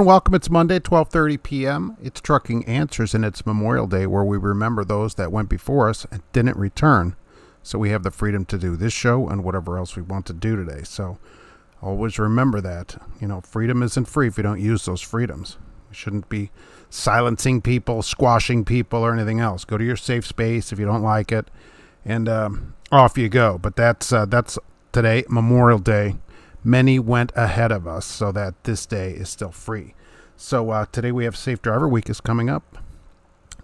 and welcome. It's Monday, 12:30 p.m. It's Trucking Answers, and it's Memorial Day, where we remember those that went before us and didn't return. So we have the freedom to do this show and whatever else we want to do today. So always remember that. You know, freedom isn't free if you don't use those freedoms. You shouldn't be silencing people, squashing people, or anything else. Go to your safe space if you don't like it, and off you go. But that's today, Memorial Day. Many went ahead of us so that this day is still free. So today we have Safe Driver Week is coming up.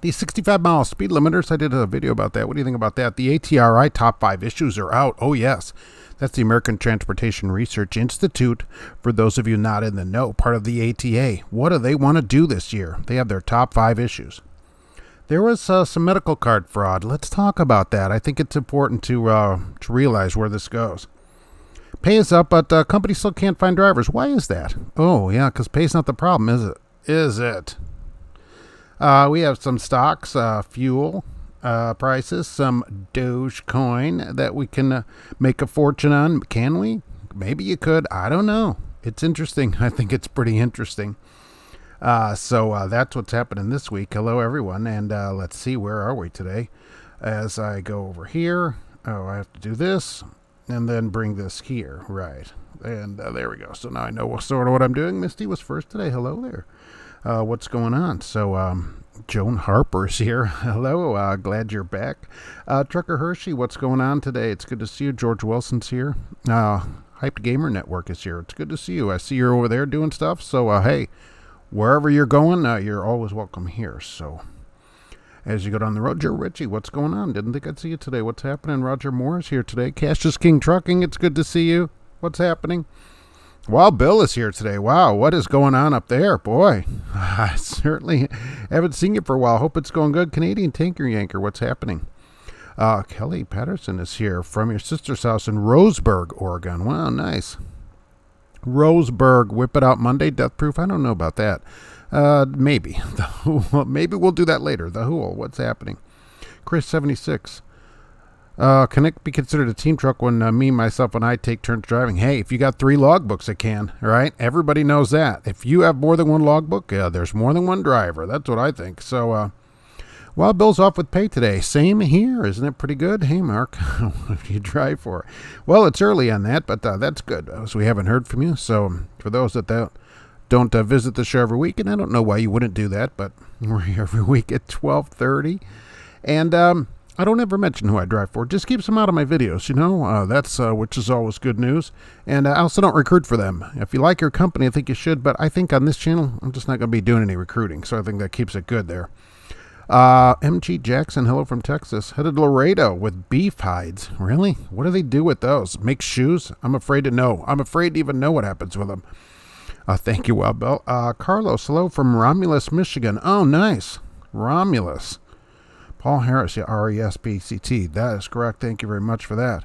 The 65-mile speed limiters, I did a video about that. What do you think about that? The ATRI top 5 issues are out. Oh, yes. That's the American Transportation Research Institute. For those of you not in the know, part of the ATA. What do they want to do this year? They have their top 5 issues. There was some medical card fraud. Let's talk about that. I think it's important to realize where this goes. Pay is up, but companies still can't find drivers. Why is that? Oh, yeah, because pay's not the problem, is it? Is it? We have some stocks, fuel prices, some Dogecoin that we can make a fortune on. Can we? Maybe you could. I don't know. It's interesting. I think it's pretty interesting. So that's what's happening this week. Hello, everyone, and let's see, where are we today? As I go over here, I have to do this. And then bring this here, right? And there we go. So now I know sort of what I'm doing. Misty was first today. Hello there. What's going on? So Joan Harper's here. Hello. Glad you're back. Trucker Hershey, what's going on today? It's good to see you. George Wilson's here. Hyped Gamer Network is here. It's good to see you. I see you're over there doing stuff. So hey, wherever you're going, you're always welcome here. So as you go down the road, Joe Ritchie, what's going on? Didn't think I'd see you today. What's happening? Roger Moore is here today. Cash is King Trucking, it's good to see you. What's happening? Wild Bill is here today. Wow, what is going on up there? Boy, I certainly haven't seen you for a while. Hope it's going good. Canadian Tanker Yanker, what's happening? Kelly Patterson is here from your sister's house in Roseburg, Oregon. Wow, nice. Roseburg, whip it out Monday, death proof. I don't know about that. Maybe. Maybe we'll do that later. The Hool, what's happening? Chris 76. Can it be considered a team truck when me, myself, and I take turns driving? Hey, if you got 3 logbooks, it can, right? Everybody knows that. If you have more than one logbook, there's more than one driver. That's what I think. So, well, Bill's off with pay today. Same here. Isn't it pretty good? Hey, Mark, what do you drive for? Well, it's early on that, but that's good. So we haven't heard from you. So for those that don't visit the show every week, and I don't know why you wouldn't do that, but we're here every week at 12:30. And I don't ever mention who I drive for. Just keeps them out of my videos, you know. That's which is always good news. And I also don't recruit for them. If you like your company, I think you should, but I think on this channel, I'm just not going to be doing any recruiting, so I think that keeps it good there. MG Jackson, hello from Texas. Headed to Laredo with beef hides. Really? What do they do with those? Make shoes? I'm afraid to know. I'm afraid to even know what happens with them. Thank you, Wild Bill. Carlos, hello from Romulus, Michigan. Oh, nice. Romulus. Paul Harris, yeah, R-E-S-P-C-T. That is correct. Thank you very much for that.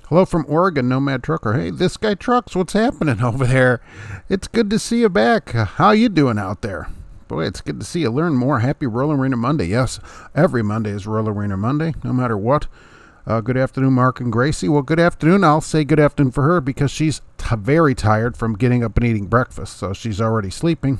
Hello from Oregon, Nomad Trucker. Hey, this guy trucks. What's happening over there? It's good to see you back. How you doing out there? Boy, it's good to see you. Learn more. Happy Roller Arena Monday. Yes, every Monday is Roller Arena Monday, no matter what. Good afternoon, Mark and Gracie. Well, good afternoon. I'll say good afternoon for her because she's very tired from getting up and eating breakfast, so she's already sleeping.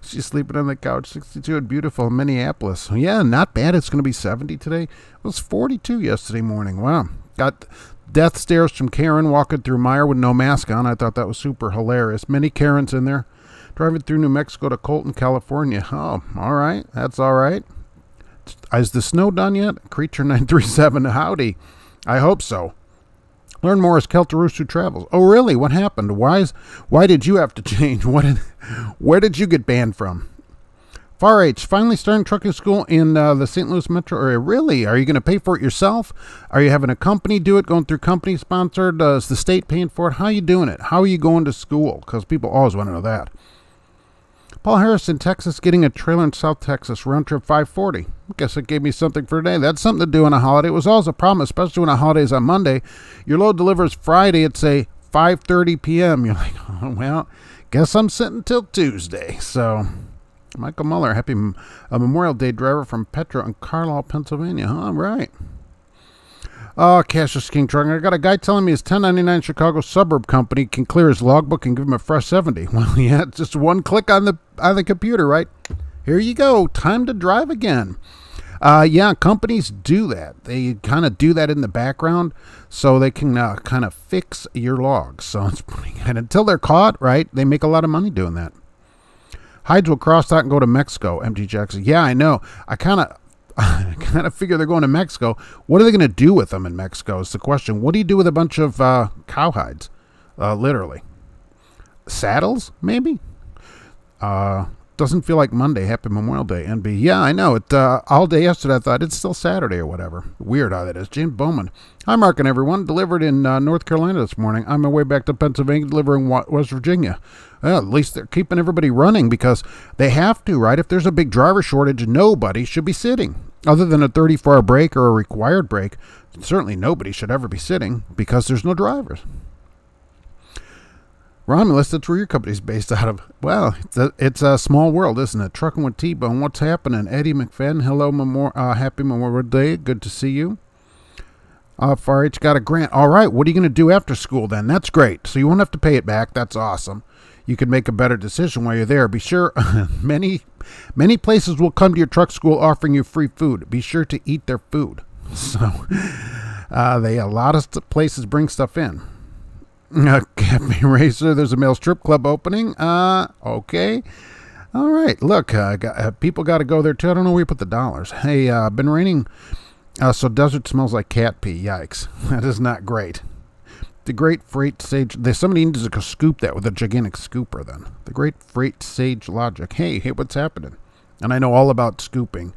She's sleeping on the couch. 62 and beautiful in Minneapolis. Yeah, not bad. It's going to be 70 today. It was 42 yesterday morning. Wow. Got death stares from Karen walking through Meyer with no mask on. I thought that was super hilarious. Many Karens in there. Driving through New Mexico to Colton, California. Oh, all right. That's all right. Is the snow done yet? Creature 937, howdy. I hope so. Learn more as Keltarusu travels. Oh, really? What happened? Why did you have to change? Where did you get banned from? Far H, finally starting trucking school in the St. Louis metro area. Really? Are you going to pay for it yourself? Are you having a company do it, going through company sponsored? Is the state paying for it? How are you doing it? How are you going to school? Because people always want to know that. Paul Harris in Texas getting a trailer in South Texas, round trip 540. I guess it gave me something for today. That's something to do on a holiday. It was always a problem, especially when a holiday's on Monday. Your load delivers Friday at, say, 5:30 p.m. You're like, oh, well, guess I'm sitting till Tuesday. So, Michael Muller, happy Memorial Day driver from Petra in Carlisle, Pennsylvania. All right. Oh, Cassius King Trucking. I got a guy telling me his 1099 Chicago suburb company can clear his logbook and give him a fresh 70. Well, yeah, it's just one click on the computer, right? Here you go. Time to drive again. Yeah, companies do that. They kind of do that in the background so they can kind of fix your logs. So it's pretty good. Until they're caught, right? They make a lot of money doing that. Hides will cross out and go to Mexico, MG Jackson. Yeah, I know. I kind of figure they're going to Mexico. What are they going to do with them in Mexico is the question. What do you do with a bunch of cow hides? Literally. Saddles, maybe? Doesn't feel like Monday. Happy Memorial Day, NB. Yeah, I know. It all day yesterday I thought it's still Saturday or whatever. Weird how that is. James Bowman. Hi, Mark and everyone. Delivered in North Carolina this morning. On my way back to Pennsylvania, delivering West Virginia. Well, at least they're keeping everybody running because they have to, right? If there's a big driver shortage, nobody should be sitting. Other than a 34-hour break or a required break, certainly nobody should ever be sitting because there's no drivers. Romulus, that's where your company's based out of. Well, it's a small world, isn't it? Trucking with T-Bone. What's happening? Eddie McFadden, hello, happy Memorial Day. Good to see you. Far H got a grant. All right, what are you going to do after school then? That's great. So you won't have to pay it back. That's awesome. You can make a better decision while you're there. Be sure, many places will come to your truck school offering you free food. Be sure to eat their food. So a lot of places bring stuff in. Cafe Racer, there's a male strip club opening. Okay. All right. Look, people got to go there too. I don't know where you put the dollars. Hey, been raining, so desert smells like cat pee. Yikes. That is not great. The Great Freight Sage. Somebody needs to scoop that with a gigantic scooper then. The Great Freight Sage Logic. Hey, what's happening? And I know all about scooping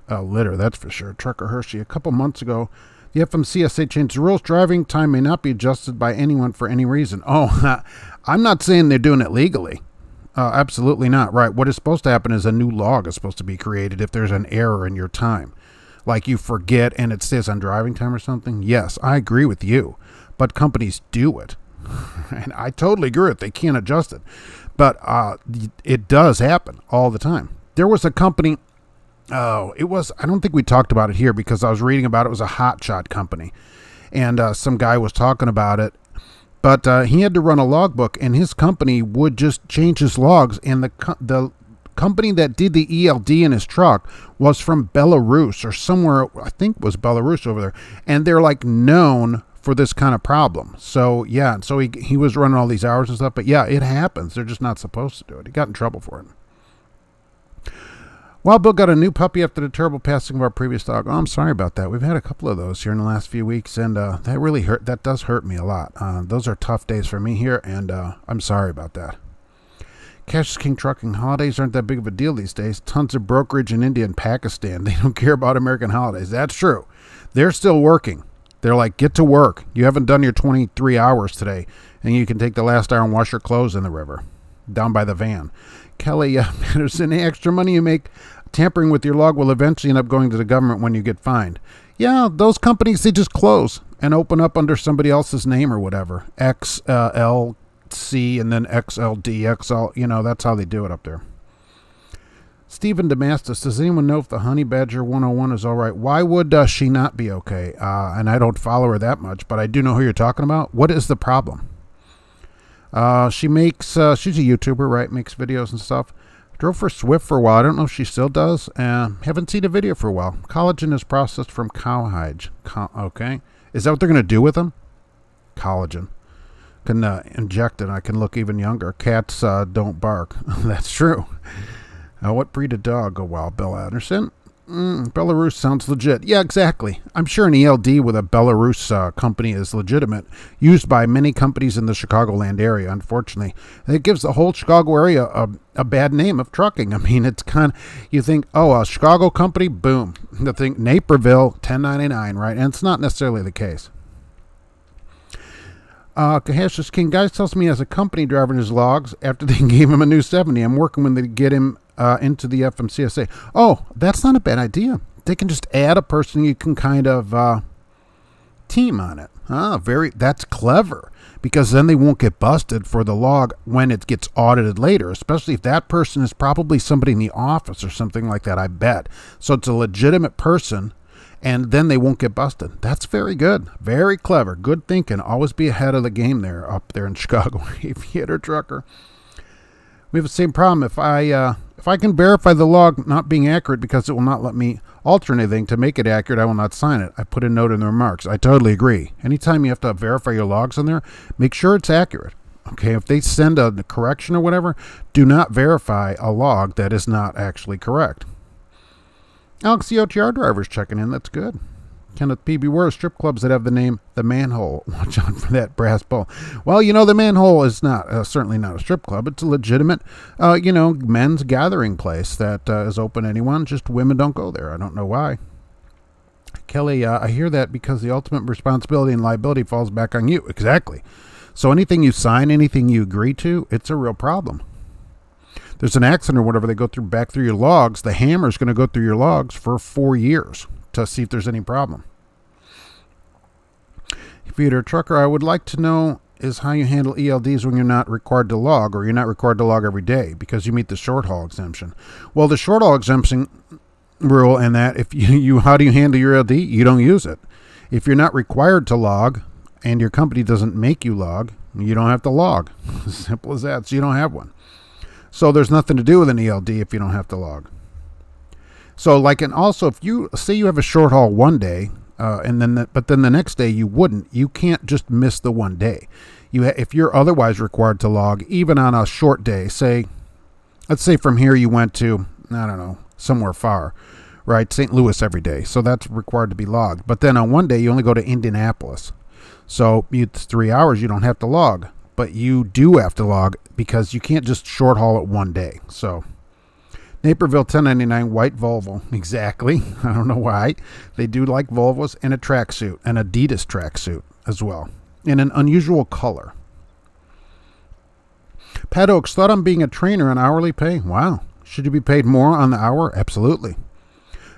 litter, that's for sure. Trucker Hershey, a couple months ago, the FMCSA changed the rules. Driving time may not be adjusted by anyone for any reason. Oh, I'm not saying they're doing it legally. Absolutely not. Right. What is supposed to happen is a new log is supposed to be created if there's an error in your time. Like you forget and it says on driving time or something. Yes, I agree with you. But companies do it. And I totally agree with it. They can't adjust it. But it does happen all the time. There was a company... I don't think we talked about it here because I was reading about it. It was a hotshot company. And some guy was talking about it. But he had to run a logbook, and his company would just change his logs. And the company that did the ELD in his truck was from Belarus or somewhere, I think was Belarus over there. And they're like known for this kind of problem. So, yeah, so he was running all these hours and stuff. But, yeah, it happens. They're just not supposed to do it. He got in trouble for it. Wild Bill got a new puppy after the terrible passing of our previous dog. Oh, I'm sorry about that. We've had a couple of those here in the last few weeks, and that really hurt. That does hurt me a lot. Those are tough days for me here, and I'm sorry about that. Cassius King Trucking. Holidays aren't that big of a deal these days. Tons of brokerage in India and Pakistan. They don't care about American holidays. That's true. They're still working. They're like, get to work. You haven't done your 23 hours today, and you can take the last hour and wash your clothes in the river down by the van. Kelly Peterson, any extra money you make tampering with your log will eventually end up going to the government when you get fined. Yeah, those companies, they just close and open up under somebody else's name or whatever. XLC and then XLD, XL, that's how they do it up there. Stephen Damastis, does anyone know if the Honey Badger 101 is all right? Why would she not be okay? And I don't follow her that much, but I do know who you're talking about. What is the problem? She makes, she's a YouTuber, right? Makes videos and stuff. Drove for Swift for a while. I don't know if she still does. Haven't seen a video for a while. Collagen is processed from cowhide. Okay. Is that what they're going to do with them? Collagen. Can inject it. I can look even younger. Cats don't bark. That's true. What breed of dog? Oh, wow. Bill Anderson. Belarus sounds legit. Yeah, exactly. I'm sure an ELD with a Belarus company is legitimate, used by many companies in the Chicagoland area, unfortunately. It gives the whole Chicago area a bad name of trucking. I mean, it's kind of, you think, oh, a Chicago company, boom. The thing, Naperville, 1099, right? And it's not necessarily the case. Cassius King, guys tells me he has a company driving his logs after they gave him a new 70. I'm working when they get him into the FMCSA. Oh, that's not a bad idea. They can just add a person. You can kind of team on it. That's clever, because then they won't get busted for the log when it gets audited later, especially if that person is probably somebody in the office or something like that, I bet. So it's a legitimate person, and then they won't get busted. That's very good. Very clever. Good thinking. Always be ahead of the game there up there in Chicago, aviator trucker. We have the same problem. If I can verify the log not being accurate because it will not let me alter anything to make it accurate, I will not sign it. I put a note in the remarks. I totally agree. Anytime you have to verify your logs on there, make sure it's accurate. Okay, if they send a correction or whatever, do not verify a log that is not actually correct. Alex, the OTR driver's checking in. That's good. Kenneth P. Beware of strip clubs that have the name The Manhole. Watch out for that brass ball. Well, the Manhole is not certainly not a strip club. It's a legitimate, men's gathering place that is open to anyone. Just women don't go there. I don't know why. Kelly, I hear that because the ultimate responsibility and liability falls back on you. Exactly. So anything you sign, anything you agree to, it's a real problem. There's an accident or whatever, they go back through your logs. The hammer's going to go through your logs for 4 years to see if there's any problem. If you're a trucker, I would like to know is how you handle ELDs when you're not required to log, or you're not required to log every day because you meet the short haul exemption. Well, the short haul exemption rule and that if you how do you handle your ELD? You don't use it. If you're not required to log and your company doesn't make you log, you don't have to log. Simple as that. So you don't have one. So there's nothing to do with an ELD if you don't have to log. So and also if you say you have a short haul one day, but then the next day you wouldn't, you can't just miss the one day. If you're otherwise required to log, even on a short day, let's say from here you went to, I don't know, somewhere far, right? St. Louis every day. So that's required to be logged. But then on one day you only go to Indianapolis. So it's 3 hours, you don't have to log. But you do have to log because you can't just short haul it one day. So Naperville 1099 white Volvo. Exactly. I don't know why. They do like Volvos, and a tracksuit, an Adidas tracksuit as well, in an unusual color. Pat Oaks, thought on being a trainer on hourly pay. Wow. Should you be paid more on the hour? Absolutely.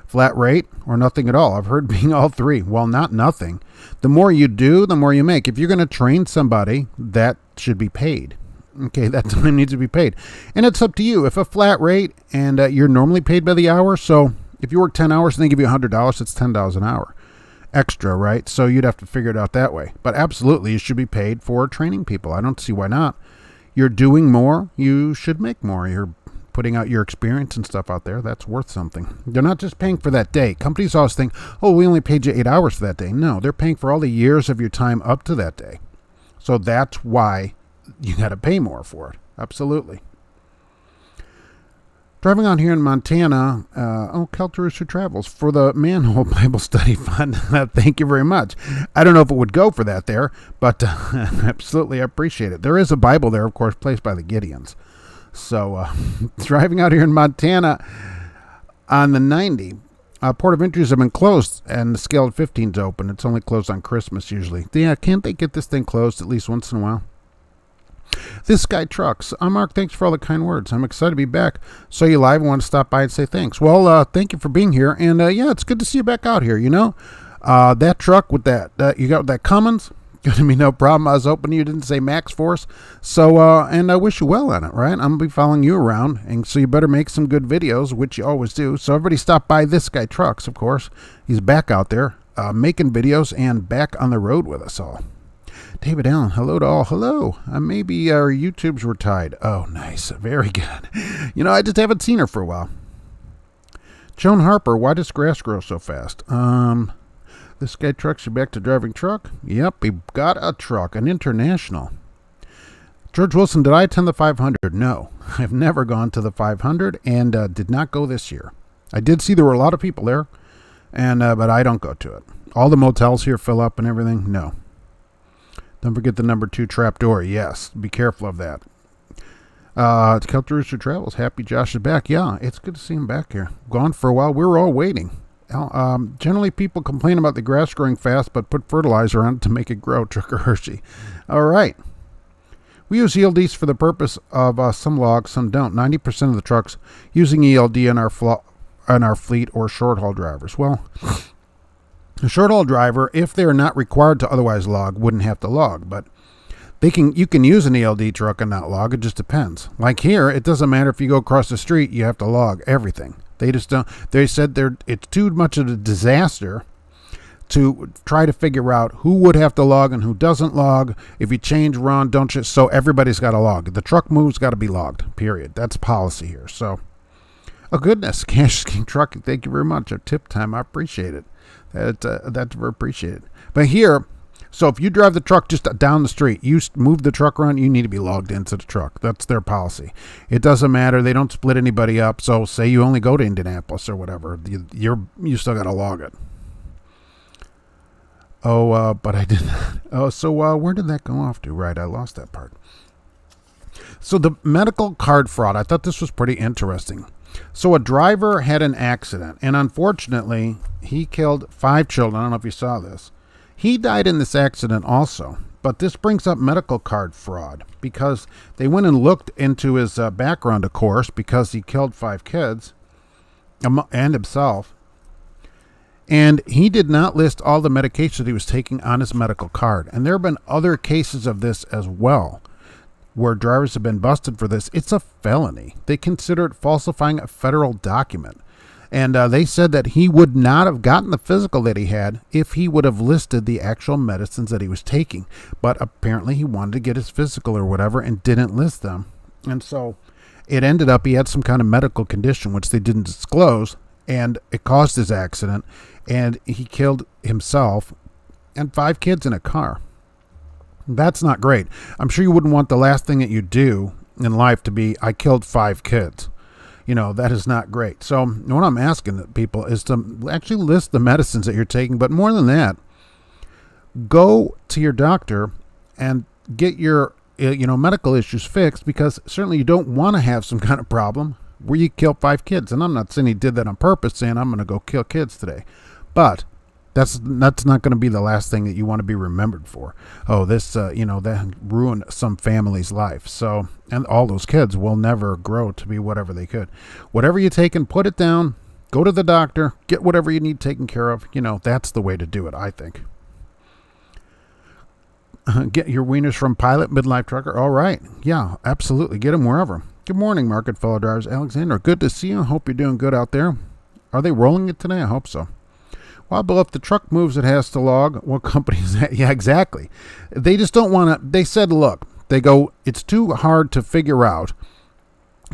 Flat rate or nothing at all? I've heard being all three. Well, not nothing. The more you do, the more you make. If you're going to train somebody, that should be paid. Okay, that time needs to be paid. And it's up to you. If a flat rate and you're normally paid by the hour, so if you work 10 hours and they give you $100, it's $10 an hour extra, right? So you'd have to figure it out that way. But absolutely, you should be paid for training people. I don't see why not. You're doing more, you should make more. You're putting out your experience and stuff out there. That's worth something. They're not just paying for that day. Companies always think, oh, we only paid you 8 hours for that day. No, they're paying for all the years of your time up to that day. So that's why you got to pay more for it. Absolutely. Driving on here in Montana, Kelterus Who Travels for the Manhole Bible Study Fund. Thank you very much. I don't know if it would go for that there, but absolutely I appreciate it. There is a Bible there, of course, placed by the Gideons. So driving out here in Montana on the 90, port of entries have been closed, and the scale at 15 is open. It's only closed on Christmas usually. Yeah, can't they get this thing closed at least once in a while? This Guy Trucks. Mark, thanks for all the kind words. I'm excited to be back. Saw you live. I want to stop by and say thanks. Well, thank you for being here. And yeah, it's good to see you back out here. That truck with that you got that Cummins, going to be no problem. I was hoping you didn't say Max Force. So, and I wish you well on it, right? I'm going to be following you around. And so you better make some good videos, which you always do. So everybody stop by This Guy Trucks, of course. He's back out there making videos and back on the road with us all. David Allen, hello to all. Hello. Maybe our YouTubes were tied. Oh, nice. Very good. I just haven't seen her for a while. Joan Harper, why does grass grow so fast? This Guy Trucks you back to driving truck? Yep, he got a truck, an International. George Wilson, did I attend the 500? No, I've never gone to the 500 and did not go this year. I did see there were a lot of people there, and but I don't go to it. All the motels here fill up and everything? No. Don't forget the number 2 trapdoor. Yes, be careful of that. Kelter Who Travels. Happy Josh is back. Yeah, it's good to see him back here. Gone for a while. We were all waiting. Generally, people complain about the grass growing fast, but put fertilizer on it to make it grow. Trucker Hershey. All right. We use ELDs for the purpose of some logs, some don't. 90% of the trucks using ELD in our fleet or short haul drivers. Well, a short haul driver, if they're not required to otherwise log, wouldn't have to log, but you can use an ELD truck and not log. It just depends. Like here, it doesn't matter if you go across the street, you have to log everything. They just don't. They said it's too much of a disaster to try to figure out who would have to log and who doesn't log. If you change, run, don't you? So everybody's got to log. The truck moves, got to be logged, period. That's policy here. So, oh goodness, Cash King Trucking, thank you very much. Our tip time, I appreciate it. That's very appreciated. But here, so if you drive the truck just down the street, you move the truck around, you need to be logged into the truck. That's their policy. It doesn't matter. They don't split anybody up. So say you only go to Indianapolis or whatever, you still got to log it. Oh, but I didn't. Oh, so where did that go off to? Right, I lost that part. So the medical card fraud, I thought this was pretty interesting. So a driver had an accident, and unfortunately, he killed 5 children. I don't know if you saw this. He died in this accident also, but this brings up medical card fraud because they went and looked into his background, of course, because he killed 5 kids and himself. And he did not list all the medications he was taking on his medical card. And there have been other cases of this as well, where drivers have been busted for this. It's a felony. They consider it falsifying a federal document. And they said that he would not have gotten the physical that he had if he would have listed the actual medicines that he was taking. But apparently he wanted to get his physical or whatever and didn't list them. And so it ended up he had some kind of medical condition, which they didn't disclose, and it caused his accident. And he killed himself and 5 kids in a car. That's not great. I'm sure you wouldn't want the last thing that you do in life to be, I killed 5 kids. That is not great. So what I'm asking people is to actually list the medicines that you're taking. But more than that, go to your doctor and get your medical issues fixed, because certainly you don't want to have some kind of problem where you kill 5 kids. And I'm not saying he did that on purpose, saying I'm going to go kill kids today. But that's not going to be the last thing that you want to be remembered for. Oh, this, that ruined some family's life. So, and all those kids will never grow to be whatever they could. Whatever you take and put it down, go to the doctor, get whatever you need taken care of. That's the way to do it, I think. Get your wieners from Pilot Midlife Trucker. All right. Yeah, absolutely. Get them wherever. Good morning, Market Fellow Drivers. Alexander, good to see you. Hope you're doing good out there. Are they rolling it today? I hope so. Well, Bill, if the truck moves, it has to log. What company is that? Yeah, exactly. They just don't want to. They said, look, they go, it's too hard to figure out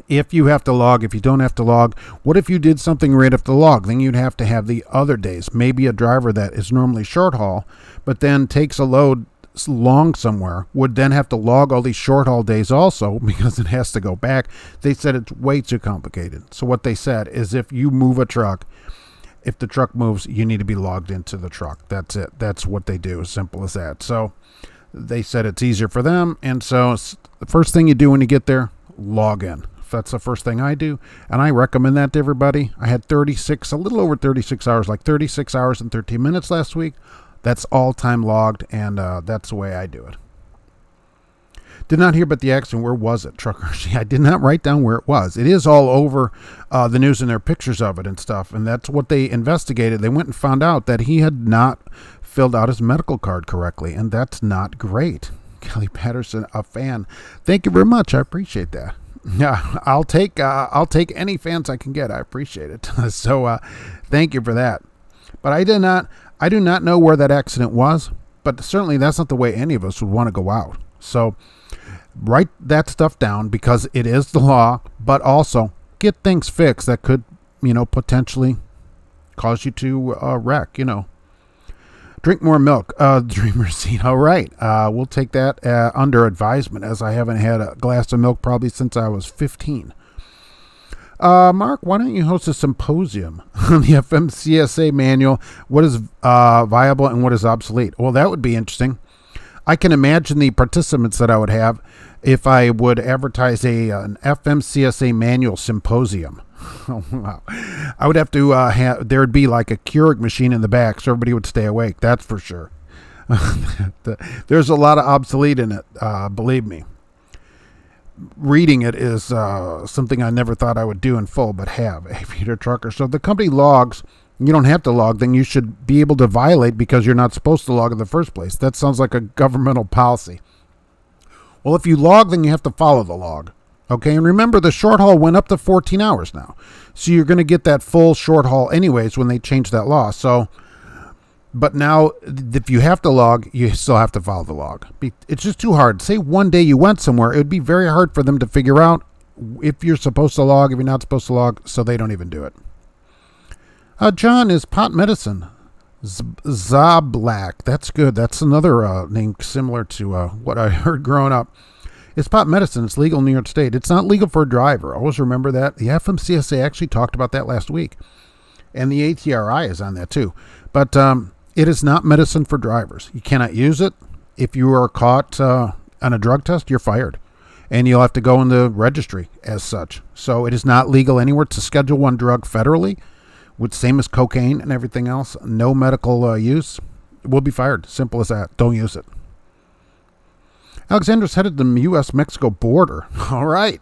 if you have to log, if you don't have to log. What if you did something right after the log? Then you'd have to have the other days. Maybe a driver that is normally short haul, but then takes a load long somewhere, would then have to log all these short haul days also, because it has to go back. They said it's way too complicated. So what they said is, if you move a truck, if the truck moves, you need to be logged into the truck. That's it. That's what they do. As simple as that. So they said it's easier for them. And so the first thing you do when you get there, log in. That's the first thing I do. And I recommend that to everybody. I had a little over 36 hours, like 36 hours and 13 minutes last week. That's all time logged. And that's the way I do it. Did not hear about the accident. Where was it, trucker? I did not write down where it was. It is all over the news, and there are pictures of it and stuff. And that's what they investigated. They went and found out that he had not filled out his medical card correctly, and that's not great. Kelly Patterson, a fan. Thank you very much. I appreciate that. Yeah, I'll take any fans I can get. I appreciate it. So thank you for that. But I do not know where that accident was. But certainly that's not the way any of us would want to go out. So write that stuff down, because it is the law, but also get things fixed that could, potentially cause you to wreck, Drink more milk. Dreamer seed. All right. We'll take that under advisement, as I haven't had a glass of milk probably since I was 15. Mark, why don't you host a symposium on the FMCSA manual? What is viable and what is obsolete? Well, that would be interesting. I can imagine the participants that I would have if I would advertise an FMCSA manual symposium. Oh, wow. I would have to there would be like a Keurig machine in the back, so everybody would stay awake. That's for sure. There's a lot of obsolete in it, believe me. Reading it is something I never thought I would do in full, but have. Aviator Trucker. So if the company logs, you don't have to log, then you should be able to violate because you're not supposed to log in the first place. That sounds like a governmental policy. Well, if you log, then you have to follow the log. Okay, and remember, the short haul went up to 14 hours now. So you're going to get that full short haul anyways when they change that law. So But now, if you have to log, you still have to follow the log. It's just too hard. Say one day you went somewhere, it would be very hard for them to figure out if you're supposed to log, if you're not supposed to log, so they don't even do it. John, is pot medicine? Zablak. That's good. That's another name similar to what I heard growing up. It's pot medicine. It's legal in New York State. It's not legal for a driver. Always remember that. The FMCSA actually talked about that last week. And the ATRI is on that too. But it is not medicine for drivers. You cannot use it. If you are caught on a drug test, you're fired. And you'll have to go in the registry as such. So it is not legal anywhere to Schedule 1 drug federally, with same as cocaine and everything else. No medical use. Will be fired. Simple as that. Don't use it. Alexander's headed to the U.S.-Mexico border. All right.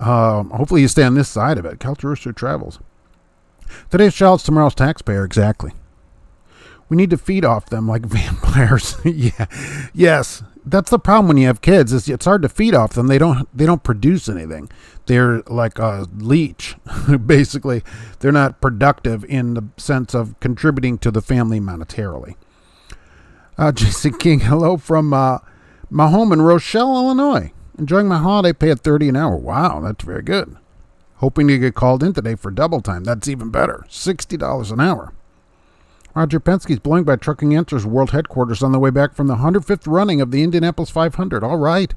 Hopefully you stay on this side of it. Caltrooster travels. Today's child's tomorrow's taxpayer. Exactly. We need to feed off them like vampires. Yeah. Yes. That's the problem when you have kids. Is it's hard to feed off them. They don't produce anything. They're like a leech, basically. They're not productive in the sense of contributing to the family monetarily. Jason King, hello from my home in Rochelle, Illinois. Enjoying my holiday pay at $30 an hour. Wow, that's very good. Hoping to get called in today for double time. That's even better. $60 an hour. Roger Penske's blowing by Trucking Answers World Headquarters on the way back from the 105th running of the Indianapolis 500. All right.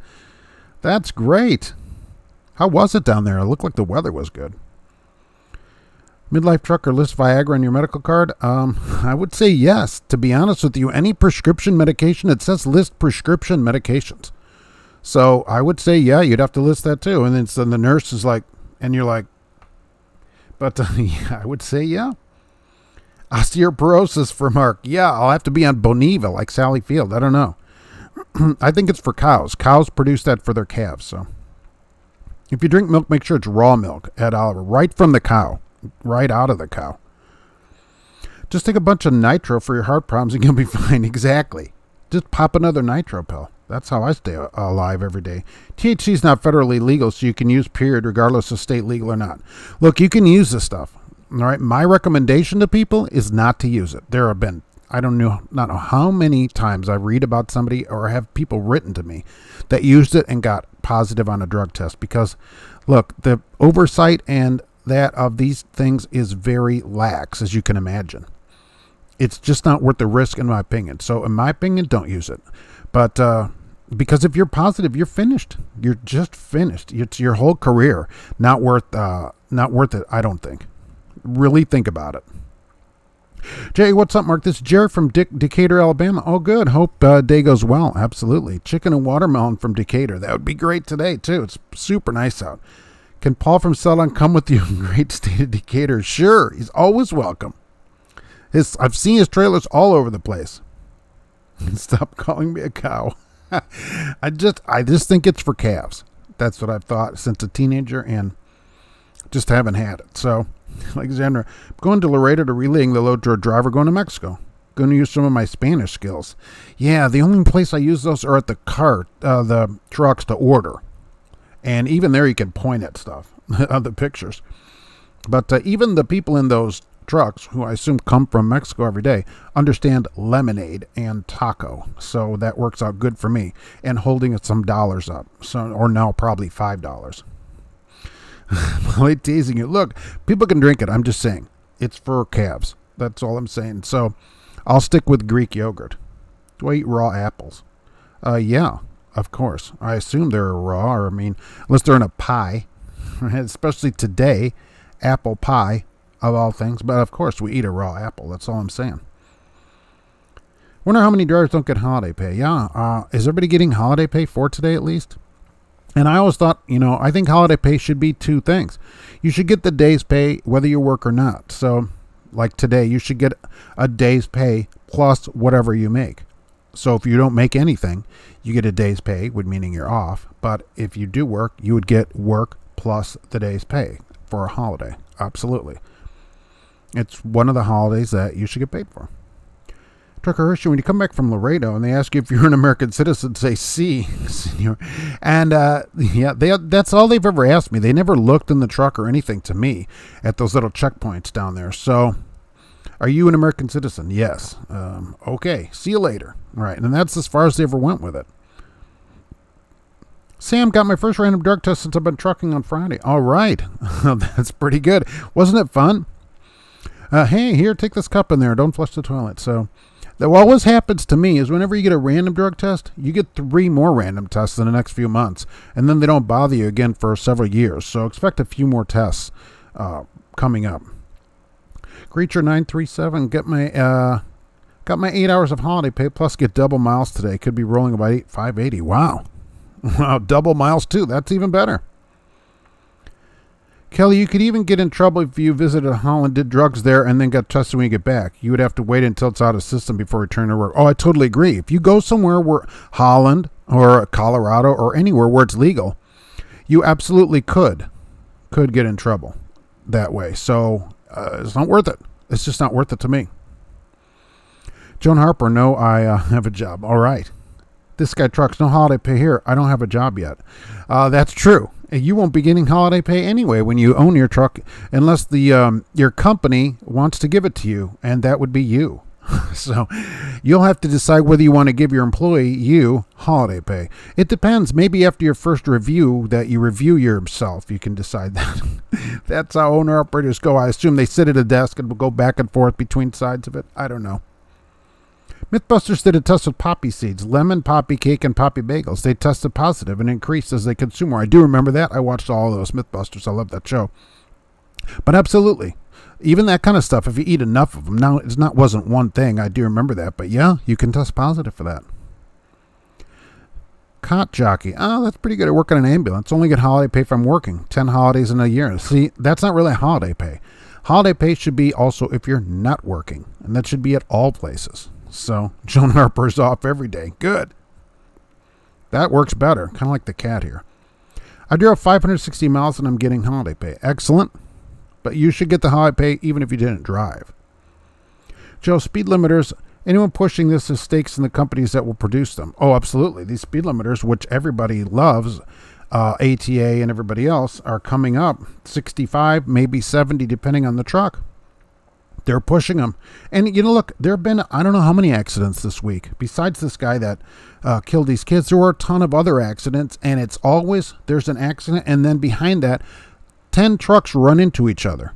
That's great. How was it down there? It looked like the weather was good. Midlife trucker, list Viagra on your medical card? I would say yes. To be honest with you, any prescription medication, it says list prescription medications. So I would say, yeah, you'd have to list that too. And then the nurse is like, and you're like, but yeah, I would say, yeah. Osteoporosis for Mark. Yeah, I'll have to be on Boniva like Sally Field. I don't know. I think it's for cows. Cows produce that for their calves. So if you drink milk, make sure it's raw milk at Oliver, right from the cow, right out of the cow. Just take a bunch of nitro for your heart problems and you'll be fine. Exactly. Just pop another nitro pill. That's how I stay alive every day. THC is not federally legal, so you can use period regardless of state legal or not. Look, you can use this stuff. All right. My recommendation to people is not to use it. There have been, not know how many times I read about somebody or have people written to me that used it and got positive on a drug test because, look, the oversight and that of these things is very lax, as you can imagine. It's just not worth the risk, in my opinion. So, in my opinion, don't use it. But because if you're positive, you're finished. You're just finished. It's your whole career. Not worth it, I don't think. Really think about it. Jay, what's up, Mark? This is Jared from Decatur, Alabama. Oh, good. Hope day goes well. Absolutely. Chicken and watermelon from Decatur. That would be great today, too. It's super nice out. Can Paul from Ceylon come with you? Great state of Decatur. Sure. He's always welcome. I've seen his trailers all over the place. Stop calling me a cow. I just think it's for calves. That's what I've thought since a teenager and just haven't had it. So, Alexander, I'm going to Laredo to relaying the load to a driver going to Mexico. Going to use some of my Spanish skills. Yeah, the only place I use those are at the trucks to order. And even there you can point at stuff on the pictures. But even the people in those trucks, who I assume come from Mexico every day, understand lemonade and taco. So that works out good for me. And holding some dollars up. Or now probably $5. I'm teasing you. Look, people can drink it. I'm just saying. It's for calves. That's all I'm saying. So I'll stick with Greek yogurt. Do I eat raw apples? Yeah, of course. I assume they're raw, or unless they're in a pie. Especially today, apple pie, of all things. But of course, we eat a raw apple. That's all I'm saying. Wonder how many drivers don't get holiday pay. Yeah, is everybody getting holiday pay for today at least? And I always thought, I think holiday pay should be two things. You should get the day's pay whether you work or not. So, like today, you should get a day's pay plus whatever you make. So if you don't make anything, you get a day's pay, meaning you're off. But if you do work, you would get work plus the day's pay for a holiday. Absolutely. It's one of the holidays that you should get paid for. Trucker Hershey, when you come back from Laredo and they ask you if you're an American citizen, say, "Sí, senor." And that's all they've ever asked me. They never looked in the truck or anything to me at those little checkpoints down there. So Are you an American citizen? Yes. Okay. See you later. All right. And that's as far as they ever went with it. Sam, got my first random drug test since I've been trucking on Friday. All right. That's pretty good. Wasn't it fun? Hey, here, take this cup in there. Don't flush the toilet. So that always happens to me is whenever you get a random drug test, you get 3 more random tests in the next few months. And then they don't bother you again for several years. So expect a few more tests coming up. Creature 937, got my 8 hours of holiday pay plus get double miles today. Could be rolling about 580. Wow. Wow, double miles too. That's even better. Kelly, you could even get in trouble if you visited Holland, did drugs there, and then got tested when you get back. You would have to wait until it's out of system before returning to work. Oh, I totally agree. If you go somewhere where Holland or Colorado or anywhere where it's legal, you absolutely could get in trouble that way. So it's not worth it. It's just not worth it to me. Joan Harper, no, I have a job. All right. This guy trucks, no holiday pay here. I don't have a job yet. That's true. You won't be getting holiday pay anyway when you own your truck unless the your company wants to give it to you, and that would be you. So you'll have to decide whether you want to give your employee holiday pay. It depends. Maybe after your first review that you review yourself, you can decide that. That's how owner-operators go. I assume they sit at a desk and will go back and forth between sides of it. I don't know. Mythbusters did a test with poppy seeds, lemon, poppy cake, and poppy bagels. They tested positive and increased as they consume more. I do remember that. I watched all of those Mythbusters. I love that show. But absolutely, even that kind of stuff, if you eat enough of them. Now, wasn't one thing. I do remember that. But yeah, you can test positive for that. Cot jockey. Oh, that's pretty good. I work in an ambulance. Only get holiday pay if I'm working. 10 holidays in a year. See, that's not really holiday pay. Holiday pay should be also if you're not working. And that should be at all places. So, Joan Harper's off every day. Good. That works better. Kind of like the cat here. I drove 560 miles and I'm getting holiday pay. Excellent. But you should get the holiday pay even if you didn't drive. Joe, speed limiters. Anyone pushing this is stakes in the companies that will produce them. Oh, absolutely. These speed limiters, which everybody loves, ATA and everybody else, are coming up. 65, maybe 70, depending on the truck. They're pushing them. And, look, there have been, I don't know how many accidents this week. Besides this guy that killed these kids, there were a ton of other accidents. And it's always, there's an accident. And then behind that, 10 trucks run into each other.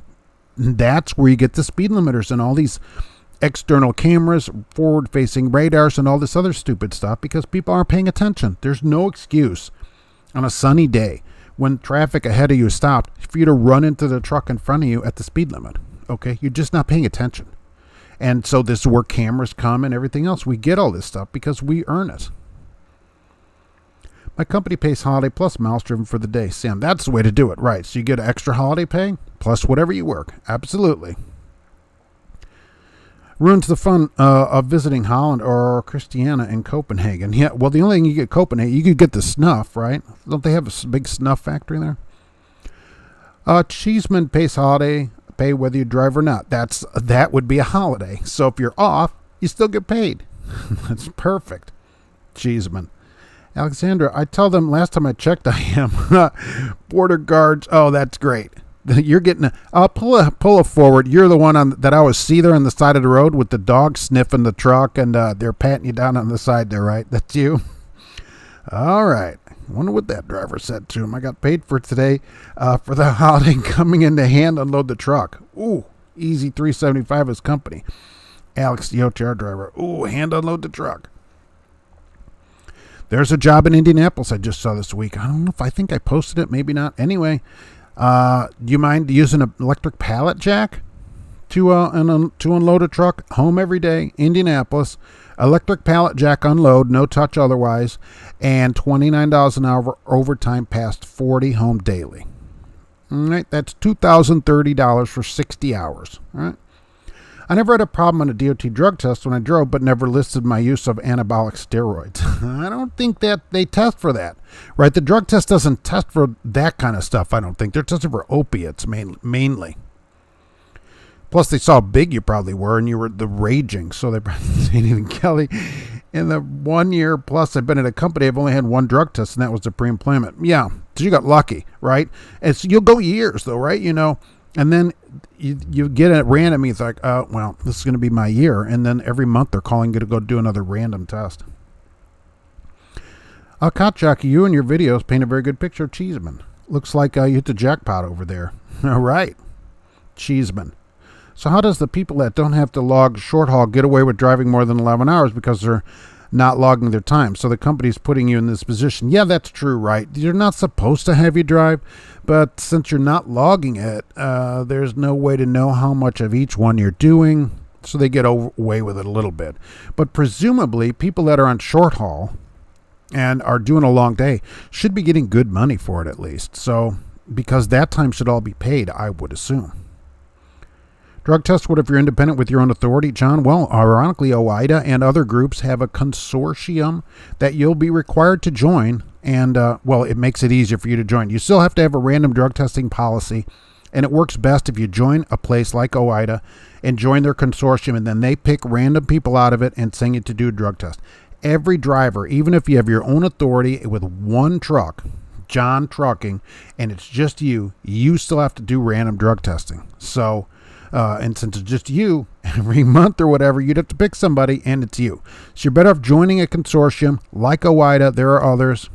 And that's where you get the speed limiters and all these external cameras, forward-facing radars, and all this other stupid stuff because people aren't paying attention. There's no excuse on a sunny day when traffic ahead of you is stopped for you to run into the truck in front of you at the speed limit. Okay, you're just not paying attention. And so this is where cameras come and everything else. We get all this stuff because we earn it. My company pays holiday plus miles driven for the day. Sam, that's the way to do it, right? So you get extra holiday pay plus whatever you work. Absolutely. Ruins the fun of visiting Holland or Christiania in Copenhagen. Yeah, well, the only thing you get Copenhagen, you could get the snuff, right? Don't they have a big snuff factory there? Cheeseman pays holiday pay whether you drive or not. That would be a holiday. So if you're off, you still get paid. That's perfect. Cheeseman. Alexandra, I tell them last time I checked I am. Border guards. Oh, that's great. You're getting pull it forward. You're the one that I always see there on the side of the road with the dog sniffing the truck and they're patting you down on the side there, right? That's you. All right. I wonder what that driver said to him. I got paid for today for the holiday coming in to hand unload the truck. Ooh, easy $375 his company. Alex, the OTR driver. Ooh, hand unload the truck. There's a job in Indianapolis I just saw this week. I don't know if I think I posted it. Maybe not. Anyway, do you mind using an electric pallet jack to unload a truck? Home every day, Indianapolis. Electric pallet jack unload, no touch otherwise, and $29 an hour overtime past 40 home daily. All right, that's $2,030 for 60 hours. All right. I never had a problem on a DOT drug test when I drove, but never listed my use of anabolic steroids. I don't think that they test for that, right? The drug test doesn't test for that kind of stuff, I don't think. They're testing for opiates mainly. Plus, they saw how big you probably were, and you were the raging. So they probably didn't even Kelly. In the 1 year plus I've been at a company, I've only had one drug test, and that was the pre-employment. Yeah, so you got lucky, right? You'll go years, though, right? And then you get it random. It's like, well, this is going to be my year. And then every month they're calling you to go do another random test. Cot Jockey, you and your videos paint a very good picture of Cheeseman. Looks like you hit the jackpot over there. All right. Cheeseman. So how does the people that don't have to log short haul get away with driving more than 11 hours because they're not logging their time? So the company's putting you in this position. Yeah, that's true, right? You're not supposed to have you drive, but since you're not logging it, there's no way to know how much of each one you're doing, so they get away with it a little bit. But presumably, people that are on short haul and are doing a long day should be getting good money for it at least. So, because that time should all be paid, I would assume. Drug test, what if you're independent with your own authority, John? Well, ironically, OIDA and other groups have a consortium that you'll be required to join. And, well, it makes it easier for you to join. You still have to have a random drug testing policy. And it works best if you join a place like OIDA and join their consortium. And then they pick random people out of it and send you to do a drug test. Every driver, even if you have your own authority with one truck, John Trucking, and it's just you still have to do random drug testing. So, and since it's just you, every month or whatever, you'd have to pick somebody, and it's you. So you're better off joining a consortium like OIDA, there are others,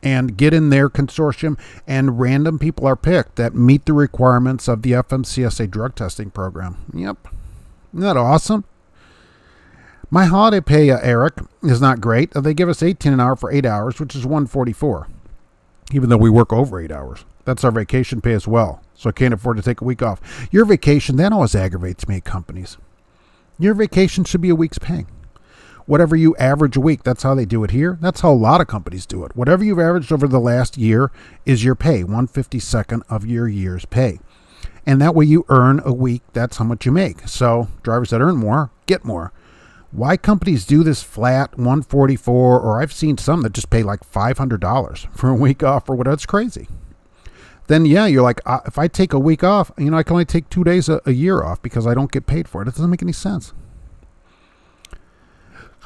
and get in their consortium, and random people are picked that meet the requirements of the FMCSA drug testing program. Yep. Isn't that awesome? My holiday pay, Eric, is not great. They give us $18 an hour for 8 hours, which is $144, even though we work over 8 hours. That's our vacation pay as well, so I can't afford to take a week off. Your vacation, that always aggravates me at companies. Your vacation should be a week's pay. Whatever you average a week, that's how they do it here. That's how a lot of companies do it. Whatever you've averaged over the last year is your pay, 1/52nd of your year's pay. And that way you earn a week, that's how much you make. So drivers that earn more, get more. Why companies do this flat 144, or I've seen some that just pay like $500 for a week off or whatever, it's crazy. Then yeah, you're like, if I take a week off, I can only take 2 days a year off because I don't get paid for it. It doesn't make any sense.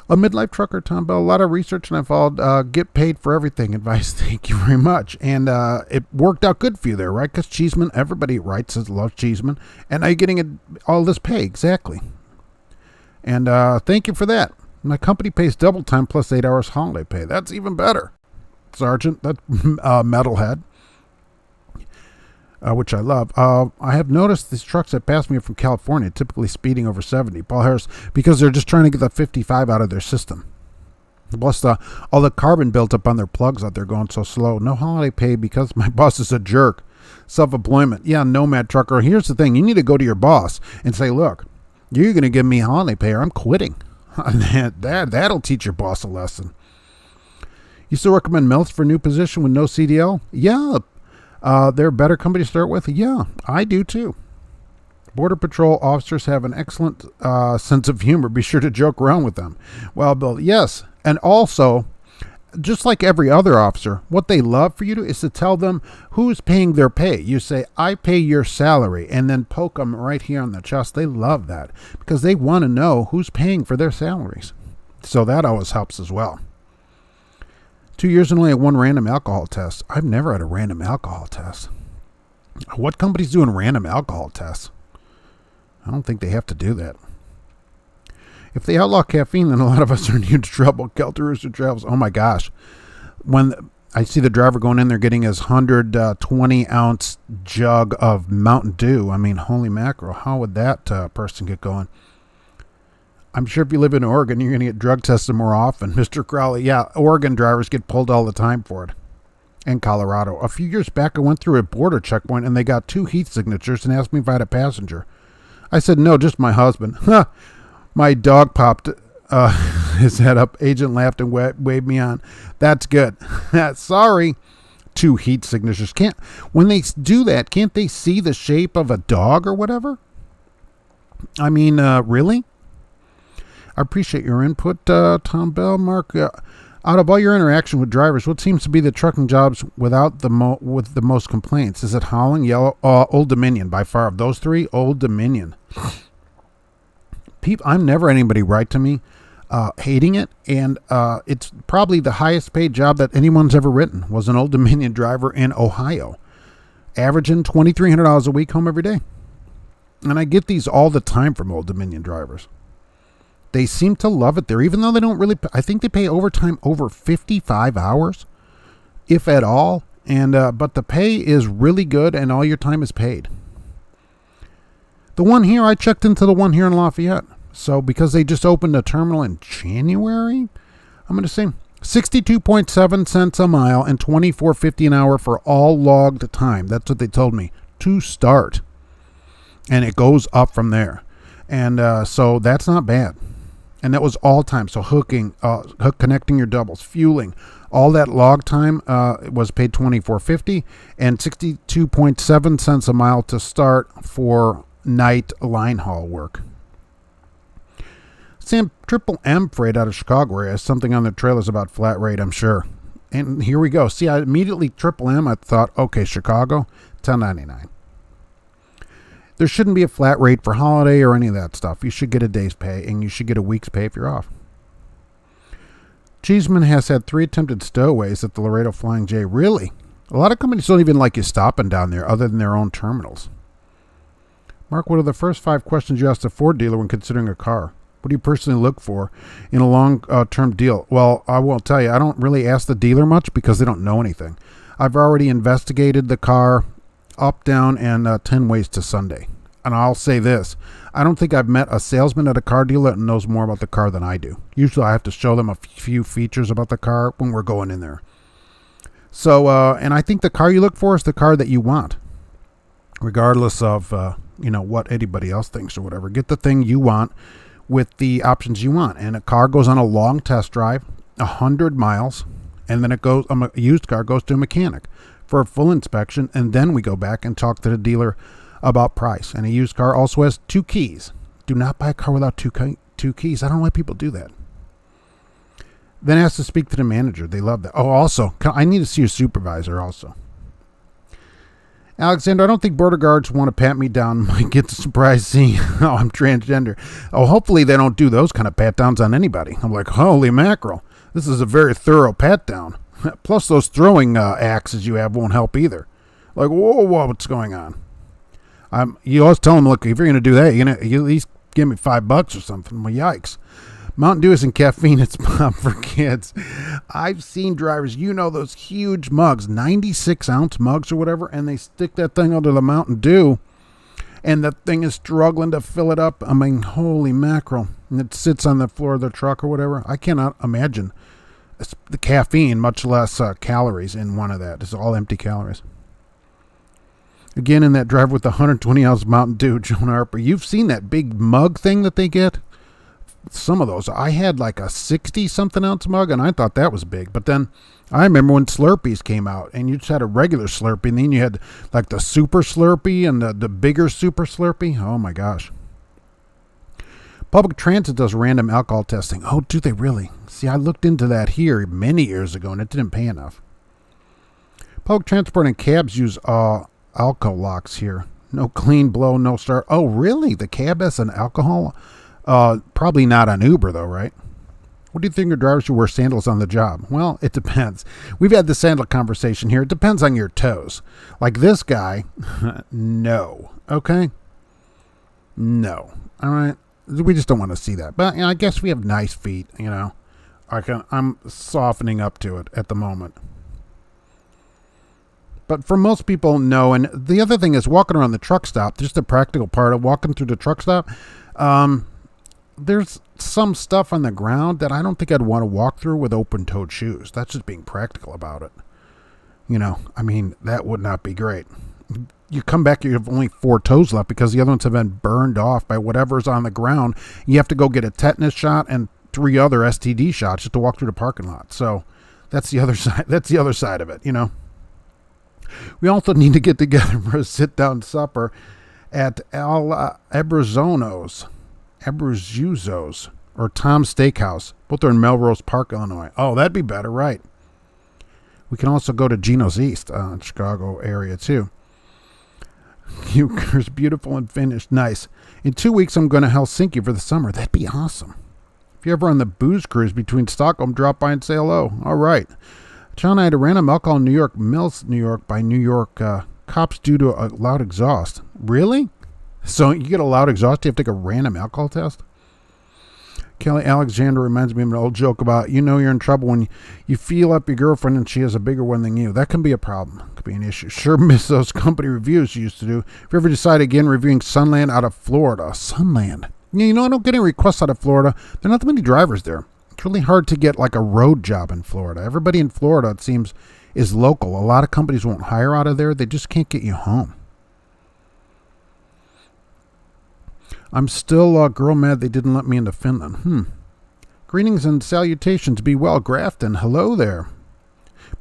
A midlife trucker, Tom Bell, a lot of research, and I followed get paid for everything advice. Thank you very much. And it worked out good for you there, right? Because Cheeseman, everybody writes says loves Cheeseman, and now you're getting all this pay, exactly. And thank you for that. My company pays double time plus 8 hours holiday pay. That's even better, Sergeant. That's metalhead, which I love. I have noticed these trucks that pass me from California, typically speeding over 70. Paul Harris, because they're just trying to get the 55 out of their system. Plus all the carbon built up on their plugs out there going so slow. No holiday pay because my boss is a jerk. Self-employment. Yeah, nomad trucker. Here's the thing. You need to go to your boss and say, look, you're going to give me holiday pay or I'm quitting. That'll teach your boss a lesson. You still recommend Melts for a new position with no CDL? Yeah. They're a better company to start with? Yeah, I do too. Border Patrol officers have an excellent sense of humor. Be sure to joke around with them. Well, Bill, yes. And also, just like every other officer, what they love for you to is to tell them who's paying their pay. You say, I pay your salary, and then poke them right here on the chest. They love that because they want to know who's paying for their salaries. So that always helps as well. 2 years and only had one random alcohol test. I've never had a random alcohol test. What company's doing random alcohol tests? I don't think they have to do that. If they outlaw caffeine, then a lot of us are in huge trouble. Kelter Rooster Travels. Oh my gosh. When I see the driver going in there getting his 120-ounce jug of Mountain Dew, I mean, holy mackerel, how would that person get going? I'm sure if you live in Oregon, you're going to get drug tested more often. Mr. Crowley, yeah, Oregon drivers get pulled all the time for it. And Colorado. A few years back, I went through a border checkpoint, and they got 2 heat signatures and asked me if I had a passenger. I said, no, just my husband. My dog popped his head up. Agent laughed and waved me on. That's good. Sorry. 2 heat signatures. When they do that, can't they see the shape of a dog or whatever? I mean, really? I appreciate your input, Tom Bell. Mark, out of all your interaction with drivers, what seems to be the trucking jobs with the most complaints? Is it Holland, Yellow, Old Dominion? By far of those 3, Old Dominion. I'm never anybody write to me hating it, and it's probably the highest paid job that anyone's ever written was an Old Dominion driver in Ohio. averaging $2,300 a week home every day. And I get these all the time from Old Dominion drivers. They seem to love it there, even though they don't really, I think they pay overtime over 55 hours, if at all. And but the pay is really good and all your time is paid. The one here, I checked into the one here in Lafayette. So because they just opened a terminal in January, I'm going to say 62.7 cents a mile and $24.50 an hour for all logged time. That's what they told me to start. And it goes up from there. And so that's not bad. And that was all time. So connecting your doubles, fueling, all that log time was paid $24.50 and 62.7 cents a mile to start for night line haul work. Sam, Triple M Freight out of Chicago area has something on their trailers about flat rate, I'm sure. And here we go. See, I immediately Triple M, I thought, okay, Chicago, $10.99. There shouldn't be a flat rate for holiday or any of that stuff. You should get a day's pay, and you should get a week's pay if you're off. Cheeseman has had 3 attempted stowaways at the Laredo Flying J. Really? A lot of companies don't even like you stopping down there other than their own terminals. Mark, what are the first 5 questions you ask a Ford dealer when considering a car? What do you personally look for in a long-term deal? Well, I will tell you, I don't really ask the dealer much because they don't know anything. I've already investigated the car up, down, and 10 ways to Sunday. And I'll say this. I don't think I've met a salesman at a car dealer that knows more about the car than I do. Usually I have to show them a few features about the car when we're going in there. So, and I think the car you look for is the car that you want. Regardless of, what anybody else thinks or whatever. Get the thing you want with the options you want. And a car goes on a long test drive, 100 miles, and then a used car goes to a mechanic for a full inspection, and then we go back and talk to the dealer about price. And a used car also has 2 keys. Do not buy a car without two keys. I don't know why people do that. Then ask to speak to the manager. They love that. Oh, also, I need to see your supervisor also. Alexander, I don't think border guards want to pat me down. Might get the surprise seeing how I'm transgender. Oh, hopefully they don't do those kind of pat downs on anybody. I'm like, holy mackerel. This is a very thorough pat down. Plus, those throwing axes you have won't help either. Like, whoa, what's going on? You always tell them, look, if you're going to do that, you at least give me $5 or something. Well, yikes. Mountain Dew isn't caffeine, it's pop for kids. I've seen drivers, those huge mugs, 96-ounce mugs or whatever, and they stick that thing under the Mountain Dew, and that thing is struggling to fill it up. I mean, holy mackerel. And it sits on the floor of the truck or whatever. I cannot imagine the caffeine, much less calories in one of that. It's all empty calories. Again, in that driver with the 120-ounce Mountain Dew, Joan Harper, you've seen that big mug thing that they get? Some of those. I had like a 60-something ounce mug, and I thought that was big. But then I remember when Slurpees came out, and you just had a regular Slurpee, and then you had like the Super Slurpee and the bigger Super Slurpee. Oh, my gosh. Public Transit does random alcohol testing. Oh, do they really? See, I looked into that here many years ago, and it didn't pay enough. Public Transport and cabs use alcohol locks here. No clean blow, no start. Oh, really? The cab has an alcohol? Probably not on Uber, though, right? What do you think of drivers who wear sandals on the job? Well, it depends. We've had the sandal conversation here. It depends on your toes. Like this guy, no. Okay? No. All right? We just don't want to see that. But I guess we have nice feet, I'm softening up to it at the moment. But for most people, no. And the other thing is walking around the truck stop, just the practical part of walking through the truck stop, there's some stuff on the ground that I don't think I'd want to walk through with open-toed shoes. That's just being practical about it. That would not be great. You come back, you have only 4 toes left because the other ones have been burned off by whatever's on the ground. You have to go get a tetanus shot and 3 other STD shots just to walk through the parking lot. So that's the other side. That's the other side of it, We also need to get together for a sit-down supper at Abruzzo's or Tom's Steakhouse. Both are in Melrose Park, Illinois. Oh, that'd be better, right? We can also go to Gino's East, Chicago area, too. Euchre's beautiful and finished. Nice. In 2 weeks, I'm going to Helsinki for the summer. That'd be awesome. If you're ever on the booze cruise between Stockholm, drop by and say hello. All right. John, I had a random alcohol in New York, Mills, New York, by New York cops due to a loud exhaust. Really? So you get a loud exhaust, you have to take a random alcohol test? Kelly Alexander reminds me of an old joke about, you're in trouble when you feel up your girlfriend and she has a bigger one than you. That can be a problem. It could be an issue. Sure miss those company reviews you used to do. If you ever decide again reviewing Sunland out of Florida. Sunland. I don't get any requests out of Florida. There are not that many drivers there. It's really hard to get like a road job in Florida. Everybody in Florida, it seems, is local. A lot of companies won't hire out of there. They just can't get you home. I'm still girl mad they didn't let me into Finland. Greetings and salutations. Be well, Grafton. Hello there.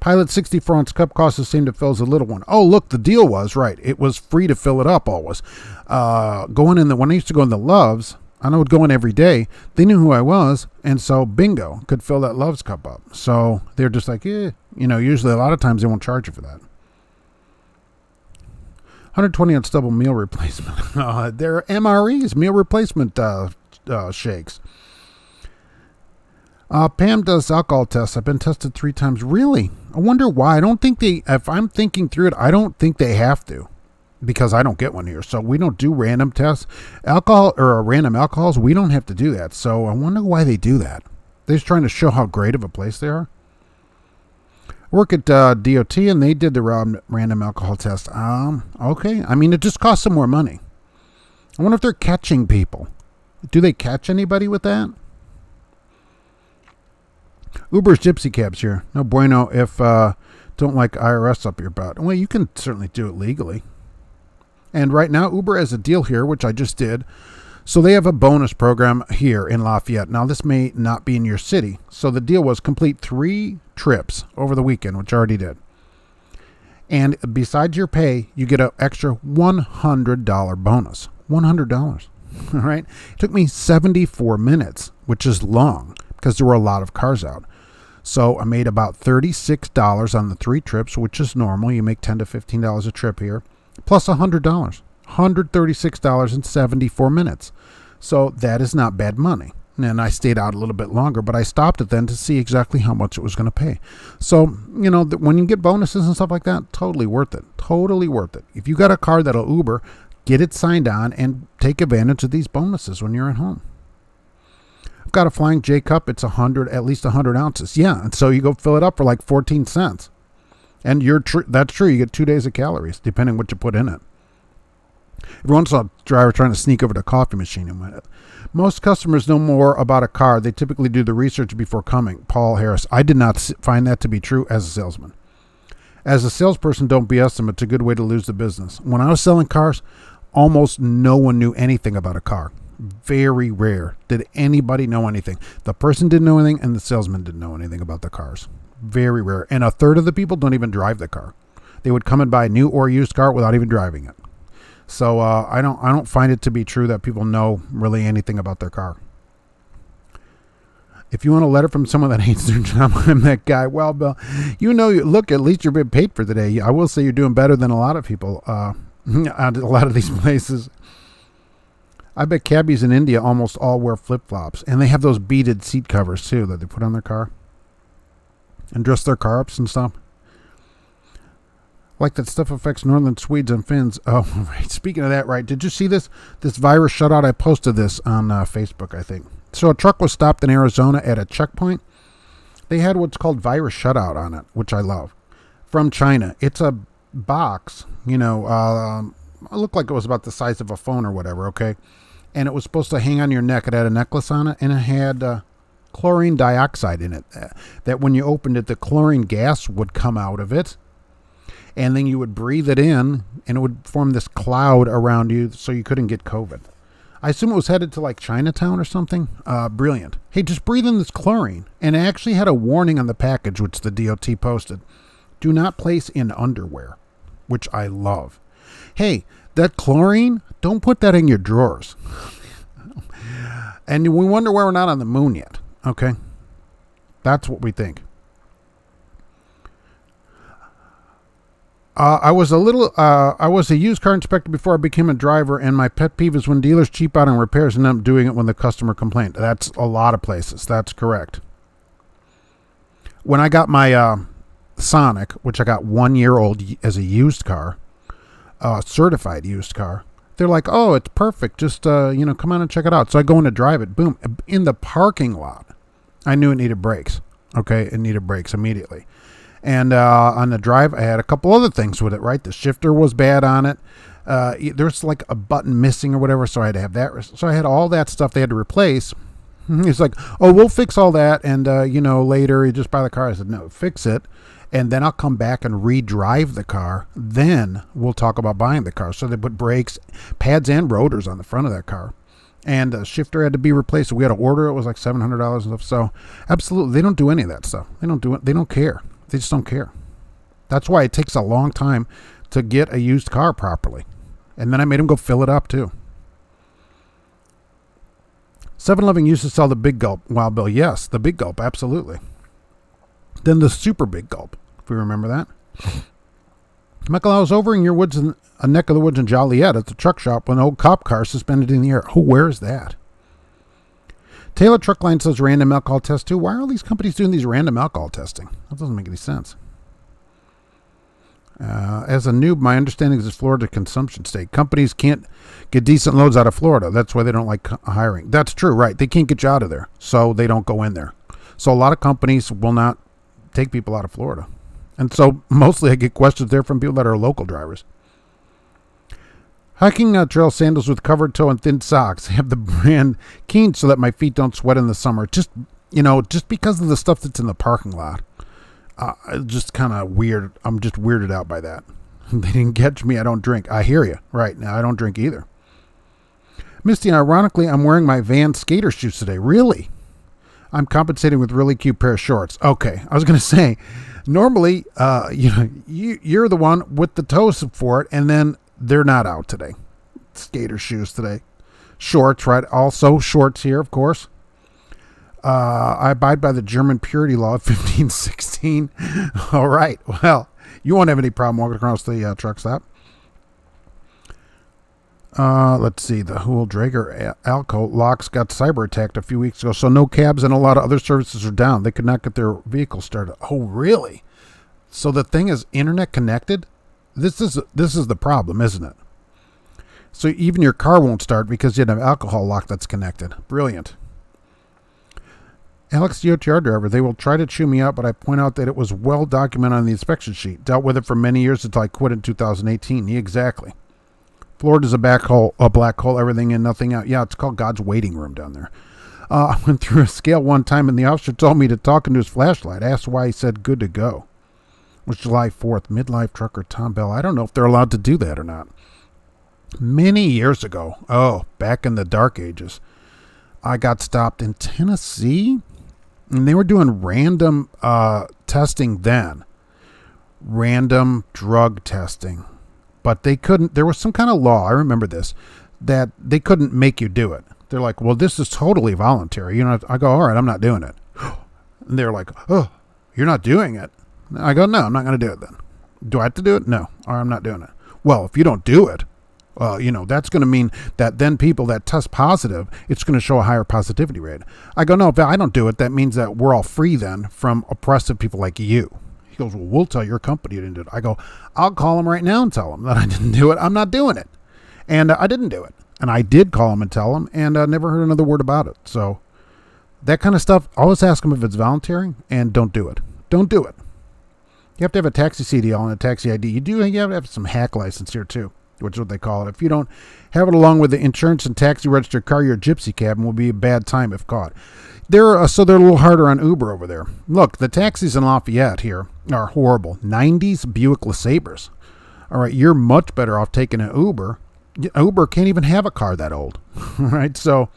Pilot 64-ounce cup costs the same to fill as a little one. Oh, look, the deal was, right, it was free to fill it up always. When I used to go in the Loves, I would go in every day. They knew who I was, and so bingo, could fill that Loves cup up. So they're just like, usually a lot of times they won't charge you for that. 120 ounce double meal replacement. They're MREs, meal replacement shakes. Pam does alcohol tests. I've been tested 3 times. Really? I wonder why. If I'm thinking through it, I don't think they have to, because I don't get one here. So we don't do random tests. Alcohol or random alcohols, we don't have to do that. So I wonder why they do that. They're just trying to show how great of a place they are. Work at DOT, and they did the random alcohol test. Okay. It just costs them more money. I wonder if they're catching people. Do they catch anybody with that? Uber's gypsy cabs here. No bueno if don't like IRS up your butt. Well, you can certainly do it legally. And right now, Uber has a deal here, which I just did. So they have a bonus program here in Lafayette. Now, this may not be in your city. So the deal was complete 3 trips over the weekend, which I already did. And besides your pay, you get an extra $100 bonus. $100. All right. It took me 74 minutes, which is long because there were a lot of cars out. So I made about $36 on the 3 trips, which is normal. You make $10 to $15 a trip here, plus $100. $136 in 74 minutes. So that is not bad money. And I stayed out a little bit longer, but I stopped it then to see exactly how much it was going to pay. So, when you get bonuses and stuff like that, totally worth it. Totally worth it. If you got a car that'll Uber, get it signed on and take advantage of these bonuses when you're at home. I've got a Flying J Cup. It's at least 100 ounces. Yeah, and so you go fill it up for like 14 cents. And that's true. You get 2 days of calories, depending what you put in it. Every once in a while, a driver trying to sneak over to a coffee machine and win it. Most customers know more about a car. They typically do the research before coming. Paul Harris. I did not find that to be true as a salesman. As a salesperson, don't BS them. It's a good way to lose the business. When I was selling cars, almost no one knew anything about a car. Very rare did anybody know anything. The person didn't know anything, and the salesman didn't know anything about the cars. Very rare. And a third of the people don't even drive the car. They would come and buy a new or used car without even driving it. So I don't find it to be true that people know really anything about their car. If you want a letter from someone that hates their job, I'm that guy. Well, Bill, look, at least you're being paid for today. I will say you're doing better than a lot of people at a lot of these places. I bet cabbies in India almost all wear flip-flops. And they have those beaded seat covers, too, that they put on their car. And dress their car ups and stuff. Like that stuff affects northern Swedes and Finns. Oh, right. Speaking of that, right, did you see this virus shutout? I posted this on Facebook, I think. So a truck was stopped in Arizona at a checkpoint. They had what's called virus shutout on it, which I love, from China. It's a box, it looked like it was about the size of a phone or whatever, okay? And it was supposed to hang on your neck. It had a necklace on it, and it had chlorine dioxide in it. That when you opened it, the chlorine gas would come out of it. And then you would breathe it in, and it would form this cloud around you so you couldn't get COVID. I assume it was headed to like Chinatown or something. Brilliant. Hey, just breathe in this chlorine. And it actually had a warning on the package, which the DOT posted. Do not place in underwear, which I love. Hey, that chlorine, don't put that in your drawers. And we wonder why we're not on the moon yet. Okay? That's what we think. I was a used car inspector before I became a driver, and my pet peeve is when dealers cheap out on repairs and end up doing it when the customer complained. That's a lot of places. That's correct. When I got my Sonic, which I got 1 year old as a used car, certified used car. They're like, oh, it's perfect. Just, come on and check it out. So I go in to drive it. Boom. In the parking lot, I knew it needed brakes. Okay. It needed brakes immediately. And on the drive, I had a couple other things with it, right? The shifter was bad on it. There's like a button missing or whatever. So I had to have that. So I had all that stuff they had to replace. He's like, oh, we'll fix all that. And, later you just buy the car. I said, no, fix it. And then I'll come back and redrive the car. Then we'll talk about buying the car. So they put brakes, pads, and rotors on the front of that car. And the shifter had to be replaced. So we had to order it. It was like $700 and stuff. So absolutely, they don't do any of that stuff. They don't do it. They don't care. They just don't care. That's why it takes a long time to get a used car properly. And then I made them go fill it up too. 7-Eleven used to sell the Big Gulp Wild Bill. Yes, the Big Gulp, absolutely. Then the Super Big Gulp, if we remember that. Michael, I was over in your woods, in a neck of the woods in Joliet at the truck shop when an old cop car suspended in the air. Oh, where is that? Taylor Truck Line says random alcohol test too. Why are all these companies doing these random alcohol testing? That doesn't make any sense. As a noob, my understanding is Florida a consumption state. Companies can't get decent loads out of Florida. That's why they don't like hiring. That's true, right? They can't get you out of there, so they don't go in there. So a lot of companies will not take people out of Florida. And so mostly I get questions there from people that are local drivers. Hiking trail sandals with covered toe and thin socks. I have the brand Keen so that my feet don't sweat in the summer. Just because of the stuff that's in the parking lot. Just kind of weird. I'm just weirded out by that. They didn't catch me. I don't drink. I hear you. Right. Now I don't drink either. Misty, and ironically, I'm wearing my Van skater shoes today. Really? I'm compensating with really cute pair of shorts. Okay. I was going to say, normally, you're the one with the toes for it, and then they're not out today. Skater shoes today. Shorts, right? Also shorts here, of course. I abide by the German purity law of 1516. All right. Well, you won't have any problem walking across the truck stop. Let's see. The Hool Drager Alco locks got cyber attacked a few weeks ago, so no cabs and a lot of other services are down. They could not get their vehicle started. Oh, really? So the thing is internet connected? This is the problem, isn't it? So even your car won't start because you have an alcohol lock that's connected. Brilliant. Alex, the OTR driver, they will try to chew me out, but I point out that it was well documented on the inspection sheet. Dealt with it for many years until I quit in 2018. Yeah, exactly. Florida's a black hole, everything in, nothing out. Yeah, it's called God's waiting room down there. I went through a scale one time, and the officer told me to talk into his flashlight. I asked why, he said, good to go. It was July 4th. Midlife trucker Tom Bell. I don't know if they're allowed to do that or not. Many years ago, back in the dark ages, I got stopped in Tennessee, and they were doing random testing then. Random drug testing. But they couldn't, there was some kind of law, I remember this, that they couldn't make you do it. They're like, well, this is totally voluntary. I go, all right, I'm not doing it. And they're like, oh, you're not doing it? I go, no, I'm not going to do it then. Do I have to do it? No, or I'm not doing it. Well, if you don't do it, that's going to mean that then people that test positive, it's going to show a higher positivity rate. I go, no, if I don't do it, that means that we're all free then from oppressive people like you. He goes, well, we'll tell your company you didn't do it. I go, I'll call them right now and tell them that I didn't do it. I'm not doing it. And I didn't do it. And I did call them and tell them, and I never heard another word about it. So that kind of stuff, always ask them if it's voluntary, and don't do it. Don't do it. You have to have a taxi CDL and a taxi ID. You have to have some hack license here too, which is what they call it. If you don't have it along with the insurance and taxi registered car, your gypsy cab will be a bad time if caught. They're a little harder on Uber over there. Look, the taxis in Lafayette here are horrible. 90s Buick LeSabres. All right, you're much better off taking an Uber. Uber can't even have a car that old. All right, so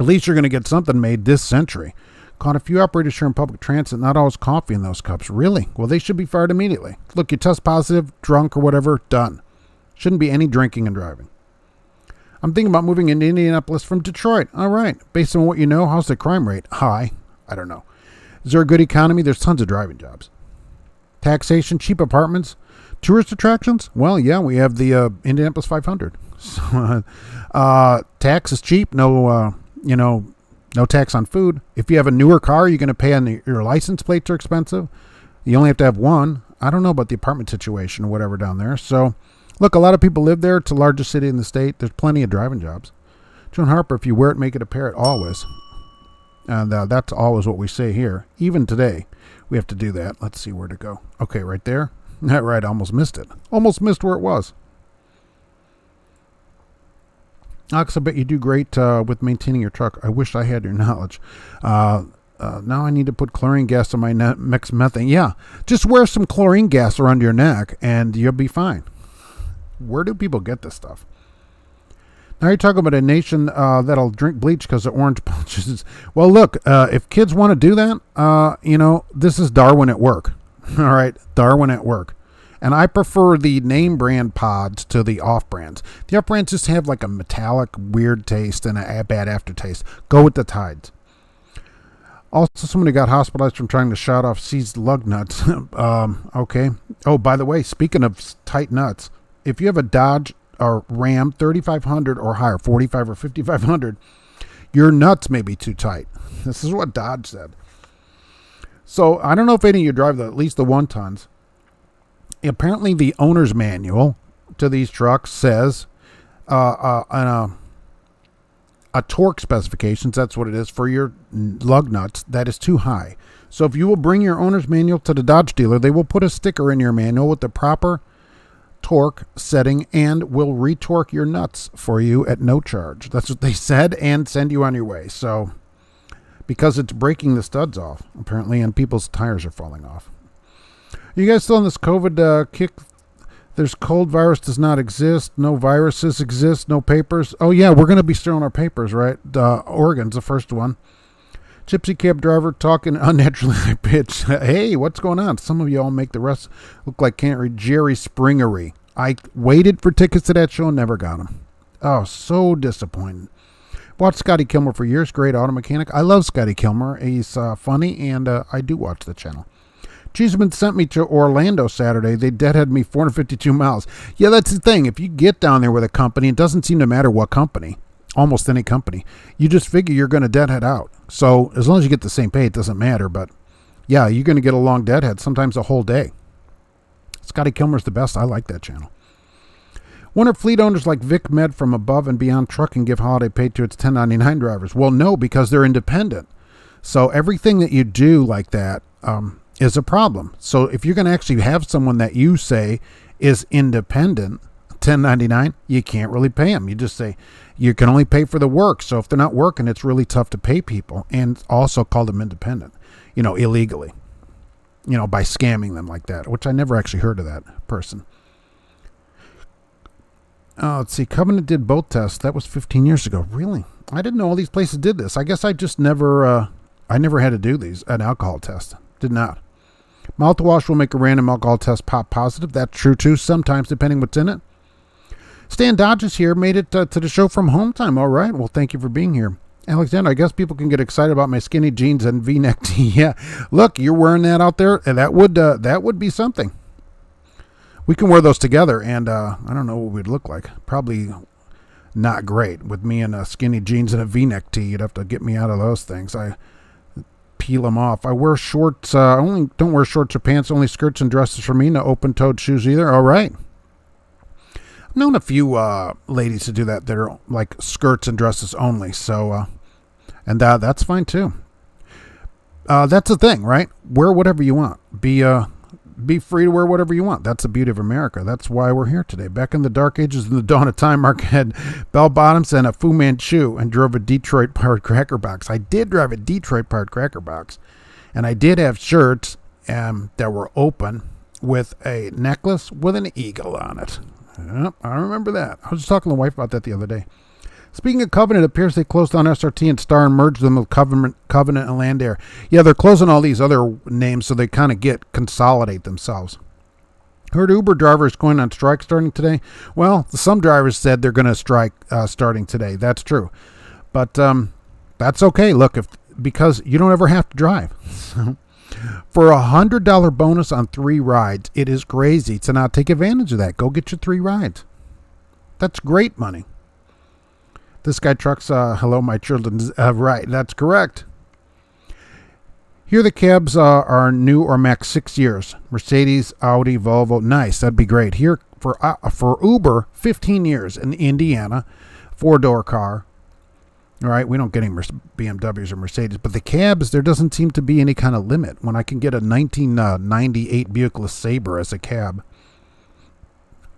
at least you're going to get something made this century. Caught a few operators here in public transit, not always coffee in those cups. Really? Well, they should be fired immediately. Look, you test positive, drunk or whatever, done. Shouldn't be any drinking and driving. I'm thinking about moving into Indianapolis from Detroit. All right. Based on what you know, how's the crime rate? High. I don't know. Is there a good economy? There's tons of driving jobs. Taxation, cheap apartments, tourist attractions? Well, yeah, we have the Indianapolis 500. So, tax is cheap. No tax on food. If you have a newer car, you're going to pay on your license plates are expensive. You only have to have one. I don't know about the apartment situation or whatever down there. So Look, a lot of people live there. It's the largest city in the state. There's plenty of driving jobs. Joan Harper, if you wear it, make it a parrot always. And that's always what we say here. Even today, we have to do that. Let's see where to go. Okay, right there. Right, almost missed it. Almost missed where it was. Alex, I bet you do great with maintaining your truck. I wish I had your knowledge. Now I need to put chlorine gas on my mixed methane. Yeah, just wear some chlorine gas around your neck and you'll be fine. Where do people get this stuff? Now you're talking about a nation that'll drink bleach because of orange punches. Well, look, if kids want to do that, this is Darwin at work. All right, Darwin at work. And I prefer the name brand pods to the off brands. The off brands just have like a metallic, weird taste and a bad aftertaste. Go with the Tides. Also, somebody got hospitalized from trying to shut off seized lug nuts. Okay. Oh, by the way, speaking of tight nuts, if you have a Dodge or Ram 3500 or higher, 45 or 5500, your nuts may be too tight. This is what Dodge said. So I don't know if any of you drive at least the 1-tons. Apparently the owner's manual to these trucks says a torque specifications, that's what it is, for your lug nuts, that is too high. So if you will bring your owner's manual to the Dodge dealer, they will put a sticker in your manual with the proper torque setting and will retorque your nuts for you at no charge. That's what they said, and send you on your way. So because it's breaking the studs off apparently, and people's tires are falling off. You guys still on this COVID kick? There's cold virus does not exist. No viruses exist. No papers. Oh, yeah, we're going to be still on our papers, right? Oregon's the first one. Gypsy cab driver talking unnaturally high pitch. Hey, what's going on? Some of you all make the rest look like can't read. Jerry Springery. I waited for tickets to that show and never got them. Oh, so disappointed. Watched Scotty Kilmer for years. Great auto mechanic. I love Scotty Kilmer. He's funny, and I do watch the channel. Cheeseman sent me to Orlando Saturday. They deadheaded me 452 miles. Yeah, that's the thing. If you get down there with a company, it doesn't seem to matter what company, almost any company. You just figure you're going to deadhead out. So as long as you get the same pay, it doesn't matter. But yeah, you're going to get a long deadhead, sometimes a whole day. Scotty Kilmer's the best. I like that channel. Wonder if fleet owners like Vic Med from Above and Beyond Trucking give holiday pay to its 1099 drivers. Well, no, because they're independent. So everything that you do like that, is a problem. So if you're going to actually have someone that you say is independent, 1099, you can't really pay them. You just say you can only pay for the work. So if they're not working, it's really tough to pay people, and also call them independent, illegally, by scamming them like that, which I never actually heard of that person. Let's see. Covenant did both tests. That was 15 years ago. Really? I didn't know all these places did this. I guess I just never had to do an alcohol test. Did not. Mouthwash will make a random alcohol test pop positive. That's true too, sometimes, depending what's in it. Stan Dodge is here, made it to the show from home time. All right, well, thank you for being here. Alexander, I guess people can get excited about my skinny jeans and V-neck tee. Yeah, look, you're wearing that out there, and that would be something. We can wear those together, and I don't know what we'd look like. Probably not great with me in skinny jeans and a V-neck tee. You'd have to get me out of those things. I peel them off. I wear shorts. Only don't wear shorts or pants. Only skirts and dresses for me. No open-toed shoes either. All right. I've known a few ladies to do that. That are like skirts and dresses only. So, and that's fine too. That's the thing, right? Wear whatever you want. Be free to wear whatever you want. That's the beauty of America. That's why we're here today. Back in the dark ages, in the dawn of time, Mark had bell bottoms and a Fu Manchu and drove a Detroit powered cracker box. I did drive a Detroit powered cracker box, and I did have shirts that were open with a necklace with an eagle on it. Yep, I remember that. I was just talking to the wife about that the other day. Speaking of Covenant, it appears they closed down SRT and Star and merged them with Covenant and Land Air. Yeah, they're closing all these other names so they kind of consolidate themselves. Heard Uber drivers going on strike starting today. Well, some drivers said they're going to strike starting today. That's true. But that's okay. Look, because you don't ever have to drive. For $100 bonus on 3 rides, it is crazy to not take advantage of that. Go get your 3 rides. That's great money. This guy trucks, hello, my children. Right, that's correct. Here the cabs are new or max 6 years. Mercedes, Audi, Volvo. Nice, that'd be great. Here, for Uber, 15 years in Indiana, 4-door car. All right, we don't get any BMWs or Mercedes, but the cabs, there doesn't seem to be any kind of limit when I can get a 1998 Buick LeSabre as a cab.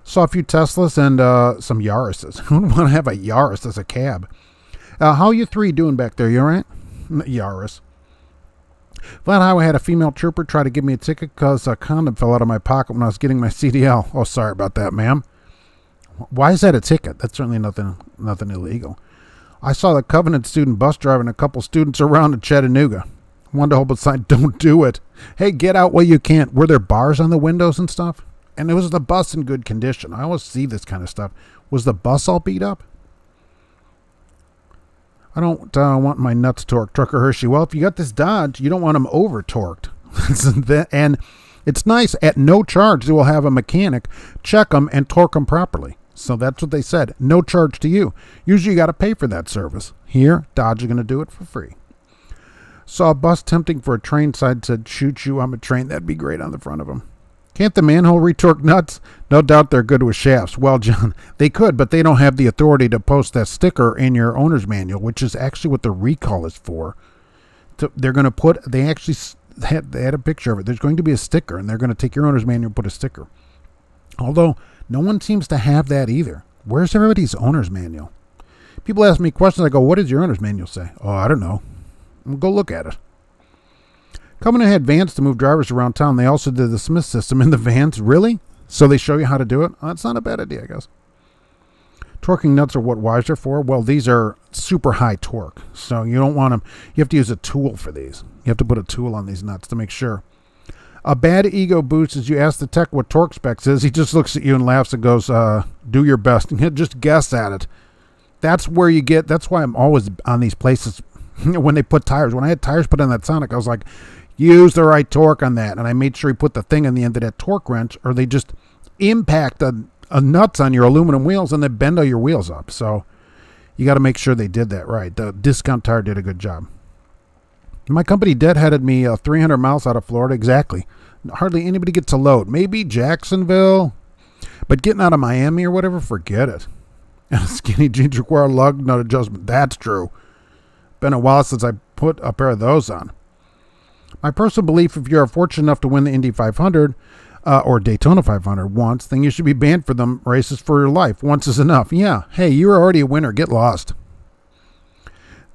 Saw a few Teslas and some Yaris's. Who would want to have a Yaris as a cab? How you three doing back there? You all right? Yaris. Flat Highway had a female trooper try to give me a ticket because a condom fell out of my pocket when I was getting my CDL. Oh, sorry about that, ma'am. Why is that a ticket? That's certainly nothing illegal. I saw the Covenant student bus driver and a couple students around in Chattanooga. Wanted to hold a sign, don't do it. Hey, get out while you can. Were there bars on the windows and stuff? And it was the bus in good condition. I always see this kind of stuff. Was the bus all beat up? I don't want my nuts torqued, Trucker Hershey. Well, if you got this Dodge, you don't want them over torqued. And it's nice. At no charge, they will have a mechanic check them and torque them properly. So that's what they said. No charge to you. Usually you got to pay for that service. Here, Dodge is going to do it for free. Saw a bus tempting for a train side, said, shoot you, I'm a train. That'd be great on the front of them. Can't the manhole retorque nuts? No doubt they're good with shafts. Well, John, they could, but they don't have the authority to post that sticker in your owner's manual, which is actually what the recall is for. They're going to put, they had a picture of it. There's going to be a sticker, and they're going to take your owner's manual and put a sticker. Although, no one seems to have that either. Where's everybody's owner's manual? People ask me questions. I go, what does your owner's manual say? Oh, I don't know. Go look at it. Covenant had vans to move drivers around town. They also did the Smith system in the vans. Really? So they show you how to do it? Oh, that's not a bad idea, I guess. Torquing nuts are what wires are for. Well, these are super high torque. So you don't want them. You have to use a tool for these. You have to put a tool on these nuts to make sure. A bad ego boost is you ask the tech what torque specs is. He just looks at you and laughs and goes, do your best. Just guess at it. That's where you get, that's why I'm always on these places when they put tires. When I had tires put on that Sonic, I was like, use the right torque on that. And I made sure he put the thing on the end of that torque wrench, or they just impact the nuts on your aluminum wheels and they bend all your wheels up. So you got to make sure they did that right. The Discount Tire did a good job. My company deadheaded me 300 miles out of Florida. Exactly. Hardly anybody gets a load. Maybe Jacksonville, but getting out of Miami or whatever, forget it. And skinny jeans require lug nut adjustment. That's true. Been a while since I put a pair of those on. My personal belief, if you're fortunate enough to win the Indy 500 or Daytona 500 once, then you should be banned for them races for your life. Once is enough. Yeah. Hey, you're already a winner. Get lost.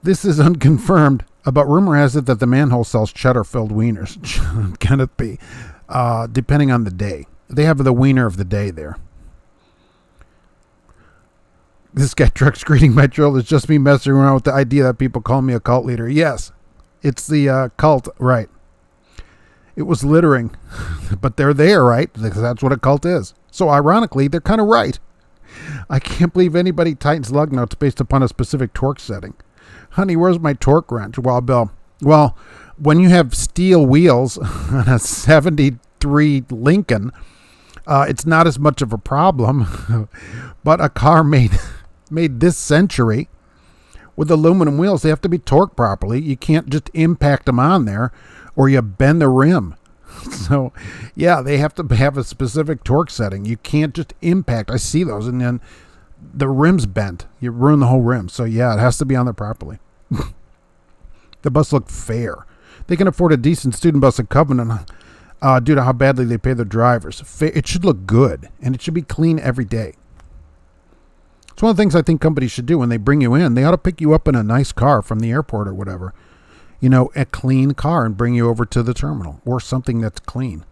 This is unconfirmed. But rumor has it that the manhole sells cheddar-filled wieners. Can it be? Depending on the day. They have the wiener of the day there. This guy trucks greeting my drill is just me messing around with the idea that people call me a cult leader. Yes, it's the cult, right. It was littering. But they're there, right? Because that's what a cult is. So ironically, they're kind of right. I can't believe anybody tightens lug nuts based upon a specific torque setting. Honey, where's my torque wrench? Well, Bill, when you have steel wheels on a 73 Lincoln, it's not as much of a problem. But a car made this century with aluminum wheels, they have to be torqued properly. You can't just impact them on there or you bend the rim. So, yeah, they have to have a specific torque setting. You can't just impact. I see those, and then the rim's bent. You ruin the whole rim. So, yeah, it has to be on there properly. The bus looked fair. They can afford a decent student bus at Covenant due to how badly they pay their drivers. It should look good, and it should be clean every day. It's one of the things I think companies should do when they bring you in. They ought to pick you up in a nice car from the airport or whatever. You know, a clean car, and bring you over to the terminal or something that's clean.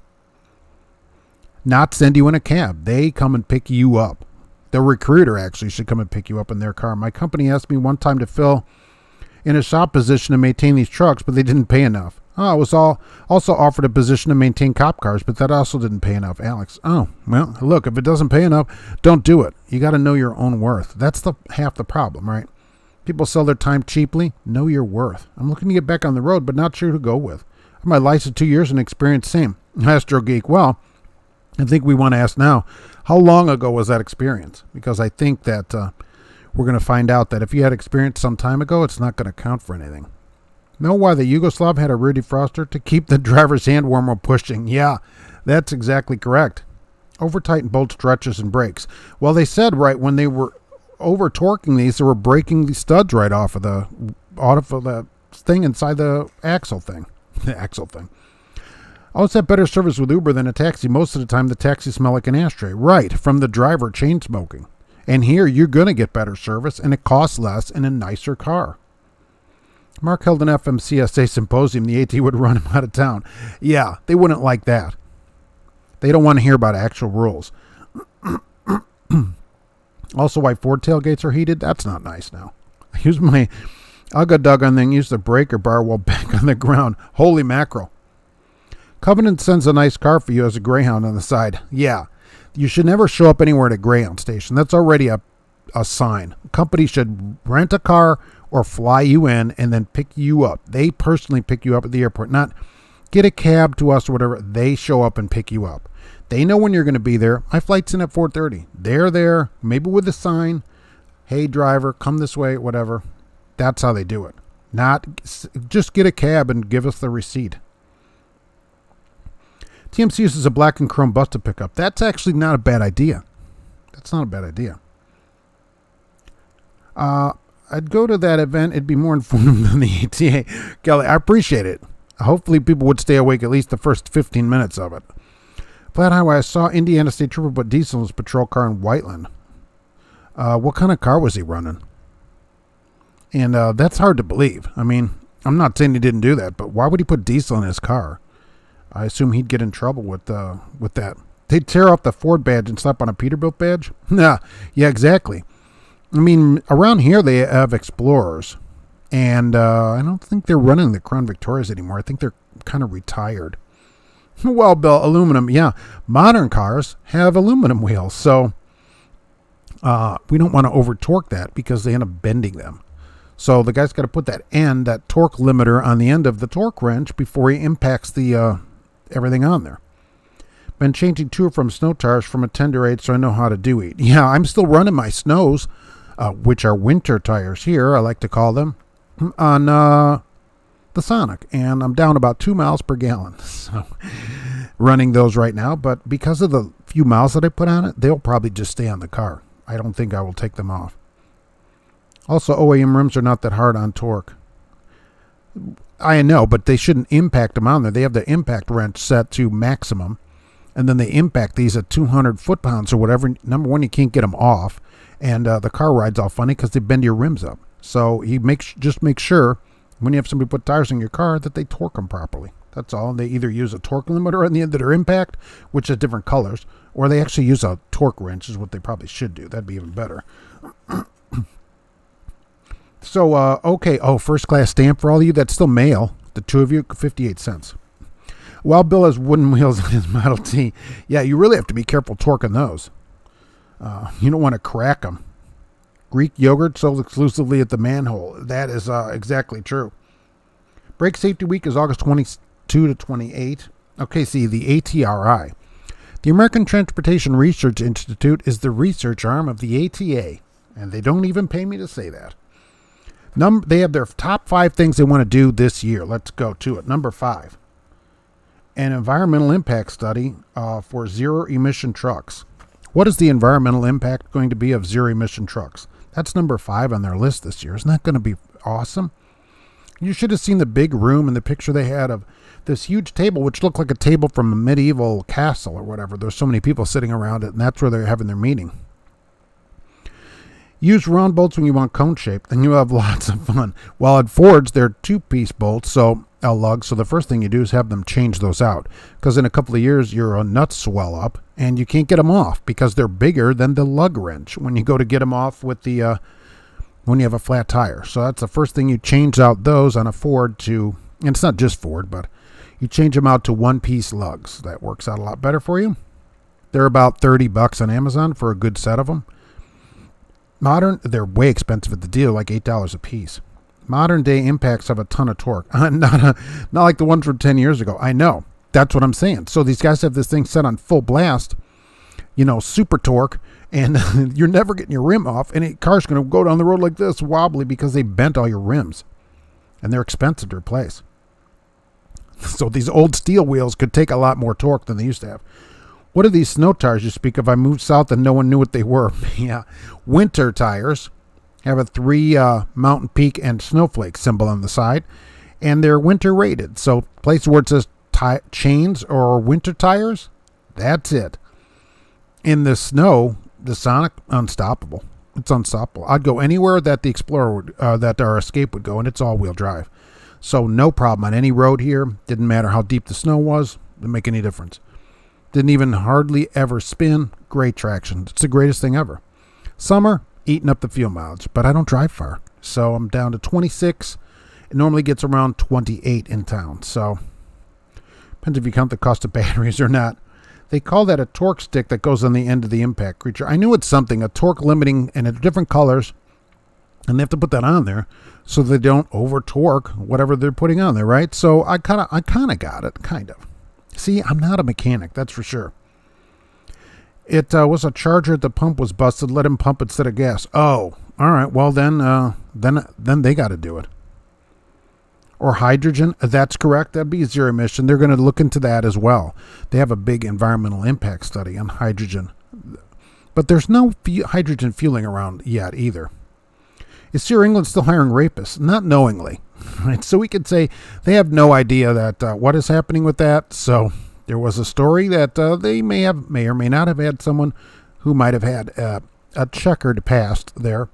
Not send you in a cab. They come and pick you up. The recruiter actually should come and pick you up in their car. My company asked me one time to fill in a shop position to maintain these trucks, but they didn't pay enough. I was also offered a position to maintain cop cars, but that also didn't pay enough. Alex, oh, well, look, if it doesn't pay enough, don't do it. You got to know your own worth. That's half the problem, right? People sell their time cheaply. Know your worth. I'm looking to get back on the road, but not sure who to go with. I have my license 2 years and experience same. Astro Geek, well, I think we want to ask now, how long ago was that experience? Because I think that we're going to find out that if you had experience some time ago, it's not going to count for anything. Know why the Yugoslav had a rear defroster? To keep the driver's hand warm while pushing. Yeah, that's exactly correct. Over-tighten bolt stretches and brakes. Well, they said right when they were over-torquing these, they were breaking the studs right off of the thing inside the axle thing. The axle thing. I always have better service with Uber than a taxi. Most of the time, the taxis smell like an ashtray. Right, from the driver chain smoking. And here, you're going to get better service, and it costs less in a nicer car. Mark held an FMCSA symposium. The AT would run him out of town. Yeah, they wouldn't like that. They don't want to hear about actual rules. Also, why Ford tailgates are heated? That's not nice now. Use my Ugga Dugga thing. Use the breaker bar while back on the ground. Holy mackerel. Covenant sends a nice car for you as a Greyhound on the side. Yeah, you should never show up anywhere at a Greyhound station. That's already a sign. Companies should rent a car or fly you in and then pick you up. They personally pick you up at the airport, not get a cab to us or whatever. They show up and pick you up. They know when you're going to be there. My flight's in at 4:30. They're there, maybe with a sign. Hey, driver, come this way, whatever. That's how they do it. Not just get a cab and give us the receipt. TMC uses a black and chrome bus to pick up. That's actually not a bad idea. That's not a bad idea. I'd go to that event. It'd be more informative than the ATA. Kelly, I appreciate it. Hopefully people would stay awake at least the first 15 minutes of it. Flat Highway, I saw Indiana State Trooper put diesel in his patrol car in Whiteland. What kind of car was he running? And that's hard to believe. I mean, I'm not saying he didn't do that, but why would he put diesel in his car? I assume he'd get in trouble with that. They'd tear off the Ford badge and slap on a Peterbilt badge? Nah, yeah, exactly. I mean, around here they have Explorers, and I don't think they're running the Crown Victorias anymore. I think they're kind of retired. Well, Bill, aluminum, yeah. Modern cars have aluminum wheels, so we don't want to over-torque that because they end up bending them. So the guy's got to put that torque limiter on the end of the torque wrench before he impacts the everything on there. Been changing two from snow tires from a 10 to 8, so I know how to do it. Yeah, I'm still running my snows, which are winter tires here, I like to call them, on the Sonic, and I'm down about 2 miles per gallon. So running those right now, but because of the few miles that I put on it, they'll probably just stay on the car. I don't think I will take them off. Also, OEM rims are not that hard on torque. I know, but they shouldn't impact them on there. They have the impact wrench set to maximum, and then they impact these at 200 foot-pounds or whatever. Number one, you can't get them off, and the car rides all funny because they bend your rims up. So just make sure when you have somebody put tires in your car that they torque them properly. That's all. They either use a torque limiter on the end of their impact, which is different colors, or they actually use a torque wrench is what they probably should do. That'd be even better. So, okay. Oh, first class stamp for all of you. That's still mail. The two of you, 58 cents. While Bill has wooden wheels on his Model T. Yeah, you really have to be careful torquing those. You don't want to crack them. Greek yogurt sold exclusively at the manhole. That is exactly true. Brake Safety Week is August 22 to 28. Okay, see, the ATRI. The American Transportation Research Institute is the research arm of the ATA, and they don't even pay me to say that. They have their top 5 things they want to do this year. Let's go to it. Number 5, an environmental impact study for zero-emission trucks. What is the environmental impact going to be of zero-emission trucks? That's number 5 on their list this year. Isn't that going to be awesome? You should have seen the big room and the picture they had of this huge table, which looked like a table from a medieval castle or whatever. There's so many people sitting around it, and that's where they're having their meeting. Use round bolts when you want cone shape, then you have lots of fun. While at Ford's, they're 2-piece bolts, so lugs. So the first thing you do is have them change those out, because in a couple of years, your nuts swell up, and you can't get them off because they're bigger than the lug wrench when you go to get them off with the when you have a flat tire. So that's the first thing you change out those on a Ford to, and it's not just Ford, but you change them out to 1-piece lugs. That works out a lot better for you. They're about $30 on Amazon for a good set of them. Modern, they're way expensive at the deal, like $8 a piece. Modern day impacts have a ton of torque. Not like the ones from 10 years ago. I know. That's what I'm saying. So these guys have this thing set on full blast, super torque, and you're never getting your rim off, and a car's going to go down the road like this, wobbly, because they bent all your rims. And they're expensive to replace. So these old steel wheels could take a lot more torque than they used to have. What are these snow tires you speak of? I moved south and no one knew what they were. Yeah. Winter tires have a 3 mountain peak and snowflake symbol on the side, and they're winter rated. So place where it says chains or winter tires, that's it. In the snow, the Sonic, unstoppable. It's unstoppable. I'd go anywhere that the Explorer would, that our Escape would go, and it's all-wheel drive. So no problem on any road here. Didn't matter how deep the snow was. Didn't make any difference. Didn't even hardly ever spin. Great traction. It's the greatest thing ever. Summer, eating up the fuel mileage, but I don't drive far. So I'm down to 26. It normally gets around 28 in town. So depends if you count the cost of batteries or not. They call that a torque stick that goes on the end of the impact creature. I knew it's something, a torque limiting, and it's different colors, and they have to put that on there so they don't over torque whatever they're putting on there, right? So I kind of got it, kind of. See, I'm not a mechanic, that's for sure. It was a charger at the pump was busted. Let him pump instead of gas. Oh, all right. Well, then they got to do it. Or hydrogen. That's correct. That'd be zero emission. They're going to look into that as well. They have a big environmental impact study on hydrogen, but there's no hydrogen fueling around yet either. Is Sierra England still hiring rapists? Not knowingly. Right? So we could say they have no idea that what is happening with that. So there was a story that they may or may not have had someone who might have had a checkered past there.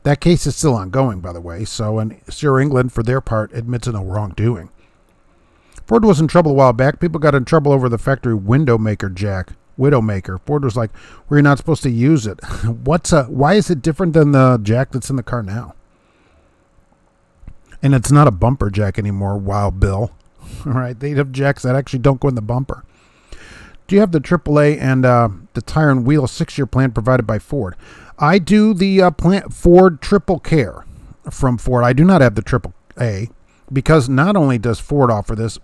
That case is still ongoing, by the way. So, and Sierra England, for their part, admits to no wrongdoing. Ford was in trouble a while back. People got in trouble over the factory Widowmaker jack. Ford was like, "We're not supposed to use it." Why is it different than the jack that's in the car now? And it's not a bumper jack anymore, Wild Bill. All right, they have jacks that actually don't go in the bumper. Do you have the AAA and the tire and wheel 6-year plan provided by Ford? I do the Ford Triple Care from Ford. I do not have the AAA because not only does Ford offer this,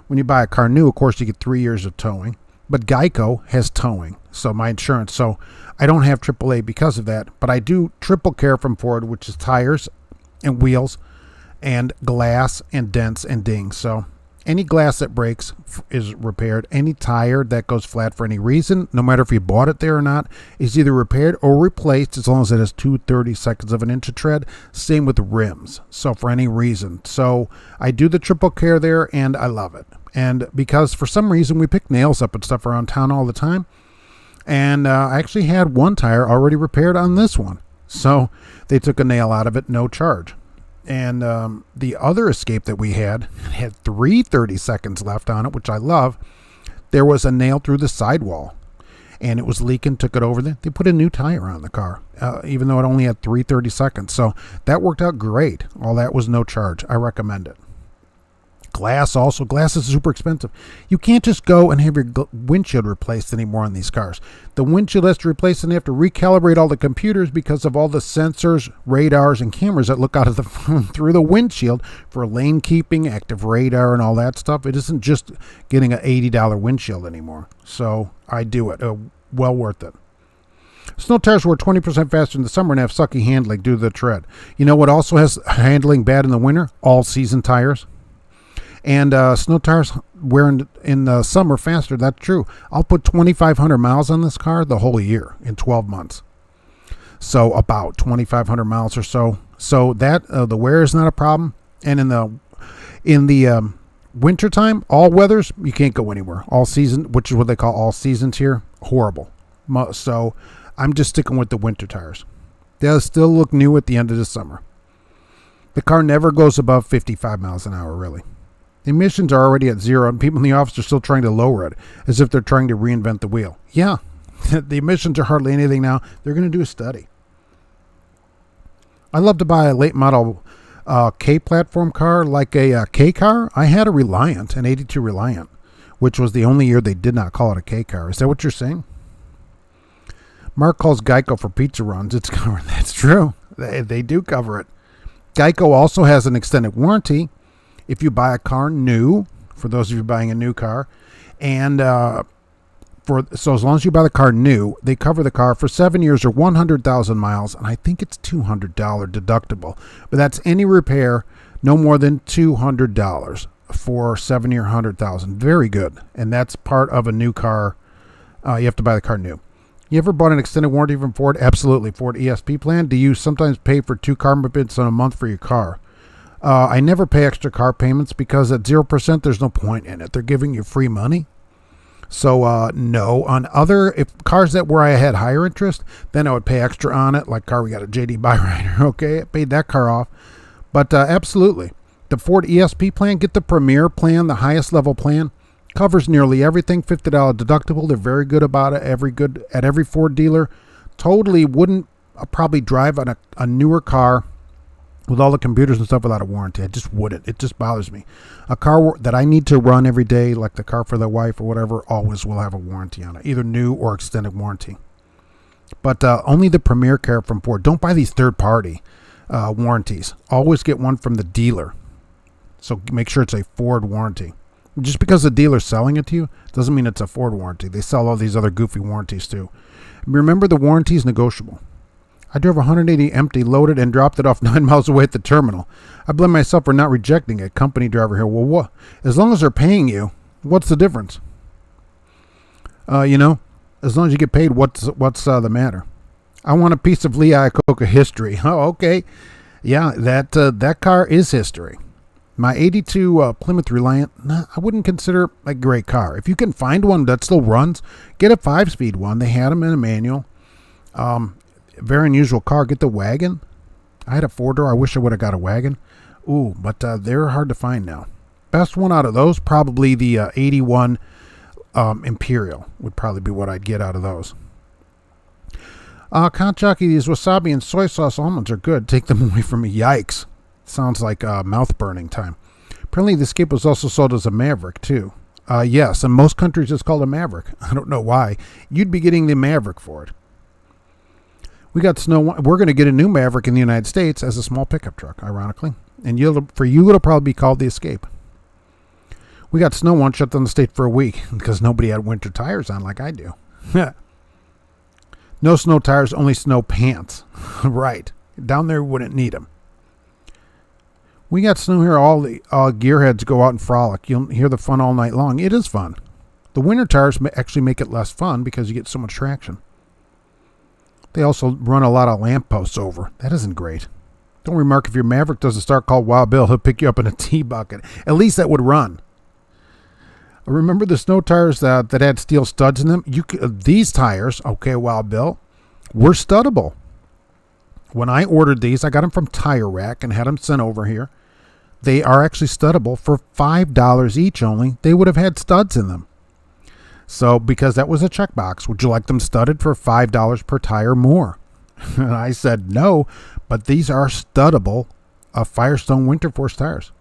when you buy a car new, of course, you get 3 years of towing, but Geico has towing, so my insurance. So I don't have AAA because of that, but I do Triple Care from Ford, which is tires and wheels and glass and dents and dings. So any glass that breaks is repaired. Any tire that goes flat for any reason, no matter if you bought it there or not, is either repaired or replaced as long as it has 2/32 of an inch of tread. Same with rims. So for any reason. So I do the Triple Care there and I love it. And because for some reason we pick nails up and stuff around town all the time. And I actually had one tire already repaired on this one. So they took a nail out of it, no charge. And the other Escape that we had 3/32 left on it, which I love. There was a nail through the sidewall, and it was leaking. Took it over there. They put a new tire on the car, even though it only had 3/32. So that worked out great. All that was no charge. I recommend it. Glass also. Glass is super expensive. You can't just go and have your windshield replaced anymore on these cars. The windshield has to replace and they have to recalibrate all the computers because of all the sensors, radars, and cameras that look out of the phone through the windshield for lane keeping, active radar, and all that stuff. It isn't just getting an $80 windshield anymore. So I do it. Well worth it. Snow tires were 20% faster in the summer and have sucky handling due to the tread. You know what also has handling bad in the winter? All-season tires. And snow tires wear in the summer faster. That's true. I'll put 2,500 miles on this car the whole year in 12 months. So about 2,500 miles or so. So that the wear is not a problem. And in the winter time, all weathers, you can't go anywhere. All season, which is what they call all seasons here, horrible. So I'm just sticking with the winter tires. They'll still look new at the end of the summer. The car never goes above 55 miles an hour, really. The emissions are already at zero, and people in the office are still trying to lower it, as if they're trying to reinvent the wheel. Yeah, the emissions are hardly anything now. They're going to do a study. I'd love to buy a late model K platform car, like a K car. I had a Reliant, an 82 Reliant, which was the only year they did not call it a K car. Is that what you're saying? Mark calls Geico for pizza runs. It's covered. That's true. They do cover it. Geico also has an extended warranty if you buy a car new, for those of you buying a new car, and so as long as you buy the car new, they cover the car for 7 years or 100,000 miles, and I think it's $200 deductible. But that's any repair, no more than $200 for 7 year 100,000. Very good, and that's part of a new car You have to buy the car new. You ever bought an extended warranty from Ford? Absolutely. Ford ESP plan. Do you sometimes pay for 2 car payments on a month for your car? I never pay extra car payments because at 0%, there's no point in it. They're giving you free money. So, no. On if cars where I had higher interest, then I would pay extra on it. Like car we got a JD Byrider. Okay, I paid that car off. But absolutely. The Ford ESP plan, get the Premier plan, the highest level plan. Covers nearly everything, $50 deductible. They're very good about it. At every Ford dealer. Totally wouldn't probably drive on a newer car with all the computers and stuff without a warranty. I just wouldn't. It just bothers me. A car that I need to run every day, like the car for the wife or whatever, always will have a warranty on it, either new or extended warranty. But only the Premier Care from Ford. Don't buy these third-party warranties. Always get one from the dealer. So make sure it's a Ford warranty. Just because the dealer's selling it to you doesn't mean it's a Ford warranty. They sell all these other goofy warranties too. Remember, the warranty is negotiable. I drove 180 empty, loaded, and dropped it off 9 miles away at the terminal. I blame myself for not rejecting a company driver here. Well, what? As long as they're paying you, what's the difference? As long as you get paid, what's the matter? I want a piece of Lee Iacocca history. Oh, okay. Yeah, that car is history. My 82 Plymouth Reliant, I wouldn't consider a great car. If you can find one that still runs, get a 5-speed one. They had them in a manual. Very unusual car. Get the wagon. I had a 4-door. I wish I would have got a wagon. Ooh, but they're hard to find now. Best one out of those, probably the 81 Imperial would probably be what I'd get out of those. Count Jockey, these wasabi and soy sauce almonds are good. Take them away from me. Yikes. Sounds like mouth burning time. Apparently the Escape was also sold as a Maverick too. Yes, in most countries it's called a Maverick. I don't know why. You'd be getting the Maverick for it. We got snow. We're going to get a new Maverick in the United States as a small pickup truck, ironically. And for you, it'll probably be called the Escape. We got snow once shut down the state for a week because nobody had winter tires on like I do. No snow tires, only snow pants. Right. Down there we wouldn't need them. We got snow here. All the gearheads go out and frolic. You'll hear the fun all night long. It is fun. The winter tires actually make it less fun because you get so much traction. They also run a lot of lampposts over. That isn't great. Don't remark if your Maverick doesn't start, call Wild Bill. He'll pick you up in a T-bucket. At least that would run. Remember the snow tires that had steel studs in them? These tires, okay, Wild Bill, were studdable. When I ordered these, I got them from Tire Rack and had them sent over here. They are actually studdable for $5 each only. They would have had studs in them. So, because that was a checkbox, would you like them studded for $5 per tire more? And I said no, but these are studdable Firestone Winter Force tires.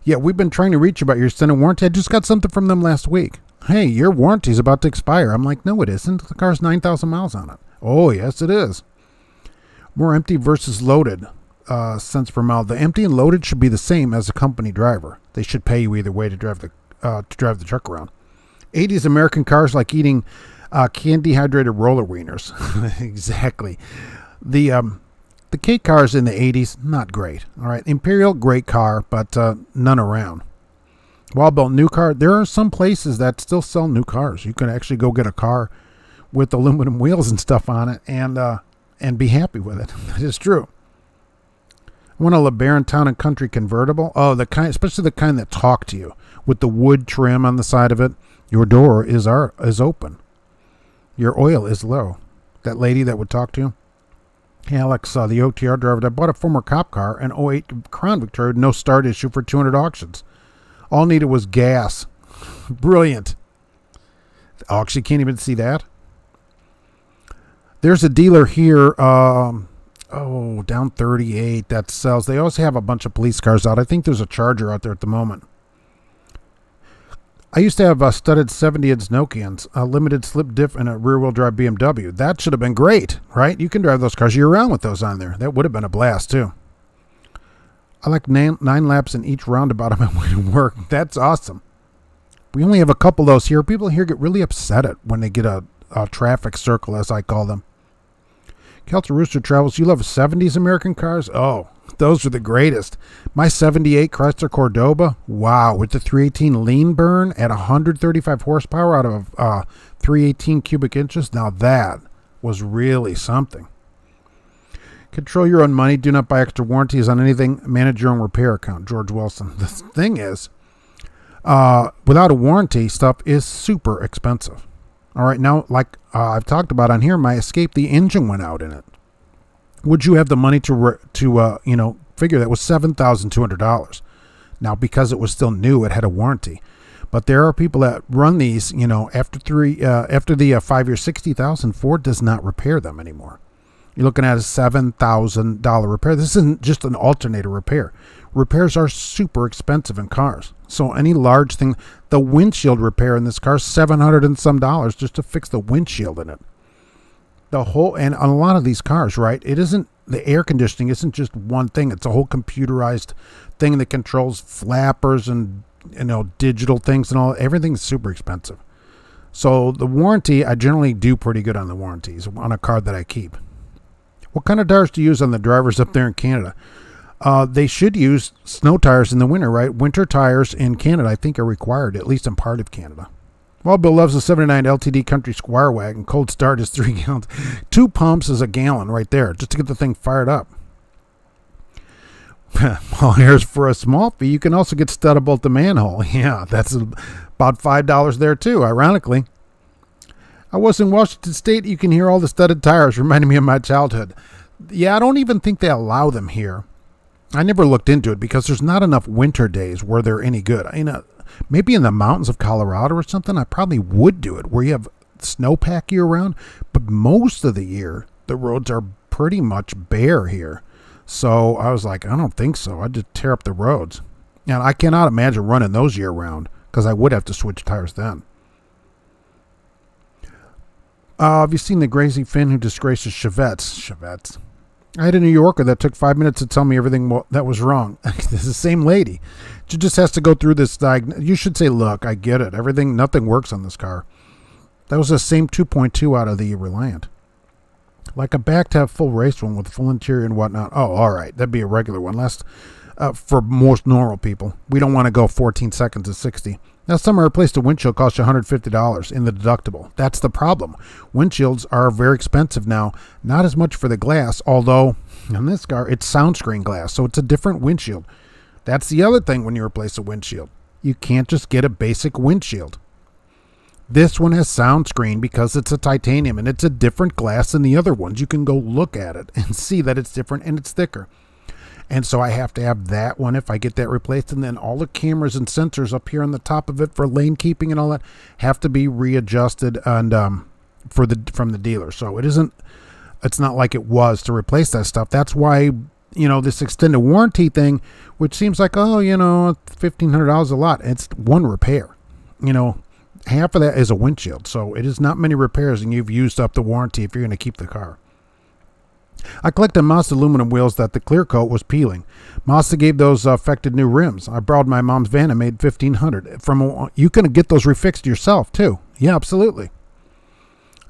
Yeah, we've been trying to reach you about your extended warranty. I just got something from them last week. Hey, your warranty's about to expire. I'm like, no, it isn't. The car's 9,000 miles on it. Oh, yes, it is. More empty versus loaded cents per mile. The empty and loaded should be the same as a company driver. They should pay you either way to drive the truck around. 80s American cars like eating can-dehydrated roller wieners. Exactly. The K cars in the 80s, not great. All right, Imperial, great car, but none around. Wild Bill, new car. There are some places that still sell new cars. You can actually go get a car with aluminum wheels and stuff on it and be happy with it. That is true. I want a LeBaron Town and Country convertible. Oh, especially the kind that talk to you with the wood trim on the side of it. Your door is open. Your oil is low. That lady that would talk to you. Hey, Alex, the OTR driver. I bought a former cop car, an '08 Crown Victoria, no start issue for 200 auctions. All needed was gas. Brilliant. Oh, actually, can't even see that. There's a dealer here, down 38 that sells. They also have a bunch of police cars out. I think there's a Charger out there at the moment. I used to have studded 70-inch Nokians, a limited slip diff, and a rear-wheel drive BMW. That should have been great, right? You can drive those cars year-round with those on there. That would have been a blast, too. I like 9 laps in each roundabout on my way to work. That's awesome. We only have a couple of those here. People here get really upset when they get a traffic circle, as I call them. Celtic Rooster Travels, you love 70s American cars? Oh, those are the greatest. My 78 Chrysler Cordoba, wow, with the 318 lean burn at 135 horsepower out of 318 cubic inches. Now that was really something. Control your own money. Do not buy extra warranties on anything. Manage your own repair account. George Wilson. The thing is, without a warranty, stuff is super expensive. All right, now, like I've talked about on here, my Escape, the engine went out in it. Would you have the money to figure that was $7,200? Now, because it was still new, it had a warranty. But there are people that run these, after the 5 year 60,000, Ford does not repair them anymore. You're looking at a $7,000 repair. This isn't just an alternator repair. Repairs are super expensive in cars. So any large thing, the windshield repair in this car is $700 and some dollars just to fix the windshield in it. And on a lot of these cars, right, it isn't, the air conditioning isn't just one thing. It's a whole computerized thing that controls flappers and, digital things and all. Everything's super expensive. So the warranty, I generally do pretty good on the warranties on a car that I keep. What kind of tires do you use on the drivers up there in Canada? They should use snow tires in the winter, right? Winter tires in Canada, I think, are required, at least in part of Canada. Well, Bill loves a 79 LTD Country Squire Wagon. Cold start is 3 gallons. 2 pumps is a gallon right there, just to get the thing fired up. Well, here's for a small fee. You can also get studdable at the manhole. Yeah, that's about $5 there, too, ironically. I was in Washington State. You can hear all the studded tires, reminding me of my childhood. Yeah, I don't even think they allow them here. I never looked into it because there's not enough winter days where they're any good. Maybe in the mountains of Colorado or something, I probably would do it where you have snowpack year round. But most of the year, the roads are pretty much bare here. So I was like, I don't think so. I'd just tear up the roads. And I cannot imagine running those year round because I would have to switch tires then. Have you seen the crazy Finn who disgraces Chevettes? I had a New Yorker that took 5 minutes to tell me everything that was wrong. This is the same lady. She just has to go through this You should say, look, I get it. Nothing works on this car. That was the same 2.2 out of the Reliant. Like a back to have full race one with full interior and whatnot. Oh, all right. That'd be a regular one. For most normal people. We don't want to go 14 seconds to 60. Last time I replaced a windshield cost you $150 in the deductible. That's the problem. Windshields are very expensive now. Not as much for the glass, although in this car it's soundscreen glass, so it's a different windshield. That's the other thing when you replace a windshield. You can't just get a basic windshield. This one has soundscreen because it's a titanium and it's a different glass than the other ones. You can go look at it and see that it's different and it's thicker. And so I have to have that one if I get that replaced. And then all the cameras and sensors up here on the top of it for lane keeping and all that have to be readjusted and from the dealer. So it's not like it was to replace that stuff. That's why, this extended warranty thing, which seems like, $1,500 a lot. It's one repair. Half of that is a windshield. So it is not many repairs and you've used up the warranty if you're going to keep the car. I collected Mazda aluminum wheels that the clear coat was peeling. Mazda gave those affected new rims. I borrowed my mom's van and made $1,500. You can get those refixed yourself too. Yeah, absolutely.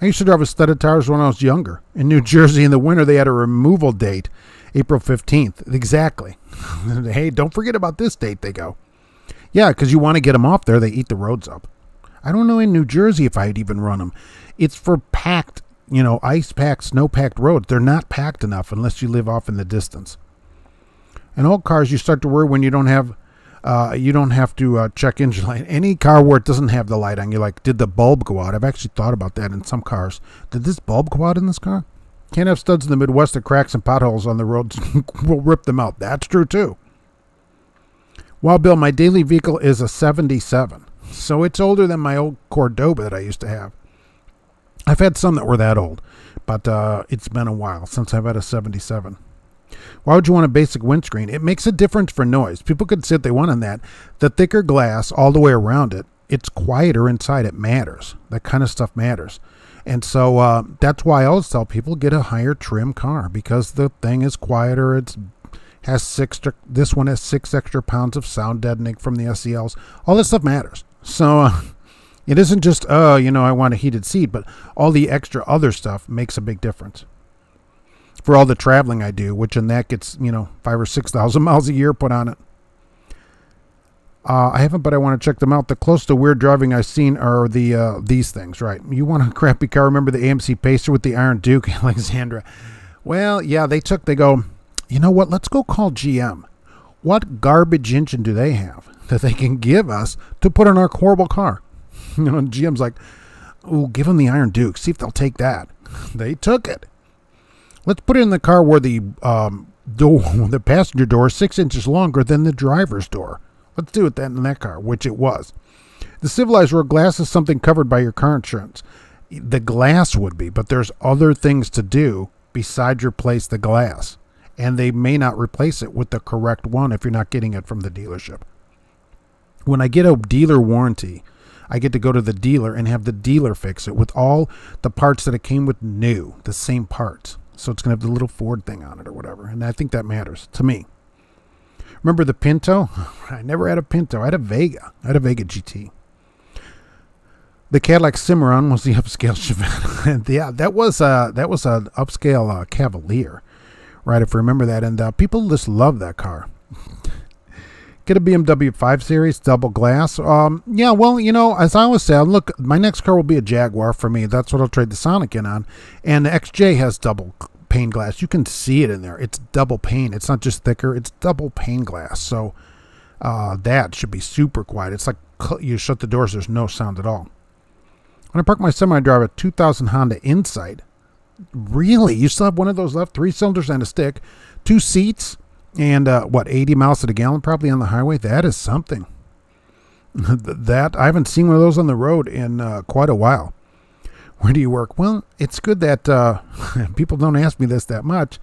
I used to drive with studded tires when I was younger. In New Jersey in the winter, they had a removal date, April 15th. Exactly. Hey, don't forget about this date, they go. Yeah, because you want to get them off there. They eat the roads up. I don't know in New Jersey if I'd even run them. It's for packed ice-packed, snow-packed roads. They're not packed enough unless you live off in the distance. In old cars, you start to worry when you don't have to check engine light. Any car where it doesn't have the light on, you're like, did the bulb go out? I've actually thought about that in some cars. Did this bulb go out in this car? Can't have studs in the Midwest that cracks and potholes on the roads will rip them out. That's true, too. Well, Bill, my daily vehicle is a 77. So it's older than my old Cordoba that I used to have. I've had some that were that old, but it's been a while since I've had a 77. Why would you want a basic windscreen? It makes a difference for noise. People could say what they want on that. The thicker glass all the way around it, it's quieter inside. It matters. That kind of stuff matters. And so that's why I always tell people get a higher trim car because the thing is quieter. This one has 6 extra pounds of sound deadening from the SELs. All this stuff matters. So it isn't just, I want a heated seat, but all the extra other stuff makes a big difference. For all the traveling I do, which in that gets, 5,000 or 6,000 miles a year put on it. I haven't, but I want to check them out. The closest to weird driving I've seen are these things, right? You want a crappy car? Remember the AMC Pacer with the Iron Duke, Alexandra? Well, yeah, they go, you know what? Let's go call GM. What garbage engine do they have that they can give us to put in our horrible car? And GM's like, oh, give them the Iron Duke. See if they'll take that. They took it. Let's put it in the car where the the passenger door is 6 inches longer than the driver's door. Let's do it then in that car, which it was. The civilized world, glass is something covered by your car insurance. The glass would be, but there's other things to do besides replace the glass. And they may not replace it with the correct one if you're not getting it from the dealership. When I get a dealer warranty, I get to go to the dealer and have the dealer fix it with all the parts that it came with new, the same parts. So it's going to have the little Ford thing on it or whatever. And I think that matters to me. Remember the Pinto? I never had a Pinto. I had a Vega. I had a Vega GT. The Cadillac Cimarron was the upscale Chevette. And yeah, that was an upscale Cavalier, right? If you remember that. And people just love that car. Get a BMW 5 Series, double glass. Yeah, well, you know, as I always say, look, my next car will be a Jaguar for me. That's what I'll trade the Sonic in on. And the XJ has double pane glass. You can see it in there. It's double pane. It's not just thicker. It's double pane glass. So that should be super quiet. It's like you shut the doors. There's no sound at all. When I park my semi, I drive a 2000 Honda Insight. Really? You still have one of those left? 3 cylinders and a stick. 2 seats. And 80 miles to the gallon probably on the highway? That is something. That I haven't seen one of those on the road in quite a while. Where do you work? Well, it's good that people don't ask me this that much.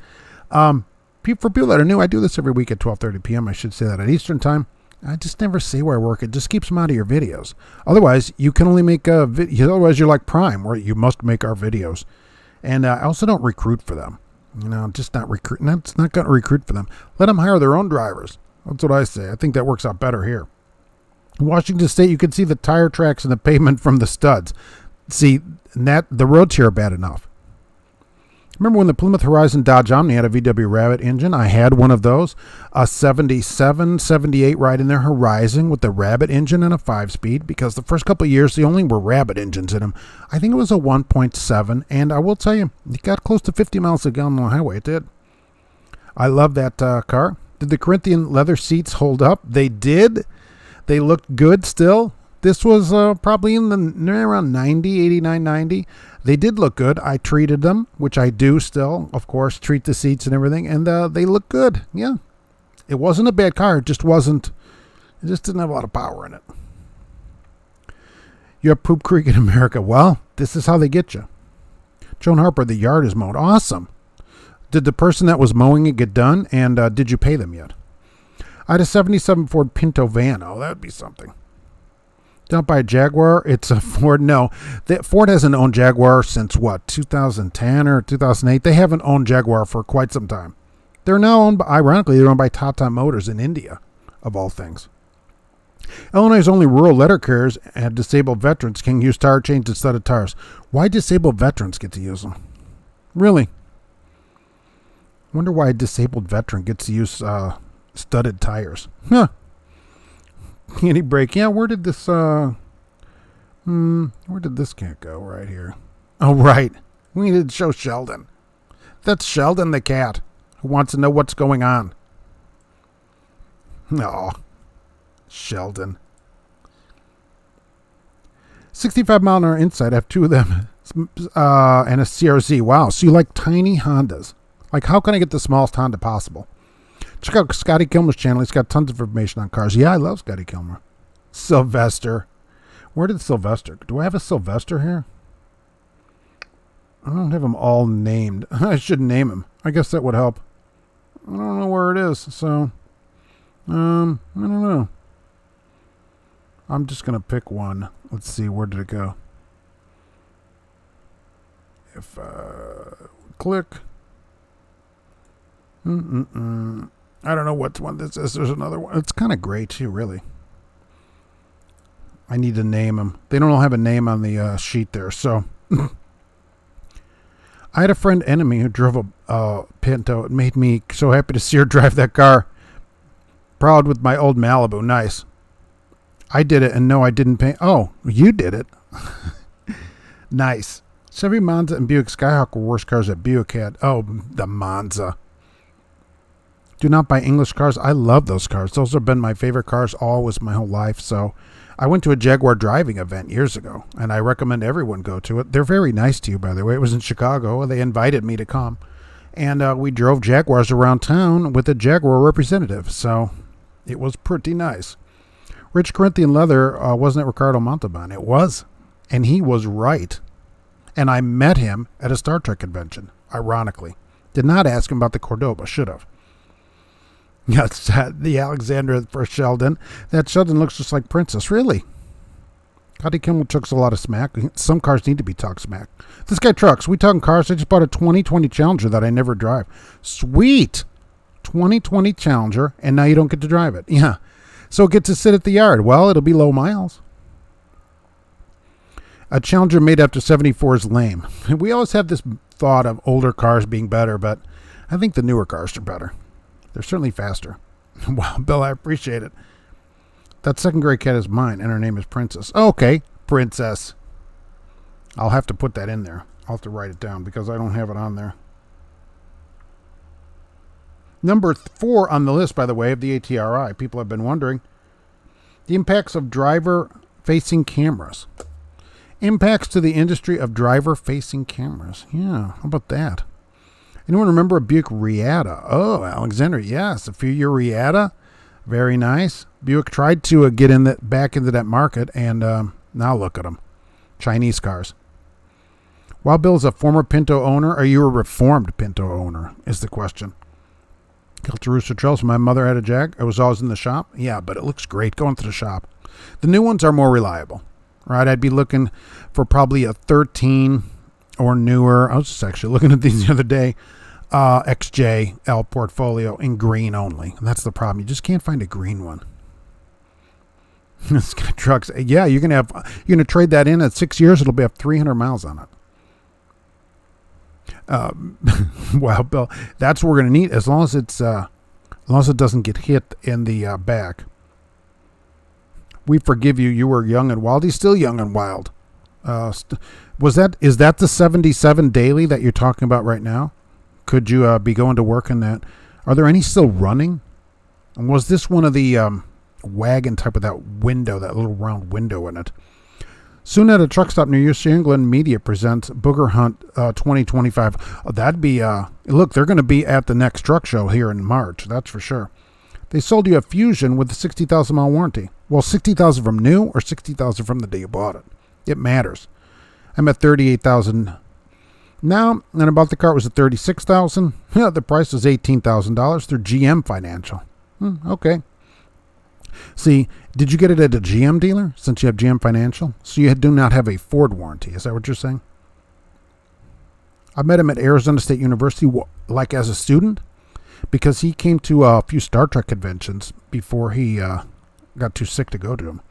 For people that are new, I do this every week at 12:30 p.m. I should say that at Eastern time. I just never say where I work. It just keeps them out of your videos. Otherwise, you can only make a video. Otherwise, you're like Prime, where you must make our videos. And I also don't recruit for them. You know, just not recruit. It's not going to recruit for them. Let them hire their own drivers. That's what I say. I think that works out better here. In Washington State, you can see the tire tracks and the pavement from the studs. See, the roads here are bad enough. Remember when the Plymouth Horizon Dodge Omni had a VW Rabbit engine? I had one of those. A 77, 78 right in their Horizon with the Rabbit engine and a 5-speed, because the first couple of years, they only were Rabbit engines in them. I think it was a 1.7, and I will tell you, it got close to 50 miles a gallon on the highway. It did. I love that car. Did the Corinthian leather seats hold up? They did. They looked good still. This was probably in around 90, 89, 90. They did look good. I treated them, which I do still, of course, treat the seats and everything, and they look good. Yeah. It wasn't a bad car. It just didn't have a lot of power in it. You have Poop Creek in America. Well, this is how they get you. Joan Harper, the yard is mowed. Awesome. Did the person that was mowing it get done, and did you pay them yet? I had a 77 Ford Pinto van. Oh, that would be something. Don't buy a Jaguar. It's a Ford. No, Ford hasn't owned Jaguar since, 2010 or 2008? They haven't owned Jaguar for quite some time. They're now owned, ironically, they're owned by Tata Motors in India, of all things. Illinois' only rural letter carriers and disabled veterans can use tire chains instead of tires. Why disabled veterans get to use them? Really? Wonder why a disabled veteran gets to use studded tires. Huh. Any break? Yeah, where did this cat go? Right here. Oh, right. We need to show Sheldon. That's Sheldon the cat who wants to know what's going on. No. Sheldon. 65 mile an hour Insight. I have 2 of them. And a CRZ. Wow. So you like tiny Hondas. Like, how can I get the smallest Honda possible? Check out Scotty Kilmer's channel. He's got tons of information on cars. Yeah, I love Scotty Kilmer. Sylvester. Where did Sylvester? Do I have a Sylvester here? I don't have them all named. I should name him. I guess that would help. I don't know where it is, so I don't know. I'm just going to pick one. Let's see, where did it go? If click. I don't know what one this is. There's another one. It's kind of gray too, really. I need to name them. They don't all have a name on the sheet there, so. I had a friend enemy who drove a Pinto. It made me so happy to see her drive that car. Proud with my old Malibu. Nice. I did it, and no, I didn't pay. Oh, you did it. Nice. Chevy Monza and Buick Skyhawk were worst cars that Buick had. Oh, the Monza. Do not buy English cars. I love those cars. Those have been my favorite cars always my whole life. So I went to a Jaguar driving event years ago, and I recommend everyone go to it. They're very nice to you, by the way. It was in Chicago. They invited me to come. And we drove Jaguars around town with a Jaguar representative. So it was pretty nice. Rich Corinthian Leather wasn't it Ricardo Montalban? It was. And he was right. And I met him at a Star Trek convention, ironically. Did not ask him about the Cordoba. Should have. Yes, the Alexandra for Sheldon. That Sheldon looks just like Princess. Really? Cuddy Kimmel chucks a lot of smack. Some cars need to be talked smack. This guy trucks. We talking cars. I just bought a 2020 Challenger that I never drive. Sweet. 2020 Challenger, and now you don't get to drive it. Yeah. So it gets to sit at the yard. Well, it'll be low miles. A Challenger made after 74 is lame. We always have this thought of older cars being better, but I think the newer cars are better. They're certainly faster. Wow, Bill, I appreciate it. That second gray cat is mine, and her name is Princess. Okay, Princess. I'll have to put that in there. I'll have to write it down because I don't have it on there. Number 4 on the list, by the way, of the ATRI. People have been wondering. The impacts of driver-facing cameras. Impacts to the industry of driver-facing cameras. Yeah, how about that? Anyone remember a Buick Reatta? Oh, Alexander, yes. A few-year Reatta. Very nice. Buick tried to get back into that market, and now look at them. Chinese cars. Wild Bill is a former Pinto owner. Are you a reformed Pinto owner, is the question. Kilter Rooster Trails. My mother had a Jag. I was always in the shop. Yeah, but it looks great going to the shop. The new ones are more reliable. Right? I'd be looking for probably a 13 or newer. I was just actually looking at these the other day. XJL portfolio in green only. And that's the problem. You just can't find a green one. This guy trucks. Yeah, you're gonna trade that in at 6 years. It'll be up 300 miles on it. Well, Bill, that's what we're gonna need as long as it doesn't get hit in the back. We forgive you. You were young and wild. He's still young and wild. Is that the 77 daily that you're talking about right now? Could you be going to work in that? Are there any still running? And was this one of the wagon type with that window, that little round window in it? Soon at a truck stop near East England, Media presents Booger Hunt 2025. Oh, that'd be, look, they're going to be at the next truck show here in March. That's for sure. They sold you a Fusion with a 60,000 mile warranty. Well, 60,000 from new or 60,000 from the day you bought it. It matters. I'm at 38,000 now, and I bought the car. It was at 36,000. Yeah, the price was $18,000 through GM Financial. Okay. See, did you get it at a GM dealer since you have GM Financial? So you do not have a Ford warranty. Is that what you're saying? I met him at Arizona State University, like as a student, because he came to a few Star Trek conventions before he got too sick to go to them.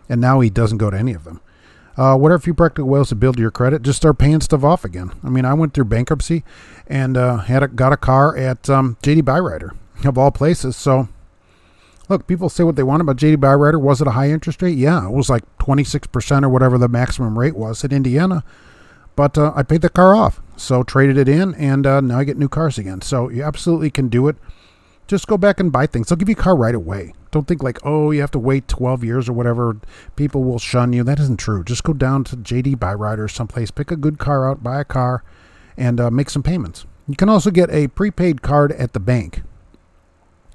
And now he doesn't go to any of them. What are a few practical ways to build your credit? Just start paying stuff off again. I mean, I went through bankruptcy and got a car at JD Byrider, of all places. So, look, people say what they want about JD Byrider. Was it a high interest rate? Yeah, it was like 26% or whatever the maximum rate was at Indiana. But I paid the car off, so traded it in, and now I get new cars again. So you absolutely can do it. Just go back and buy things. They'll give you a car right away. Don't think like, oh, you have to wait 12 years or whatever. People will shun you. That isn't true. Just go down to JD Byrider someplace, pick a good car out, buy a car, and make some payments. You can also get a prepaid card at the bank.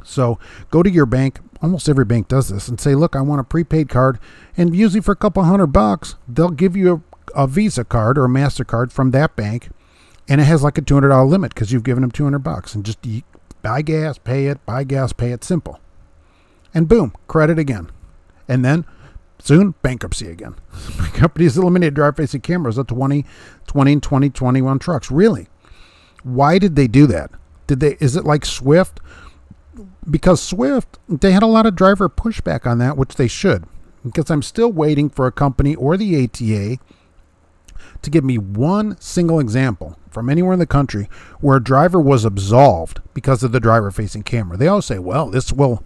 So go to your bank. Almost every bank does this and say, look, I want a prepaid card. And usually for a couple $100, they'll give you a Visa card or a MasterCard from that bank. And it has like a $200 limit because you've given them $200. And just buy gas, pay it, buy gas, pay it. Simple. And boom, credit again. And then soon, bankruptcy again. Companies eliminated driver-facing cameras at 2020 and 2021 trucks. Really? Why did they do that? Is it like Swift? Because Swift, they had a lot of driver pushback on that, which they should. Because I'm still waiting for a company or the ATA to give me one single example from anywhere in the country where a driver was absolved because of the driver-facing camera. They always say, well, this will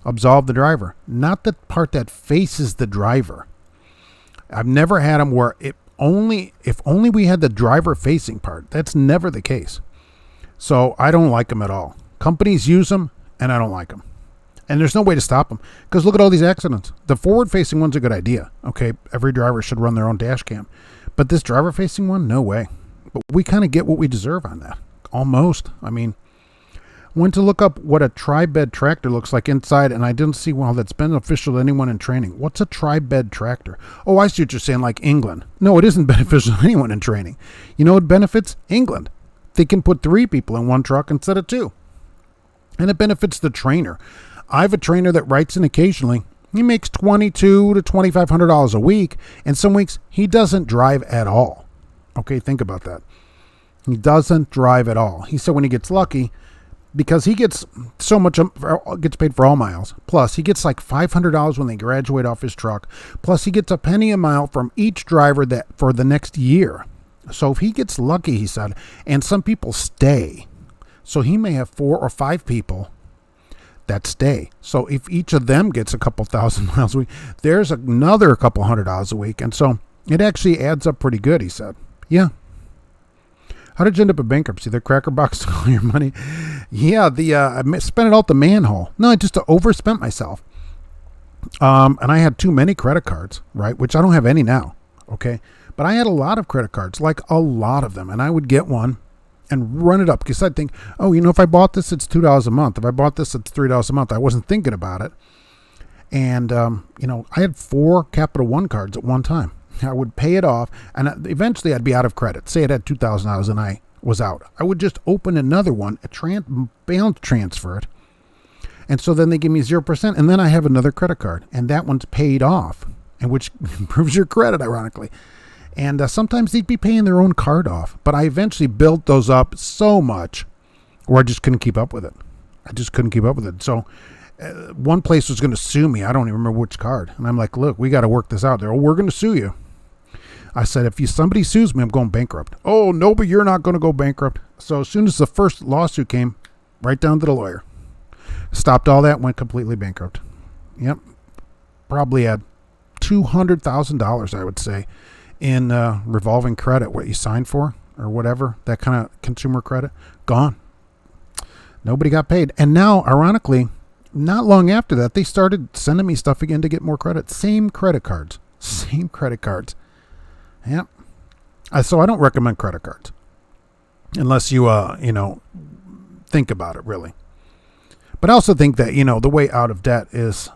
absolve the driver. Not the part that faces the driver. I've never had them where if only we had the driver facing part. That's never the case. So I don't like them at all. Companies use them, and I don't like them. And there's no way to stop them. Because look at all these accidents. The forward-facing one's a good idea. Okay, every driver should run their own dash cam. But this driver-facing one, no way. But we kind of get what we deserve on that. Almost. I mean, went to look up what a tri-bed tractor looks like inside, and I didn't see one that's beneficial to anyone in training. What's a tri-bed tractor? Oh, I see what you're saying, like England. No, it isn't beneficial to anyone in training. You know what benefits? England. They can put 3 people in one truck instead of 2. And it benefits the trainer. I have a trainer that writes in occasionally. He makes $2,200 to $2,500 a week, and some weeks he doesn't drive at all. Okay, think about that. He doesn't drive at all. He said when he gets lucky, because he gets so much, gets paid for all miles. Plus, he gets like $500 when they graduate off his truck. Plus, he gets a penny a mile from each driver that for the next year. So if he gets lucky, he said, and some people stay. So he may have 4 or 5 people that stay. So if each of them gets a couple thousand miles a week, there's another couple $100 a week. And so it actually adds up pretty good, he said. Yeah. How did you end up in bankruptcy? The cracker box took all your money? Yeah, I spent it out the manhole. No, I just overspent myself. And I had too many credit cards, right? Which I don't have any now, okay? But I had a lot of credit cards, like a lot of them. And I would get one and run it up because I'd think, oh, if I bought this, it's $2 a month. If I bought this, it's $3 a month. I wasn't thinking about it. And, I had 4 Capital One cards at one time. I would pay it off, and eventually I'd be out of credit. Say it had $2,000 and I was out. I would just open another one, balance transfer it, and so then they give me 0%, and then I have another credit card, and that one's paid off, and which improves your credit, ironically. And sometimes they'd be paying their own card off, but I eventually built those up so much where I just couldn't keep up with it. So one place was going to sue me. I don't even remember which card. And I'm like, look, we got to work this out. We're going to sue you. I said, if somebody sues me, I'm going bankrupt. Oh, no, but you're not going to go bankrupt. So as soon as the first lawsuit came, right down to the lawyer. Stopped all that, went completely bankrupt. Yep. Probably had $200,000, I would say, in revolving credit, what you signed for or whatever, that kind of consumer credit, gone. Nobody got paid. And now, ironically, not long after that, they started sending me stuff again to get more credit. Same credit cards. Yep. So I don't recommend credit cards unless you, think about it, really. But I also think that, the way out of debt is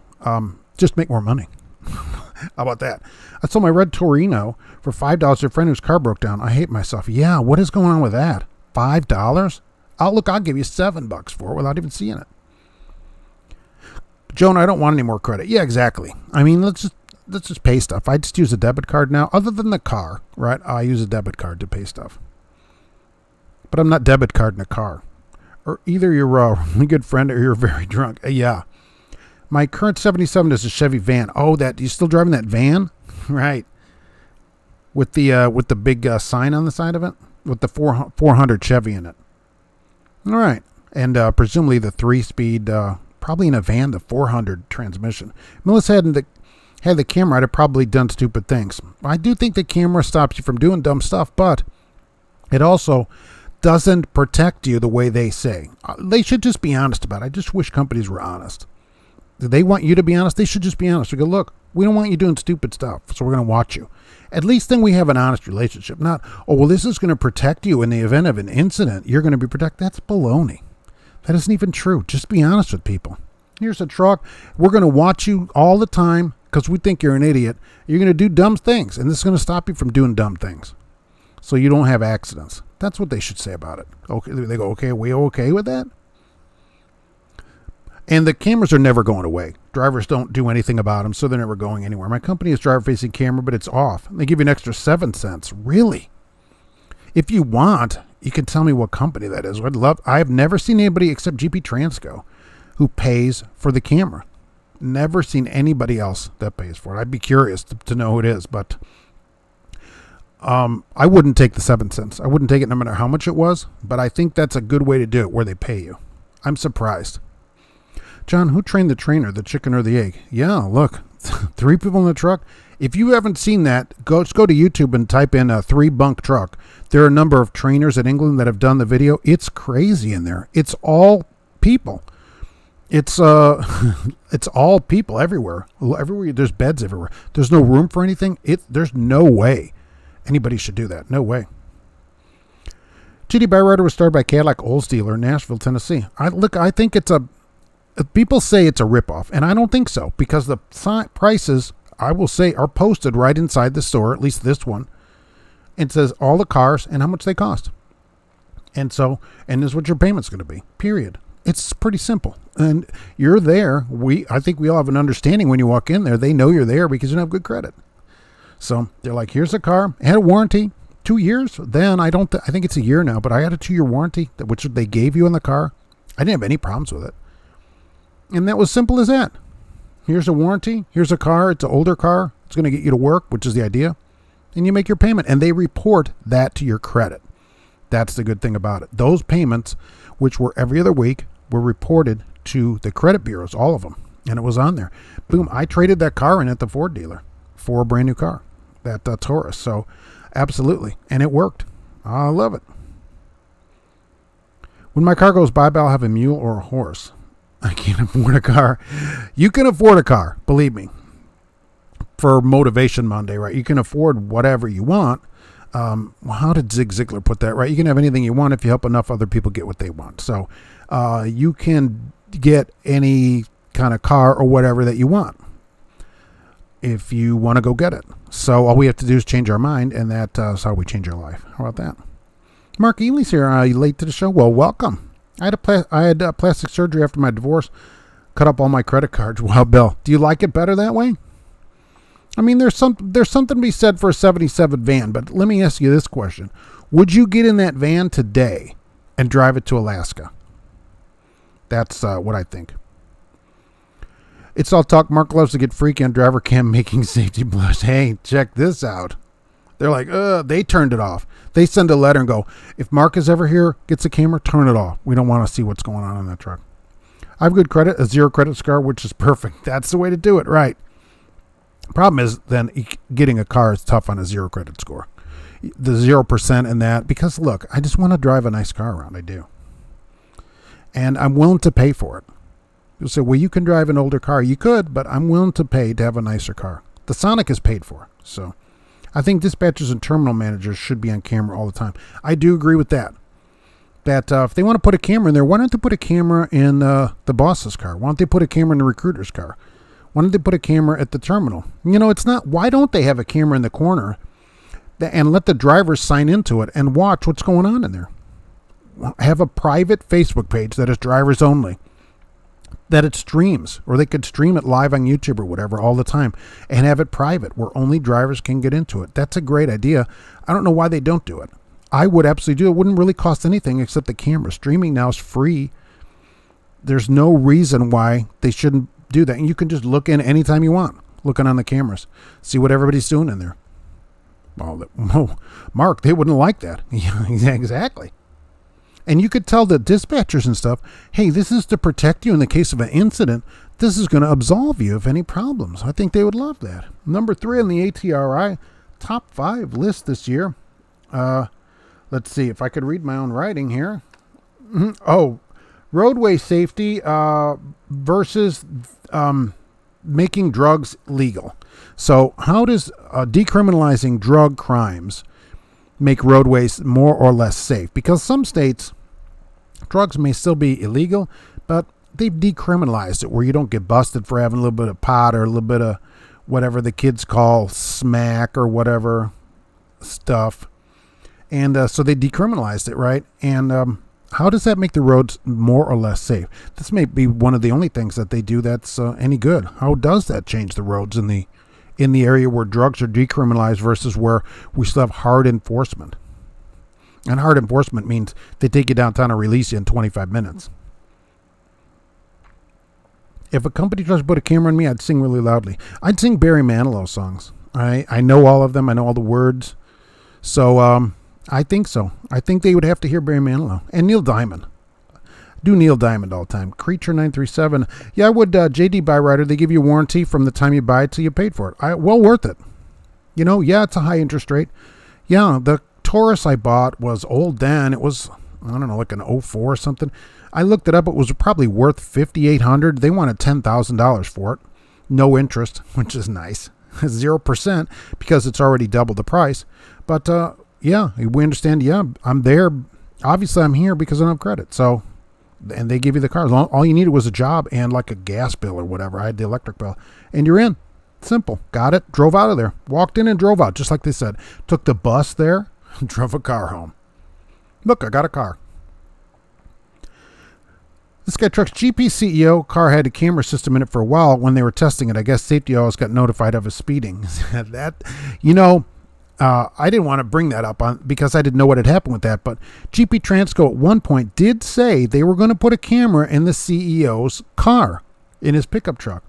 just make more money. How about that? I sold my red Torino for $5 to a friend whose car broke down. I hate myself. Yeah, what is going on with that? $5? I'll give you $7 for it without even seeing it. Joan, I don't want any more credit. Yeah, exactly. I mean, let's just pay stuff. I just use a debit card now. Other than the car, right? I use a debit card to pay stuff. But I'm not debit carding a car. Or either you're a really good friend or you're very drunk. Yeah. My current 77 is a Chevy van. Oh, you still driving that van? Right. With the big sign on the side of it? With the 400 Chevy in it. All right. And presumably the 3-speed, probably in a van, the 400 transmission. Melissa had the camera, I'd have probably done stupid things. I do think the camera stops you from doing dumb stuff, but it also doesn't protect you the way they say. They should just be honest about it. I just wish companies were honest. Do they want you to be honest? They should just be honest. We go, look, we don't want you doing stupid stuff, so we're going to watch you. At least then we have an honest relationship. Not, oh, well, this is going to protect you in the event of an incident. You're going to be protected. That's baloney. That isn't even true. Just be honest with people. Here's a truck. We're going to watch you all the time because we think you're an idiot. You're going to do dumb things, and this is going to stop you from doing dumb things so you don't have accidents. That's what they should say about it. Okay, they go, okay, are we okay with that? And the cameras are never going away. Drivers don't do anything about them, so they're never going anywhere. My company is driver-facing camera, but it's off. They give you an extra 7 cents. Really? If you want, you can tell me what company that is. I have never seen anybody except GP Transco who pays for the camera. Never seen anybody else that pays for it. I'd be curious to know who it is, but I wouldn't take the 7 cents. I wouldn't take it no matter how much it was, but I think that's a good way to do it where they pay you. I'm surprised. John, who trained the trainer, the chicken or the egg? Yeah, look, 3 people in the truck. If you haven't seen that, just go to YouTube and type in a 3-bunk truck. There are a number of trainers in England that have done the video. It's crazy in there. It's all people. It's it's all people everywhere. Everywhere there's beds everywhere. There's no room for anything. There's no way anybody should do that. No way. GD Byrider was started by Cadillac Olds dealer in Nashville, Tennessee. I think people say it's a ripoff, and I don't think so, because the prices, I will say, are posted right inside the store, at least this one. It says all the cars and how much they cost. And this is what your payment's going to be, period. It's pretty simple. And you're there. I think we all have an understanding when you walk in there. They know you're there because you don't have good credit. So they're like, here's a car. It had a warranty. 2 years. Then I think it's a year now, but I had a 2-year warranty, which they gave you in the car. I didn't have any problems with it. And that was simple as that. Here's a warranty. Here's a car. It's an older car. It's going to get you to work, which is the idea. And you make your payment, and they report that to your credit. That's the good thing about it. Those payments, which were every other week, were reported to the credit bureaus, all of them. And it was on there. Boom. I traded that car in at the Ford dealer for a brand new car, that Taurus. So absolutely. And it worked. I love it. When my car goes bye-bye, I'll have a mule or a horse. I can't afford a car. You can afford a car, believe me, for Motivation Monday, right? You can afford whatever you want. How did Zig Ziglar put that, right? You can have anything you want if you help enough other people get what they want. So you can get any kind of car or whatever that you want if you want to go get it. So all we have to do is change our mind, and that's how we change our life. How about that? Mark Ely's here. Are you late to the show? Well, welcome. I had plastic surgery after my divorce. Cut up all my credit cards. Wow, Bill, do you like it better that way? I mean, there's something to be said for a 77 van, but let me ask you this question. Would you get in that van today and drive it to Alaska? That's what I think. It's all talk. Mark loves to get freaky on driver cam making safety blush. Hey, check this out. They're like, they turned it off. They send a letter and go, if Mark is ever here, gets a camera, turn it off. We don't want to see what's going on in that truck. I have good credit, a 0 credit score, which is perfect. That's the way to do it, right? Problem is then getting a car is tough on a 0 credit score. The 0% in that, because look, I just want to drive a nice car around. I do. And I'm willing to pay for it. You'll say, well, you can drive an older car. You could, but I'm willing to pay to have a nicer car. The Sonic is paid for. So I think dispatchers and terminal managers should be on camera all the time. I do agree with that. That if they want to put a camera in there, why don't they put a camera in the boss's car? Why don't they put a camera in the recruiter's car? Why don't they put a camera at the terminal? You know, it's not, why don't they have a camera in the corner and let the drivers sign into it and watch what's going on in there? Have a private Facebook page that is drivers only, that it streams, or they could stream it live on YouTube or whatever all the time and have it private where only drivers can get into it. That's a great idea. I don't know why they don't do it. I would absolutely do it. It wouldn't really cost anything except the camera. Streaming now is free. There's no reason why they shouldn't do that. And you can just look in anytime you want, looking on the cameras, see what everybody's doing in there. Well, Mark, they wouldn't like that. Yeah, exactly. And you could tell the dispatchers and stuff, hey, this is to protect you in the case of an incident. This is going to absolve you of any problems. I think they would love that. Number 3 on the ATRI top 5 list this year. Let's see if I could read my own writing here. Oh, roadway safety versus making drugs legal. So how does decriminalizing drug crimes make roadways more or less safe? Because some states, drugs may still be illegal, but they've decriminalized it where you don't get busted for having a little bit of pot or a little bit of whatever the kids call smack or whatever stuff. And so they decriminalized it, right? And how does that make the roads more or less safe? This may be one of the only things that they do that's any good. How does that change the roads in the area where drugs are decriminalized versus where we still have hard enforcement? And hard enforcement means they take you downtown and release you in 25 minutes. If a company tries to put a camera on me, I'd sing really loudly. I'd sing Barry Manilow songs. I know all of them. I know all the words. So I think so. I think they would have to hear Barry Manilow and Neil Diamond. Do Neil Diamond all the time. Creature 937. Yeah, I would. JD Byrider. They give you a warranty from the time you buy it till you paid for it. Well worth it. You know, yeah, it's a high interest rate. Yeah, the Taurus I bought was old then. It was, I don't know, like an '04 or something. I looked it up. It was probably worth $5,800. They wanted $10,000 for it. No interest, which is nice. 0% because it's already double the price. But yeah, we understand. Yeah, I'm there. Obviously, I'm here because I don't have credit. So, and they give you the cars. All you needed was a job and like a gas bill or whatever. I had the electric bill, and you're in. Simple. Got it. Drove out of there. Walked in and drove out, just like they said. Took the bus there and drove a car home. Look, I got a car. This guy trucks GP CEO. Car had a camera system in it for a while when they were testing it. I guess safety always got notified of his speeding. That, you know, I didn't want to bring that up on because I didn't know what had happened with that. But GP Transco at one point did say they were going to put a camera in the CEO's car, in his pickup truck,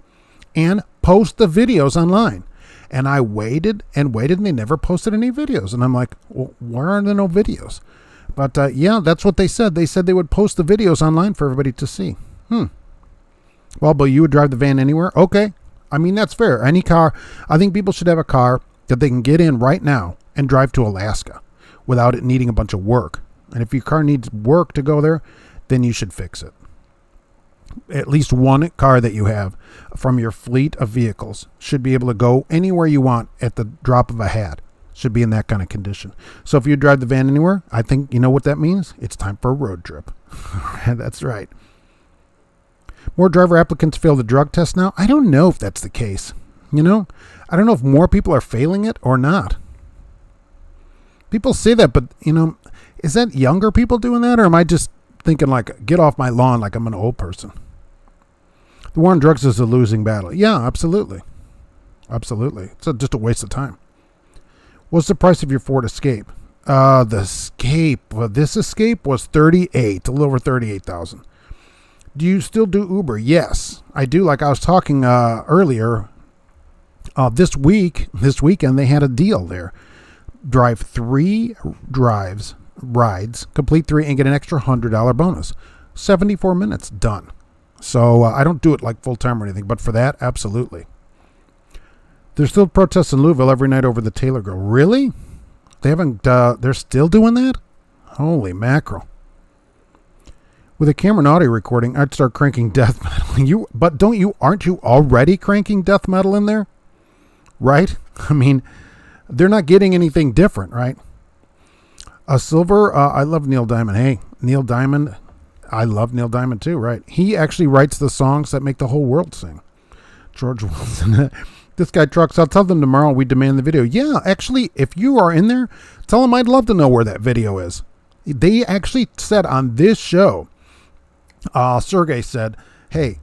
and post the videos online. And I waited and waited, and they never posted any videos. And I'm like, well, why are there no videos? But yeah, that's what they said. They said they would post the videos online for everybody to see. Well, but you would drive the van anywhere? Okay. I mean, that's fair. Any car. I think people should have a car that they can get in right now and drive to Alaska without it needing a bunch of work. And if your car needs work to go there, then you should fix it. At least one car that you have from your fleet of vehicles should be able to go anywhere you want at the drop of a hat. Should be in that kind of condition. So if you drive the van anywhere, I think you know what that means. It's time for a road trip. That's right. More driver applicants fail the drug test now. I don't know if that's the case. You know, I don't know if more people are failing it or not. People say that, but you know, is that younger people doing that, or am I just thinking like, get off my lawn like I'm an old person? The war on drugs is a losing battle. Yeah, absolutely. Absolutely. It's just a waste of time. What's the price of your Ford Escape? The Escape. Well, this Escape was a little over 38,000. Do you still do Uber? Yes, I do. Like I was talking earlier, this weekend, they had a deal there. Drive 3 rides, complete 3, and get an extra $100 bonus. 74 minutes, done. So I don't do it like full time or anything, but for that, absolutely. There's still protests in Louisville every night over the Taylor girl. Really? They haven't, they're still doing that? Holy mackerel. With a camera and audio recording, I'd start cranking death metal. Aren't you already cranking death metal in there? Right? I mean, they're not getting anything different, right? A silver, I love Neil Diamond. Hey, Neil Diamond, I love Neil Diamond too, right? He actually writes the songs that make the whole world sing. George Wilson. This guy trucks. I'll tell them tomorrow we demand the video. Yeah, actually, if you are in there, tell them I'd love to know where that video is. They actually said on this show, Sergey said, hey,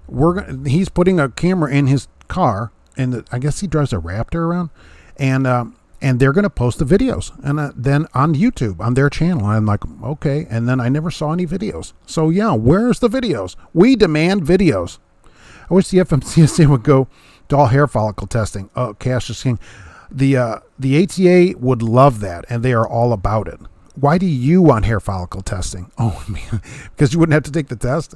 he's putting a camera in his car, and I guess he drives a Raptor around, and they're going to post the videos, and then on YouTube, on their channel. And I'm like, okay, and then I never saw any videos. So yeah, where's the videos? We demand videos. I wish the FMCSA would go to all hair follicle testing. Oh, cash is king. The ATA would love that, and they are all about it. Why do you want hair follicle testing? Oh, man, because you wouldn't have to take the test.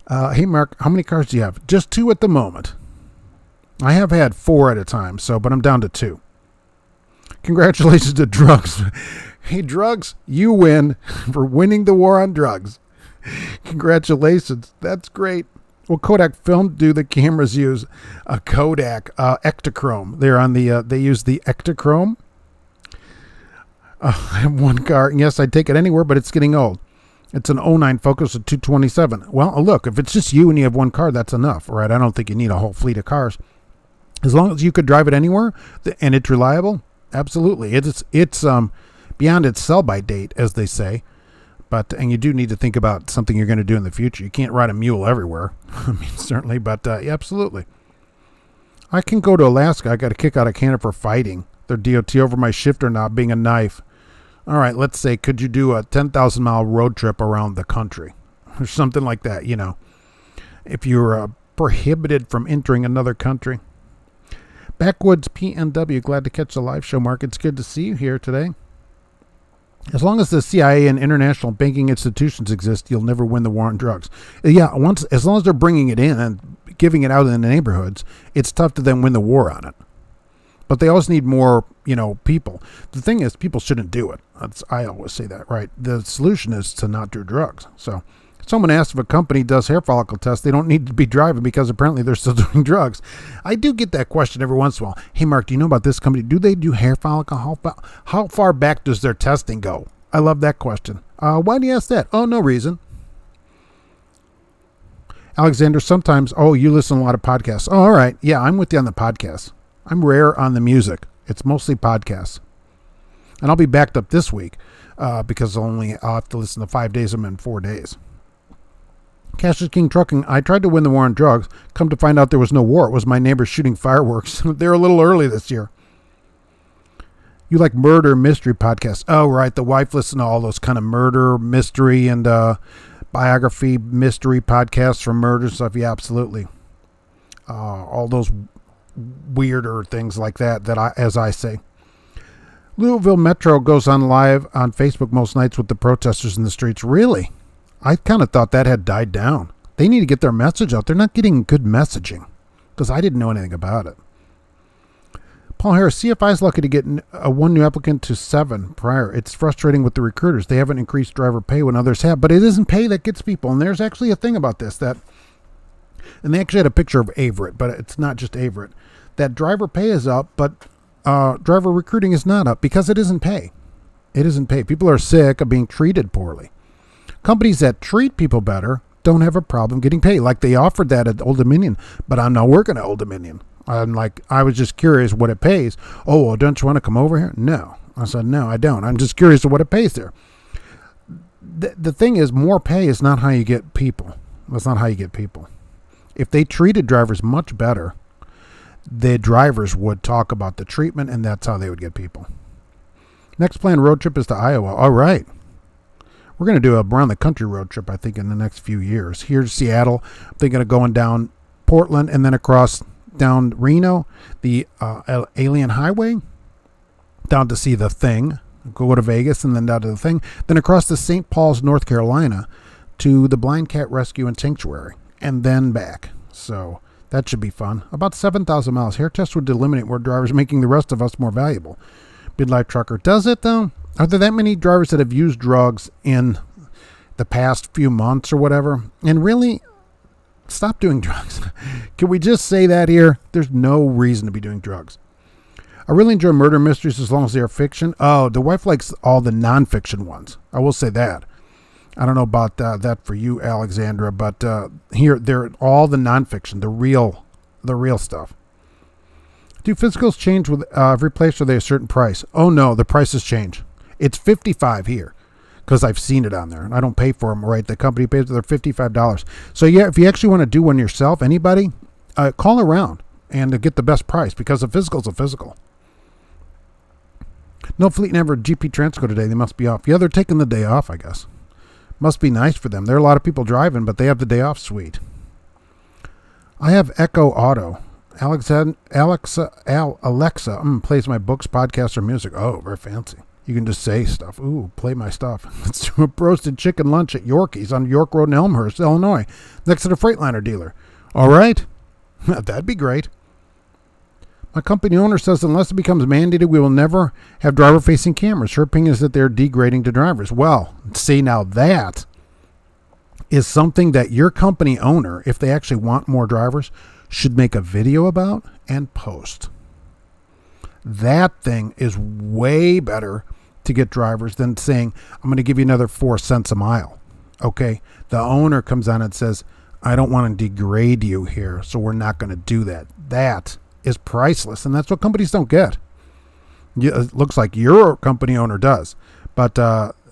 Hey, Mark, how many cars do you have? Just 2 at the moment. I have had 4 at a time, but I'm down to 2. Congratulations to Drugs. Hey, Drugs, you win for winning the war on drugs. Congratulations. That's great. Well, Kodak film do the cameras use? A Kodak Ektachrome. They're on they use the Ektachrome. I have one car. Yes, I'd take it anywhere, but it's getting old. It's an '09 Focus with 227. Well, look, if it's just you and you have one car, that's enough, right? I don't think you need a whole fleet of cars. As long as you could drive it anywhere and it's reliable, absolutely. It's beyond its sell-by date, as they say. And you do need to think about something you're going to do in the future. You can't ride a mule everywhere. I mean, certainly, but yeah, absolutely. I can go to Alaska. I got a kick out of Canada for fighting their DOT over my shifter knob being a knife. All right, let's say, could you do a 10,000-mile road trip around the country? Or something like that, you know. If you're prohibited from entering another country. Backwoods PNW, glad to catch the live show, Mark. It's good to see you here today. As long as the CIA and international banking institutions exist, you'll never win the war on drugs. Yeah, as long as they're bringing it in and giving it out in the neighborhoods, it's tough to then win the war on it. But they always need more, people. The thing is, people shouldn't do it. I always say that, right? The solution is to not do drugs. So someone asked if a company does hair follicle tests, they don't need to be driving because apparently they're still doing drugs. I do get that question every once in a while. Hey, Mark, do you know about this company? Do they do hair follicle? How far back does their testing go? I love that question. Why do you ask that? Oh, no reason. Alexander, sometimes, you listen to a lot of podcasts. Oh, all right. Yeah, I'm with you on the podcasts. I'm rare on the music. It's mostly podcasts. And I'll be backed up this week because I'll have to listen to 5 days of them in 4 days. Cash is King Trucking. I tried to win the war on drugs. Come to find out there was no war. It was my neighbors shooting fireworks. They're a little early this year. You like murder mystery podcasts. Oh, right. The wife listened to all those kind of murder, mystery, and biography, mystery podcasts from murder stuff. Yeah, absolutely. All those weirder things like that, as I say. Louisville Metro goes on live on Facebook most nights with the protesters in the streets. Really? I kind of thought that had died down. They need to get their message out. They're not getting good messaging because I didn't know anything about it. Paul Harris, CFI is lucky to get one new applicant to 7 prior. It's frustrating with the recruiters. They haven't increased driver pay when others have, but it isn't pay that gets people. And there's actually a thing about this and they actually had a picture of Averett, but it's not just Averett. That driver pay is up, but driver recruiting is not up because it isn't pay. It isn't pay. People are sick of being treated poorly. Companies that treat people better don't have a problem getting paid. Like they offered that at Old Dominion, but I'm not working at Old Dominion. I was just curious what it pays. Oh, well, don't you want to come over here? No. I said, no, I don't. I'm just curious of what it pays there. The thing is, more pay is not how you get people. That's not how you get people. If they treated drivers much better, the drivers would talk about the treatment, and that's how they would get people. Next planned road trip is to Iowa. All right. We're going to do a around the country road trip, I think, in the next few years. Here's Seattle. I'm thinking of going down Portland and then across down Reno, the Alien Highway, down to see the Thing. Go to Vegas and then down to the Thing. Then across to St. Paul's, North Carolina, to the Blind Cat Rescue and Sanctuary, and then back. So that should be fun. About 7,000 miles. Hair test would eliminate more drivers, making the rest of us more valuable. Midlife Trucker. Does it, though? Are there that many drivers that have used drugs in the past few months or whatever? And really, stop doing drugs. Can we just say that here? There's no reason to be doing drugs. I really enjoy murder mysteries as long as they are fiction. Oh, the wife likes all the nonfiction ones. I will say that. I don't know about that for you, Alexandra, but here, they're all the nonfiction, the real stuff. Do physicals change with every place, or are they a certain price? Oh, no, the prices change. It's $55 here because I've seen it on there, and I don't pay for them, right? The company pays for their $55. So, yeah, if you actually want to do one yourself, anybody, call around and get the best price because a physical's a physical. No Fleet Nav GP Transco today. They must be off. Yeah, they're taking the day off, I guess. Must be nice for them. There are a lot of people driving, but they have the day off. Sweet. I have Echo Auto. Alexa plays my books, podcasts, or music. Oh, very fancy. You can just say stuff. Ooh, play my stuff. Let's do a roasted chicken lunch at Yorkie's on York Road in Elmhurst, Illinois, next to the Freightliner dealer. All right. That'd be great. My company owner says unless it becomes mandated, we will never have driver-facing cameras. Her opinion is that they're degrading to drivers. Well, see, now that is something that your company owner, if they actually want more drivers, should make a video about and post. That thing is way better to get drivers than saying, I'm going to give you another 4 cents a mile. Okay? The owner comes on and says, I don't want to degrade you here, so we're not going to do that. That is priceless, and that's what companies don't get. It looks like your company owner does, but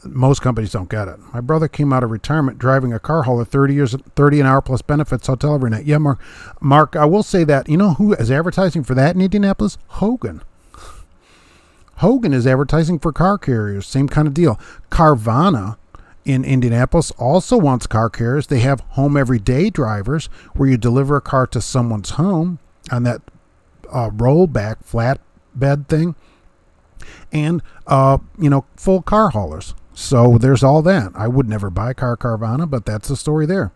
most companies don't get it. My brother came out of retirement driving a car hauler 30 an hour plus benefits, hotel every night. Yeah, Mark, I will say that. You know who is advertising for that in Indianapolis? Hogan. Hogan is advertising for car carriers. Same kind of deal. Carvana in Indianapolis also wants car carriers. They have home every day drivers where you deliver a car to someone's home on that rollback flatbed thing. And, full car haulers. So there's all that. I would never buy a Carvana, but that's the story there.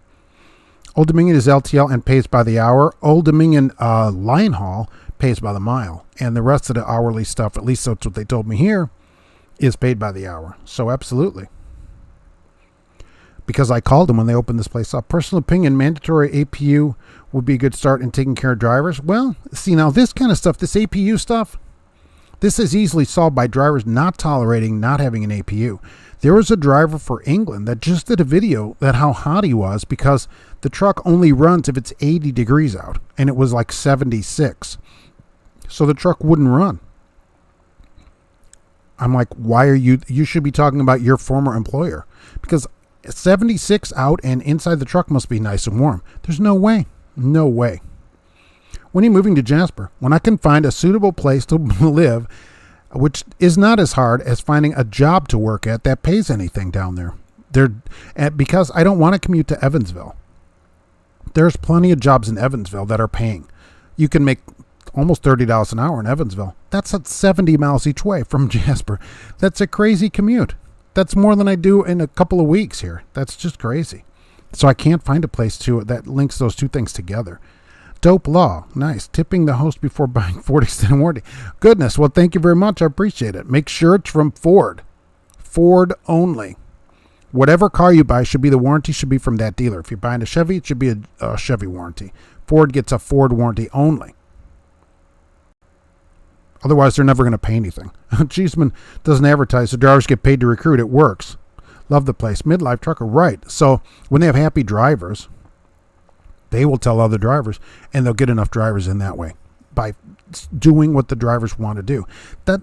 Old Dominion is LTL and pays by the hour. Old Dominion line haul pays by the mile. And the rest of the hourly stuff, at least that's what they told me here, is paid by the hour. So absolutely. Because I called them when they opened this place up. Personal opinion, mandatory APU would be a good start in taking care of drivers. Well, see, now this kind of stuff, this APU stuff, this is easily solved by drivers not tolerating not having an APU. There was a driver for England that just did a video that how hot he was because the truck only runs if it's 80 degrees out, and it was like 76. So the truck wouldn't run. I'm like, why are you should be talking about your former employer, because 76 out and inside the truck must be nice and warm. There's no way. No way. When are you moving to Jasper? When I can find a suitable place to live, which is not as hard as finding a job to work at that pays anything down there. Because I don't want to commute to Evansville. There's plenty of jobs in Evansville that are paying. You can make almost $30 an hour in Evansville. That's at 70 miles each way from Jasper. That's a crazy commute. That's more than I do in a couple of weeks here. That's just crazy. So I can't find a place that links those two things together. Dope Law. Nice. Tipping the host before buying Ford extended warranty. Goodness. Well, thank you very much. I appreciate it. Make sure it's from Ford. Ford only. Whatever car you buy should be the warranty should be from that dealer. If you're buying a Chevy, it should be a Chevy warranty. Ford gets a Ford warranty only. Otherwise, they're never going to pay anything. Cheeseman doesn't advertise, so drivers get paid to recruit. It works. Love the place. Midlife trucker, right. So when they have happy drivers, they will tell other drivers, and they'll get enough drivers in that way by doing what the drivers want to do.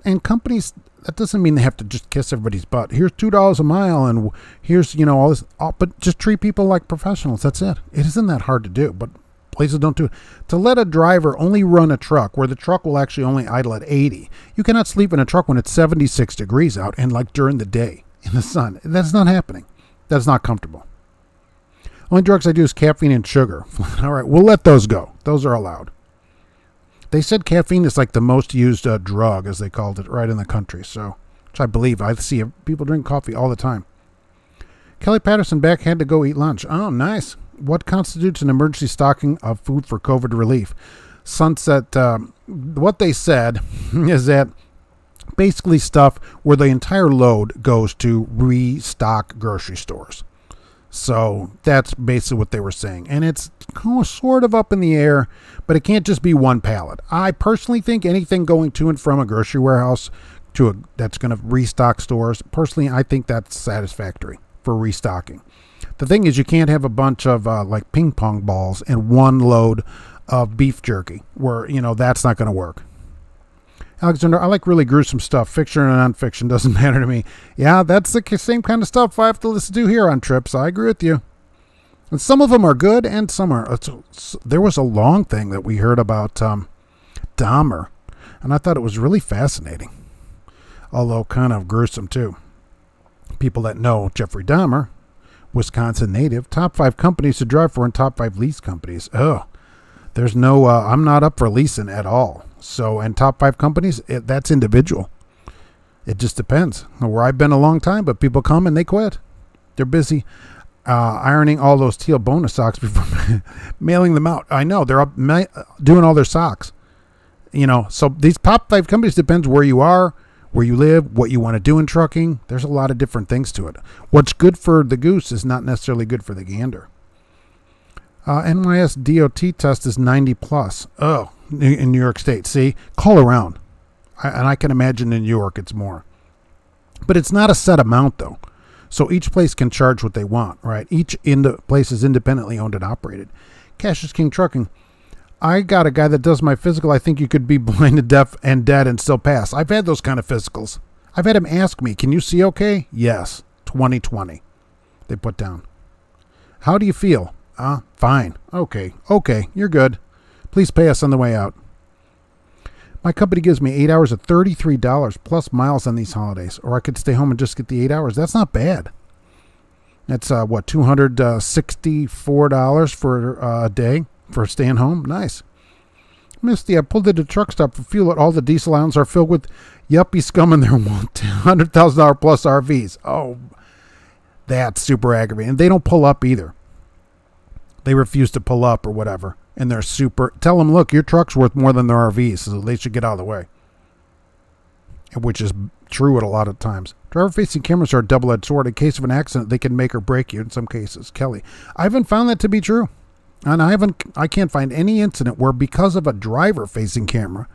And companies, that doesn't mean they have to just kiss everybody's butt. Here's $2 a mile, and here's, all this. But just treat people like professionals. That's it. It isn't that hard to do, but places don't do it. To let a driver only run a truck where the truck will actually only idle at 80. You cannot sleep in a truck when it's 76 degrees out and like during the day in the sun. That's not happening. That's not comfortable. Only drugs I do is caffeine and sugar. All right, we'll let those go. Those are allowed. They said caffeine is like the most used drug, as they called it, right in the country. So, which I believe. I see people drink coffee all the time. Kelly Patterson back had to go eat lunch. Oh, nice. What constitutes an emergency stocking of food for COVID relief? Sunset, what they said is that basically stuff where the entire load goes to restock grocery stores. So that's basically what they were saying. And it's sort of up in the air, but it can't just be one pallet. I personally think anything going to and from a grocery warehouse that's going to restock stores, personally, I think that's satisfactory for restocking. The thing is, you can't have a bunch of like ping pong balls and one load of beef jerky where, that's not going to work. Alexander, I like really gruesome stuff. Fiction or nonfiction doesn't matter to me. Yeah, that's the same kind of stuff I have to listen to here on trips. I agree with you. And some of them are good and some are. There was a long thing that we heard about Dahmer, and I thought it was really fascinating, although kind of gruesome too. People that know Jeffrey Dahmer, Wisconsin native, top 5 companies to drive for and top 5 lease companies. Oh, there's no, I'm not up for leasing at all. So, and top 5 companies, that's individual. It just depends. Where I've been a long time, but people come and they quit. They're busy ironing all those teal bonus socks before mailing them out. I know, they're up doing all their socks. So these top 5 companies depends where you are, where you live, what you want to do in trucking. There's a lot of different things to it. What's good for the goose is not necessarily good for the gander. NYS DOT test is 90 plus. Oh, in New York State. See, call around. And I can imagine in New York it's more. But it's not a set amount, though. So each place can charge what they want, right? Each place is independently owned and operated. Cash is King Trucking. I got a guy that does my physical. I think you could be blind and deaf and dead and still pass. I've had those kind of physicals. I've had him ask me, can you see okay? Yes. 2020. They put down. How do you feel? Fine. Okay, you're good. Please pay us on the way out. My company gives me 8 hours at $33 plus miles on these holidays, or I could stay home and just get the 8 hours. That's not bad. That's $264 for a day for staying home. Nice. Misty, I pulled into a truck stop for fuel. All the diesel islands are filled with yuppie scum and their $100,000 plus RVs. Oh, that's super aggravating. And they don't pull up either. They refuse to pull up or whatever. And they're super... Tell them, look, your truck's worth more than their RVs, so they should get out of the way. Which is true at a lot of times. Driver-facing cameras are a double-edged sword. In case of an accident, they can make or break you in some cases. Kelly, I haven't found that to be true. And I can't find any incident where because of a driver-facing camera,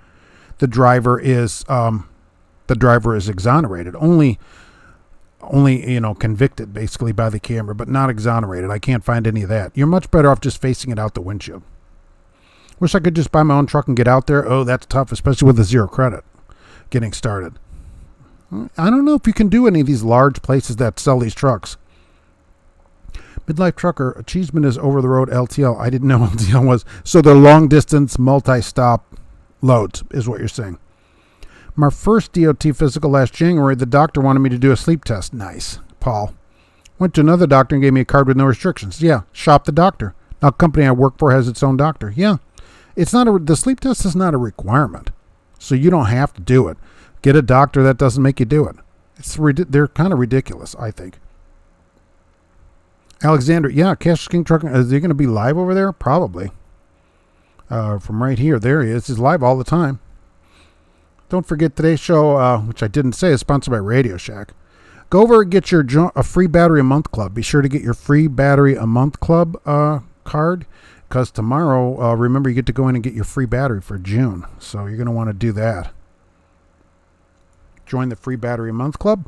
the driver is exonerated. Only convicted basically by the camera, but not exonerated. I can't find any of that. You're much better off just facing it out the windshield. Wish I could just buy my own truck and get out there. Oh, that's tough, especially with a zero credit getting started. I don't know if you can do any of these large places that sell these trucks. Midlife Trucker, Achievement is over-the-road LTL. I didn't know what LTL was. So they're long-distance, multi-stop loads is what you're saying. My first DOT physical last January, the doctor wanted me to do a sleep test. Nice, Paul. Went to another doctor and gave me a card with no restrictions. Yeah, shop the doctor. Now, company I work for has its own doctor. Yeah, the sleep test is not a requirement, so you don't have to do it. Get a doctor that doesn't make you do it. They're kind of ridiculous, I think. Alexander, yeah, Cash King Trucking. Is he going to be live over there? Probably. From right here, there he is. He's live all the time. Don't forget today's show, which I didn't say, is sponsored by Radio Shack. Go over and get a free battery a month club. Be sure to get your free battery a month club card, because tomorrow, remember, you get to go in and get your free battery for June. So you're going to want to do that. Join the free battery a month club.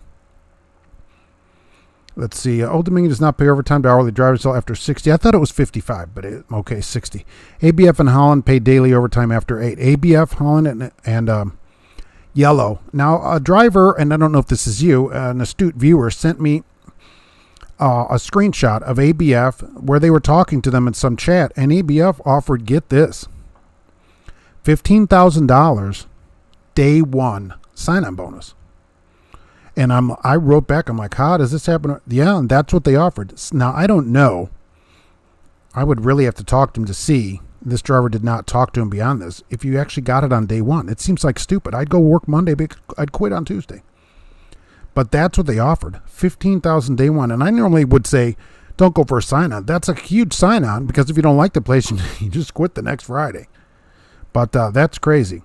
Let's see. Old Dominion does not pay overtime to hourly drivers until after 60. I thought it was 55, but okay, 60. ABF and Holland pay daily overtime after 8. ABF, Holland, and Yellow. Now, a driver, and I don't know if this is you, an astute viewer, sent me a screenshot of ABF where they were talking to them in some chat, and ABF offered, get this, $15,000 day one sign-on bonus. And I wrote back, I'm like, how does this happen? Yeah, and that's what they offered. Now, I don't know. I would really have to talk to him to see. This driver did not talk to him beyond this. If you actually got it on day one, it seems like stupid. I'd go work Monday, but I'd quit on Tuesday. But that's what they offered, $15,000 day one. And I normally would say, don't go for a sign-on. That's a huge sign-on, because if you don't like the place, you just quit the next Friday. But that's crazy.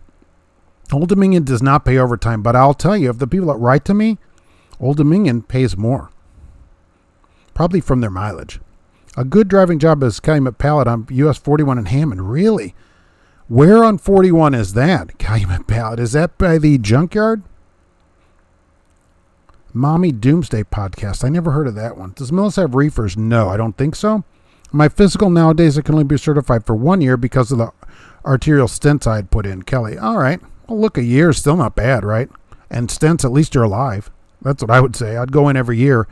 Old Dominion does not pay overtime, but I'll tell you, if the people that write to me, Old Dominion pays more. Probably from their mileage. A good driving job is Calumet Pallet on US 41 in Hammond. Really? Where on 41 is that? Calumet Pallet. Is that by the junkyard? Mommy Doomsday Podcast. I never heard of that one. Does Millis have reefers? No, I don't think so. My physical nowadays, I can only be certified for 1 year because of the arterial stents I had put in. Kelly, all right. Well, look, a year is still not bad, right? And stents, at least you're alive. That's what I would say. I'd go in every year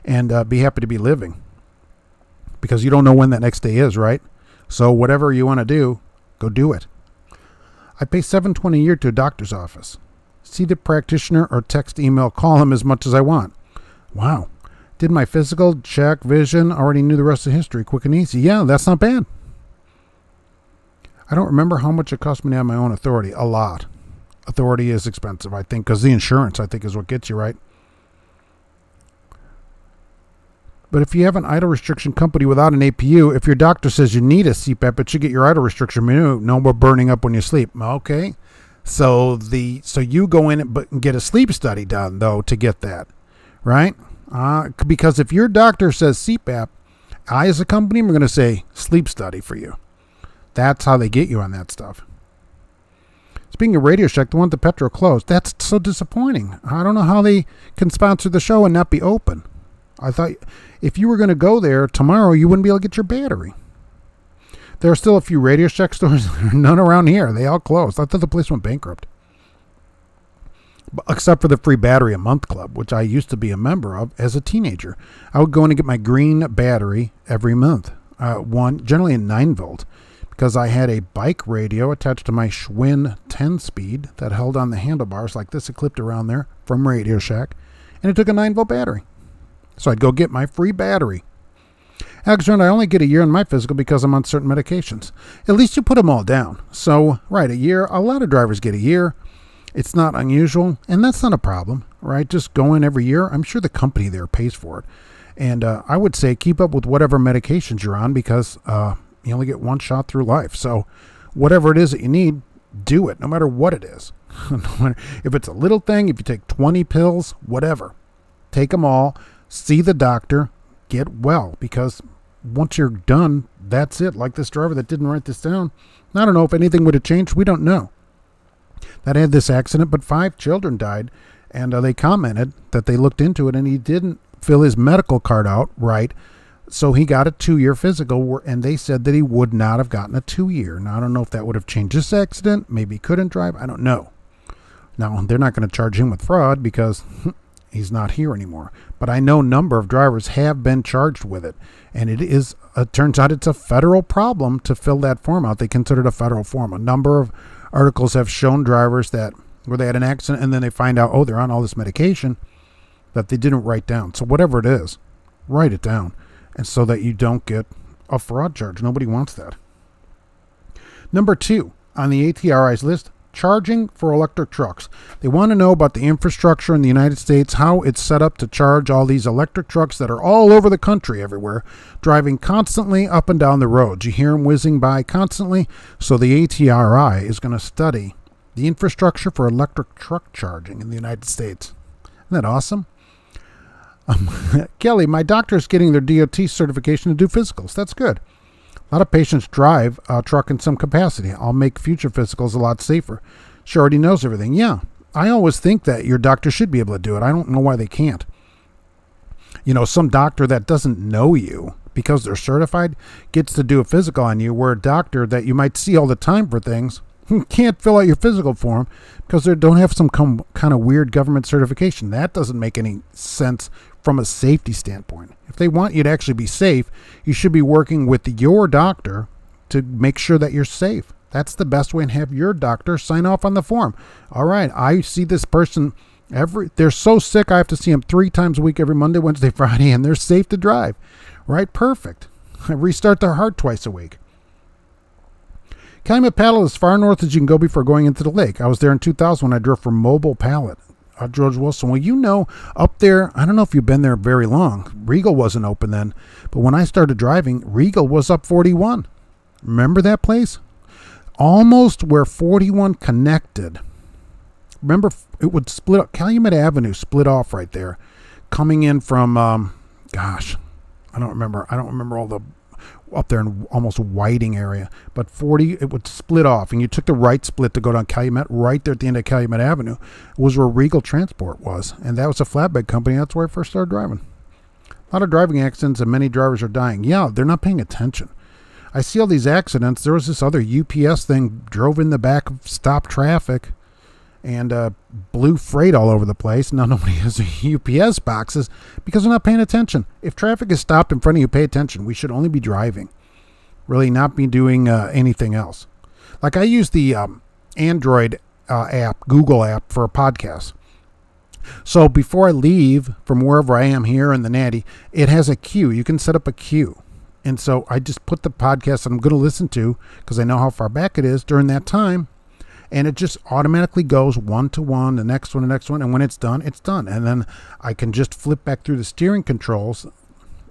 and be happy to be living, because you don't know when that next day is, right? So whatever you want to do, go do it. I pay $7.20 a year to a doctor's office. See the practitioner or text, email, call him as much as I want. Wow. Did my physical, check, vision, already knew the rest of the history, quick and easy. Yeah, that's not bad. I don't remember how much it cost me to have my own authority. A lot. Authority is expensive, I think, because the insurance, I think, is what gets you, right? But if you have an idle restriction company without an APU, if your doctor says you need a CPAP, it should get your idle restriction renewed. No more burning up when you sleep. Okay. So you go in and get a sleep study done, though, to get that, right? Because if your doctor says CPAP, I, as a company, am going to say sleep study for you. That's how they get you on that stuff. Speaking of Radio Shack, the one at the Petro closed. That's so disappointing. I don't know how they can sponsor the show and not be open. I thought if you were going to go there tomorrow, you wouldn't be able to get your battery. There are still a few Radio Shack stores. None around here. They all closed. I thought the place went bankrupt. Except for the free battery a month club, which I used to be a member of as a teenager. I would go in and get my green battery every month. One, generally a 9-volt. Because I had a bike radio attached to my Schwinn 10-speed that held on the handlebars like this. It clipped around there from Radio Shack. And it took a 9-volt battery. So I'd go get my free battery. Alexander, I only get a year on my physical because I'm on certain medications. At least you put them all down. So, right, a year. A lot of drivers get a year. It's not unusual, and that's not a problem, right? Just go in every year. I'm sure the company there pays for it. And I would say keep up with whatever medications you're on because you only get one shot through life. So whatever it is that you need, do it, no matter what it is. If it's a little thing, if you take 20 pills, whatever. Take them all, see the doctor, get well, because once you're done, that's it. Like this driver that didn't write this down. I don't know if anything would have changed. We don't know. That had this accident, but 5 children died, and they commented that they looked into it, and he didn't fill his medical card out right, so he got a 2-year physical, and they said that he would not have gotten a 2-year. Now, I don't know if that would have changed this accident. Maybe he couldn't drive. I don't know. Now, they're not going to charge him with fraud because he's not here anymore. But I know a number of drivers have been charged with it, and it turns out it's a federal problem to fill that form out. They consider it a federal form. A number of articles have shown drivers that where they had an accident and then they find out, they're on all this medication that they didn't write down. So whatever it is, write it down, and so that you don't get a fraud charge. Nobody wants that. Number 2 on the ATRI's list, charging for electric trucks. They want to know about the infrastructure in the United States, how it's set up to charge all these electric trucks that are all over the country everywhere, driving constantly up and down the roads. You hear them whizzing by constantly. So the ATRI is going to study the infrastructure for electric truck charging in the United States. Isn't that awesome? Kelly, my doctor's getting their DOT certification to do physicals. That's good. A lot of patients drive a truck in some capacity. I'll make future physicals a lot safer. She already knows everything. Yeah, I always think that your doctor should be able to do it. I don't know why they can't. You know, some doctor that doesn't know you because they're certified gets to do a physical on you, where a doctor that you might see all the time for things can't fill out your physical form because they don't have some kind of weird government certification. That doesn't make any sense from a safety standpoint. If they want you to actually be safe, you should be working with your doctor to make sure that you're safe. That's the best way, and have your doctor sign off on the form. All right, I see this person they're so sick I have to see them 3 times a week, every Monday, Wednesday, Friday, and they're safe to drive. Right? Perfect. I restart their heart twice a week. Calumet Paddle is as far north as you can go before going into the lake. I was there in 2000 when I drove for Mobile Pallet. George Wilson. Well, you know, up there, I don't know if you've been there very long. Regal wasn't open then. But when I started driving, Regal was up 41. Remember that place? Almost where 41 connected. Remember, it would split up. Calumet Avenue split off right there. Coming in from, I don't remember all the, up there in almost Whiting area. But 40, it would split off. And you took the right split to go down Calumet. Right there at the end of Calumet Avenue was where Regal Transport was. And that was a flatbed company. That's where I first started driving. A lot of driving accidents and many drivers are dying. Yeah, they're not paying attention. I see all these accidents. There was this other UPS thing, drove in the back of stopped traffic and blew freight all over the place. Now nobody has UPS boxes because they're not paying attention. If traffic is stopped in front of you, pay attention. We should only be driving, really not be doing anything else. Like I use the Android app, Google app, for a podcast. So before I leave from wherever I am here in the Natty, it has a queue. You can set up a queue. And so I just put the podcast that I'm going to listen to, because I know how far back it is during that time. And it just automatically goes one to one, the next one. And when it's done, it's done. And then I can just flip back through the steering controls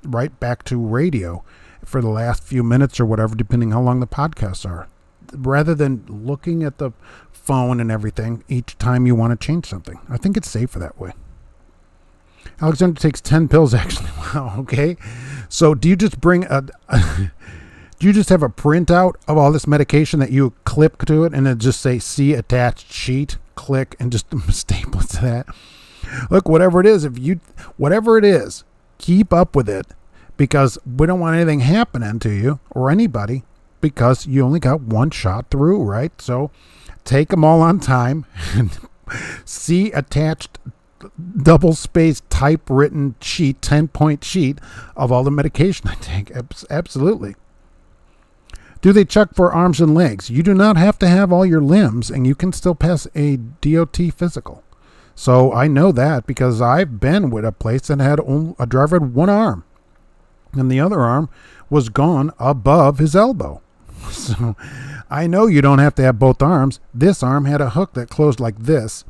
right back to radio for the last few minutes or whatever, depending how long the podcasts are, rather than looking at the phone and everything each time you want to change something. I think it's safer that way. Alexander takes 10 pills, actually. Wow, okay. So do you just bring do you just have a printout of all this medication that you clip to it and then just say, see attached sheet, click, and just staple it to that? Look, whatever it is, keep up with it, because we don't want anything happening to you or anybody, because you only got one shot through, right? So take them all on time and see attached double-spaced typewritten sheet, 10-point sheet of all the medication I take. Absolutely. Do they check for arms and legs? You do not have to have all your limbs, and you can still pass a DOT physical. So I know that because I've been with a place that had a driver had one arm. and the other arm was gone above his elbow. So I know you don't have to have both arms. This arm had a hook that closed like this,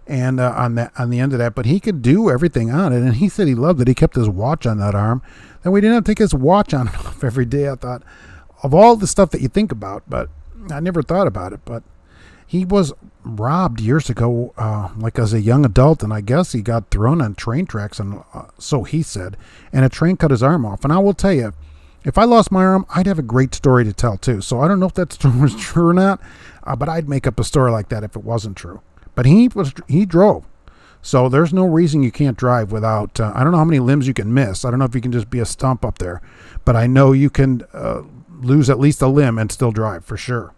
and on the end of that, but he could do everything on it. And he said he loved it. He kept his watch on that arm. Then we didn't have to take his watch on and off every day. I thought of all the stuff that you think about, but I never thought about it. But he was robbed years ago, like as a young adult, and I guess he got thrown on train tracks, and so he said, and a train cut his arm off. And I will tell you, if I lost my arm, I'd have a great story to tell too. So I don't know if that story was true or not, but I'd make up a story like that if it wasn't true. But he drove. So there's no reason you can't drive without, I don't know how many limbs you can miss. I don't know if you can just be a stump up there, but I know you can lose at least a limb and still drive for sure.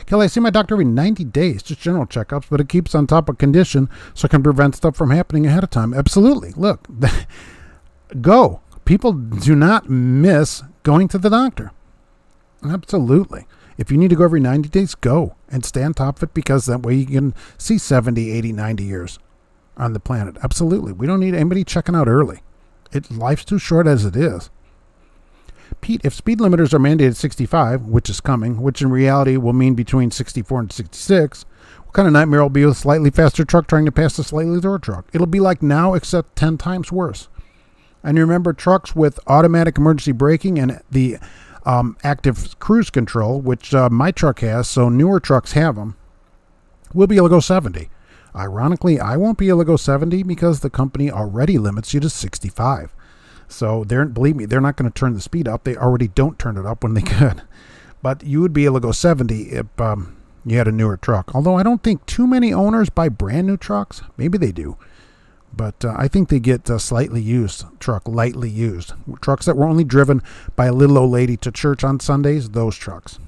Kelly, I see my doctor every 90 days, just general checkups, but it keeps on top of condition so it can prevent stuff from happening ahead of time. Absolutely. Look, go. People do not miss going to the doctor. Absolutely. If you need to go every 90 days, go and stay on top of it, because that way you can see 70, 80, 90 years on the planet. Absolutely. We don't need anybody checking out early. Life's too short as it is. Pete, if speed limiters are mandated 65, which is coming, which in reality will mean between 64 and 66, what kind of nightmare will be with a slightly faster truck trying to pass a slightly slower truck? It'll be like now, except 10 times worse. And you remember trucks with automatic emergency braking and the active cruise control, which my truck has, so newer trucks have them, will be able to go 70. Ironically, I won't be able to go 70 because the company already limits you to 65. So believe me, they're not going to turn the speed up. They already don't turn it up when they could. But you would be able to go 70 if you had a newer truck. Although I don't think too many owners buy brand new trucks. Maybe they do. But I think they get a slightly used truck, lightly used. Trucks that were only driven by a little old lady to church on Sundays, those trucks.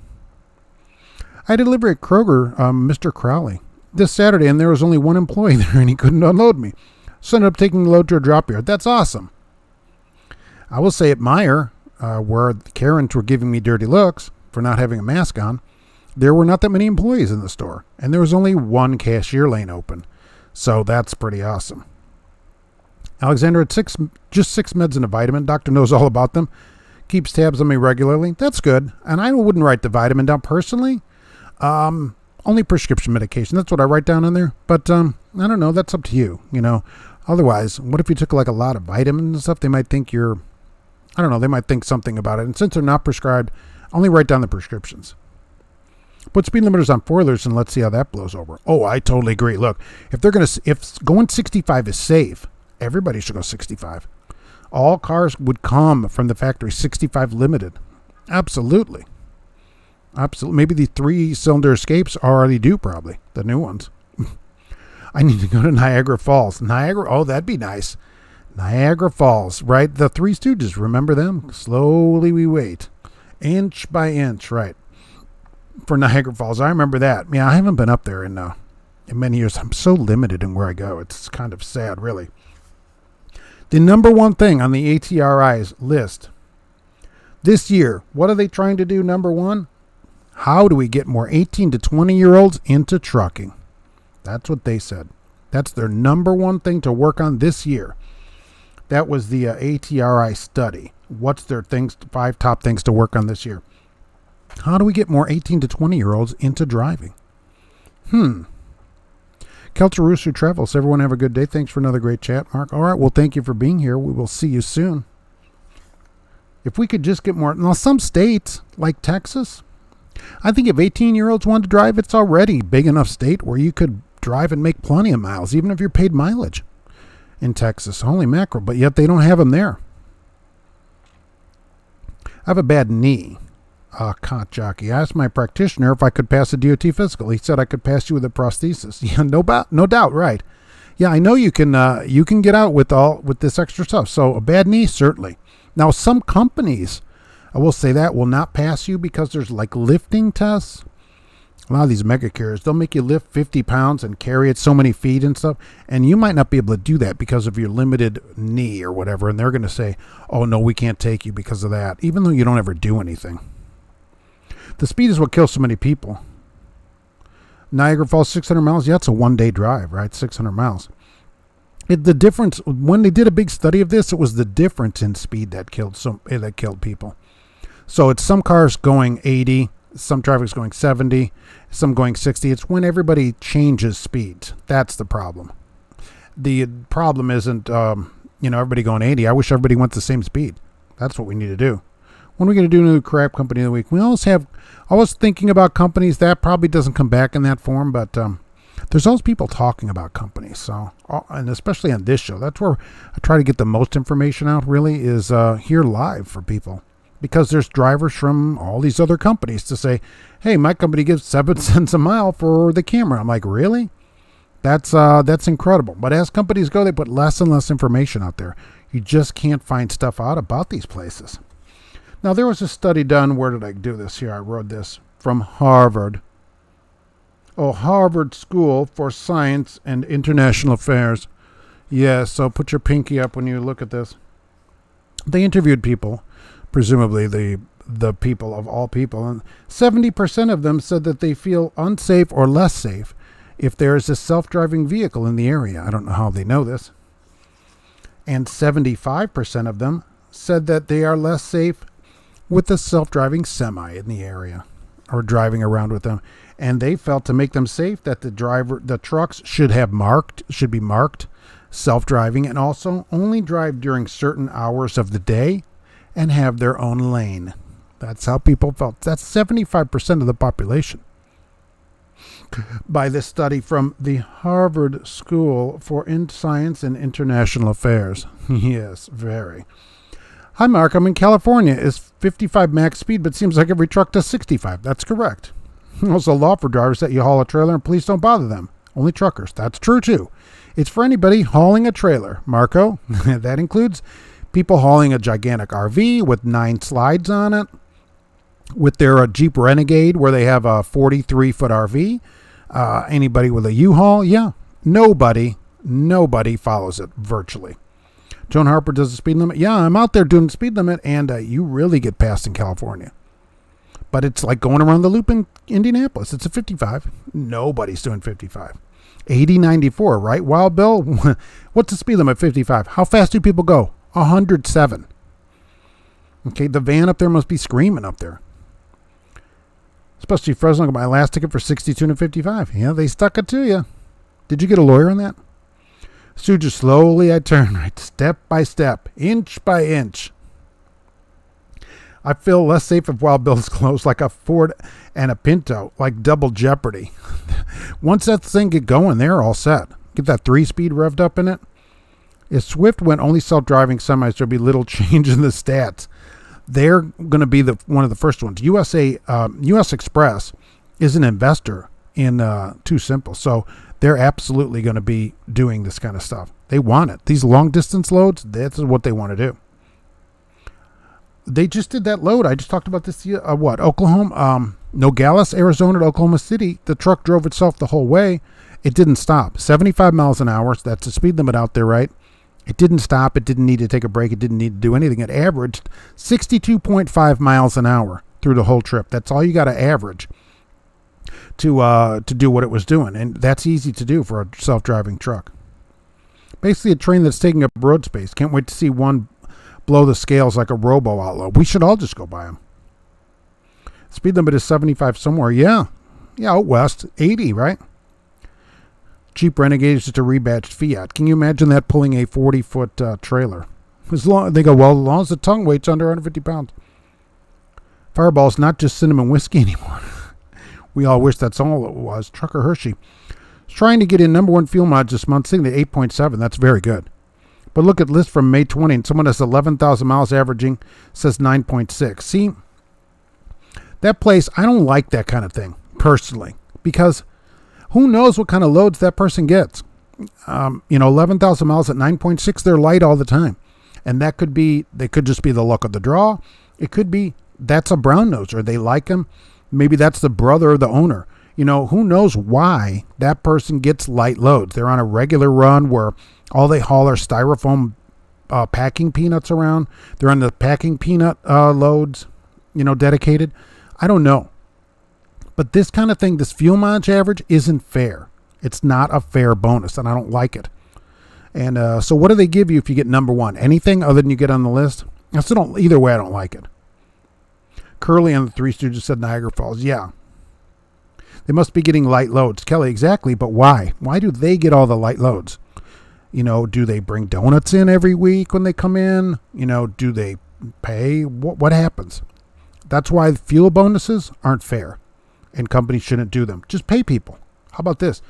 I had a delivery at Kroger, Mr. Crowley, this Saturday, and there was only one employee there, and he couldn't unload me. So I ended up taking the load to a drop yard. That's awesome. I will say at Meyer, where Karens were giving me dirty looks for not having a mask on, there were not that many employees in the store, and there was only one cashier lane open. So that's pretty awesome. Alexander had just six meds and a vitamin. Doctor knows all about them. Keeps tabs on me regularly. That's good. And I wouldn't write the vitamin down personally. Only prescription medication. That's what I write down in there. But I don't know. That's up to you. Otherwise, what if you took like a lot of vitamins and stuff? They might think I don't know. They might think something about it. And since they're not prescribed, only write down the prescriptions. Put speed limiters on four-wheelers and let's see how that blows over. Oh, I totally agree. Look, if going 65 is safe, everybody should go 65. All cars would come from the factory 65 limited. Absolutely. Absolutely. Maybe the 3-cylinder Escapes already do, probably. The new ones. I need to go to Niagara Falls. Oh, that'd be nice. Niagara Falls, right? The Three Stooges, remember them? Slowly we wait. Inch by inch, right. For Niagara Falls, I remember that. Yeah, I haven't been up there in many years. I'm so limited in where I go. It's kind of sad, really. The number one thing on the ATRI's list this year, what are they trying to do? Number one, how do we get more 18 to 20-year-olds into trucking? That's what they said. That's their number one thing to work on this year. That was the ATRI study. What's their 5 top things to work on this year? How do we get more 18 to 20-year-olds into driving? Kelter Rooster Travels. Everyone have a good day. Thanks for another great chat, Mark. All right, well, thank you for being here. We will see you soon. If we could just get more... Now, some states, like Texas, I think if 18-year-olds want to drive, it's already a big enough state where you could drive and make plenty of miles, even if you're paid mileage in Texas. Holy mackerel, but yet they don't have them there. I have a bad knee. Cot jockey. I asked my practitioner if I could pass a DOT physical. He said I could pass you with a prosthesis. Yeah, no doubt, right? Yeah, I know you can get out with this extra stuff. So a bad knee, certainly. Now, some companies, I will say that, will not pass you because there's like lifting tests. A lot of these mega carriers, they'll make you lift 50 pounds and carry it so many feet and stuff. And you might not be able to do that because of your limited knee or whatever. And they're going to say, oh, no, we can't take you because of that, even though you don't ever do anything. The speed is what kills so many people. Niagara Falls, 600 miles. Yeah, it's a one-day drive, right? 600 miles. The difference, when they did a big study of this, it was the difference in speed that killed people. So it's some cars going 80, some traffic's going 70, some going 60. It's when everybody changes speeds. That's the problem. The problem isn't, everybody going 80. I wish everybody went the same speed. That's what we need to do. When are we going to do a new crap company of the week? I was thinking about companies. That probably doesn't come back in that form, but there's always people talking about companies. So, and especially on this show, that's where I try to get the most information out, really, is here live for people. Because there's drivers from all these other companies to say, hey, my company gives 7 cents a mile for the camera. I'm like, really? That's incredible. But as companies go, they put less and less information out there. You just can't find stuff out about these places. Now, there was a study done. Where did I do this here? I wrote this from Harvard. Oh, Harvard School for Science and International Affairs. Yes, so put your pinky up when you look at this. They interviewed people, presumably the people of all people, and 70% of them said that they feel unsafe or less safe if there is a self-driving vehicle in the area. I don't know how they know this. And 75% of them said that they are less safe with a self-driving semi in the area or driving around with them. And they felt to make them safe that the trucks should be marked self-driving, and also only drive during certain hours of the day and have their own lane. That's how people felt. That's 75% of the population. By this study from the Harvard School for Science and International Affairs. Yes, very. Hi, Mark. I'm in California. Is 55 max speed, but seems like every truck does 65. That's correct. There's a law for drivers that you haul a trailer and police don't bother them. Only truckers. That's true, too. It's for anybody hauling a trailer, Marco. That includes people hauling a gigantic RV with 9 slides on it, with their Jeep Renegade where they have a 43-foot RV. Anybody with a U-Haul, yeah. Nobody follows it virtually. Joan Harper does the speed limit. Yeah, I'm out there doing the speed limit, and you really get passed in California. But it's like going around the loop in Indianapolis. It's a 55. Nobody's doing 55. 80, 94, right? Wild Bill, what's the speed limit? 55. How fast do people go? 107. Okay, the van up there must be screaming up there. Especially Fresno, got my last ticket for 62 and 55. Yeah, they stuck it to you. Did you get a lawyer on that? So just slowly I turn right, step by step, inch by inch. I feel less safe if Wild Bill's close, like a Ford and a Pinto, like double jeopardy. Once that thing get going, they're all set. Get that 3-speed revved up in it. If Swift went only self-driving semis, there'll be little change in the stats. They're going to be one of the first ones. US Express is an investor in Too Simple, so they're absolutely going to be doing this kind of stuff. They want it. These long-distance loads, that's what they want to do. They just did that load. I just talked about this. Oklahoma, Nogales, Arizona to Oklahoma City. The truck drove itself the whole way. It didn't stop. 75 miles an hour. That's the speed limit out there, right? It didn't stop. It didn't need to take a break. It didn't need to do anything. It averaged 62.5 miles an hour through the whole trip. That's all you got to average to do what it was doing. And that's easy to do for a self-driving truck. Basically a train that's taking up road space. Can't wait to see one blow the scales like a robo outlaw. We should all just go by them. Speed limit is 75 somewhere. Yeah, out west, 80, right? Jeep Renegade is just a rebadged Fiat. Can you imagine that pulling a 40-foot trailer? They go, well, as long as the tongue weight's under 150 pounds. Fireball's not just cinnamon whiskey anymore. We all wish that's all it was. Trucker Hershey is trying to get in number 1 fuel mileage this month, sitting at 8.7. That's very good. But look at list from May 20, and someone has 11,000 miles averaging, says 9.6. See, that place, I don't like that kind of thing, personally, because who knows what kind of loads that person gets. 11,000 miles at 9.6, they're light all the time. And they could just be the luck of the draw. It could be that's a brown noser. They like him. Maybe that's the brother of the owner. Who knows why that person gets light loads. They're on a regular run where all they haul are styrofoam packing peanuts around. They're on the packing peanut loads, dedicated. I don't know. But this kind of thing, this fuel mileage average isn't fair. It's not a fair bonus, and I don't like it. And so what do they give you if you get number one? Anything other than you get on the list? I still don't, either way, I don't like it. Curly and the Three Stooges said Niagara Falls. Yeah. They must be getting light loads. Kelly, exactly, but why? Why do they get all the light loads? You know, do they bring donuts in every week when they come in? You know, do they pay? What happens? That's why fuel bonuses aren't fair, and companies shouldn't do them. Just pay people. How about this?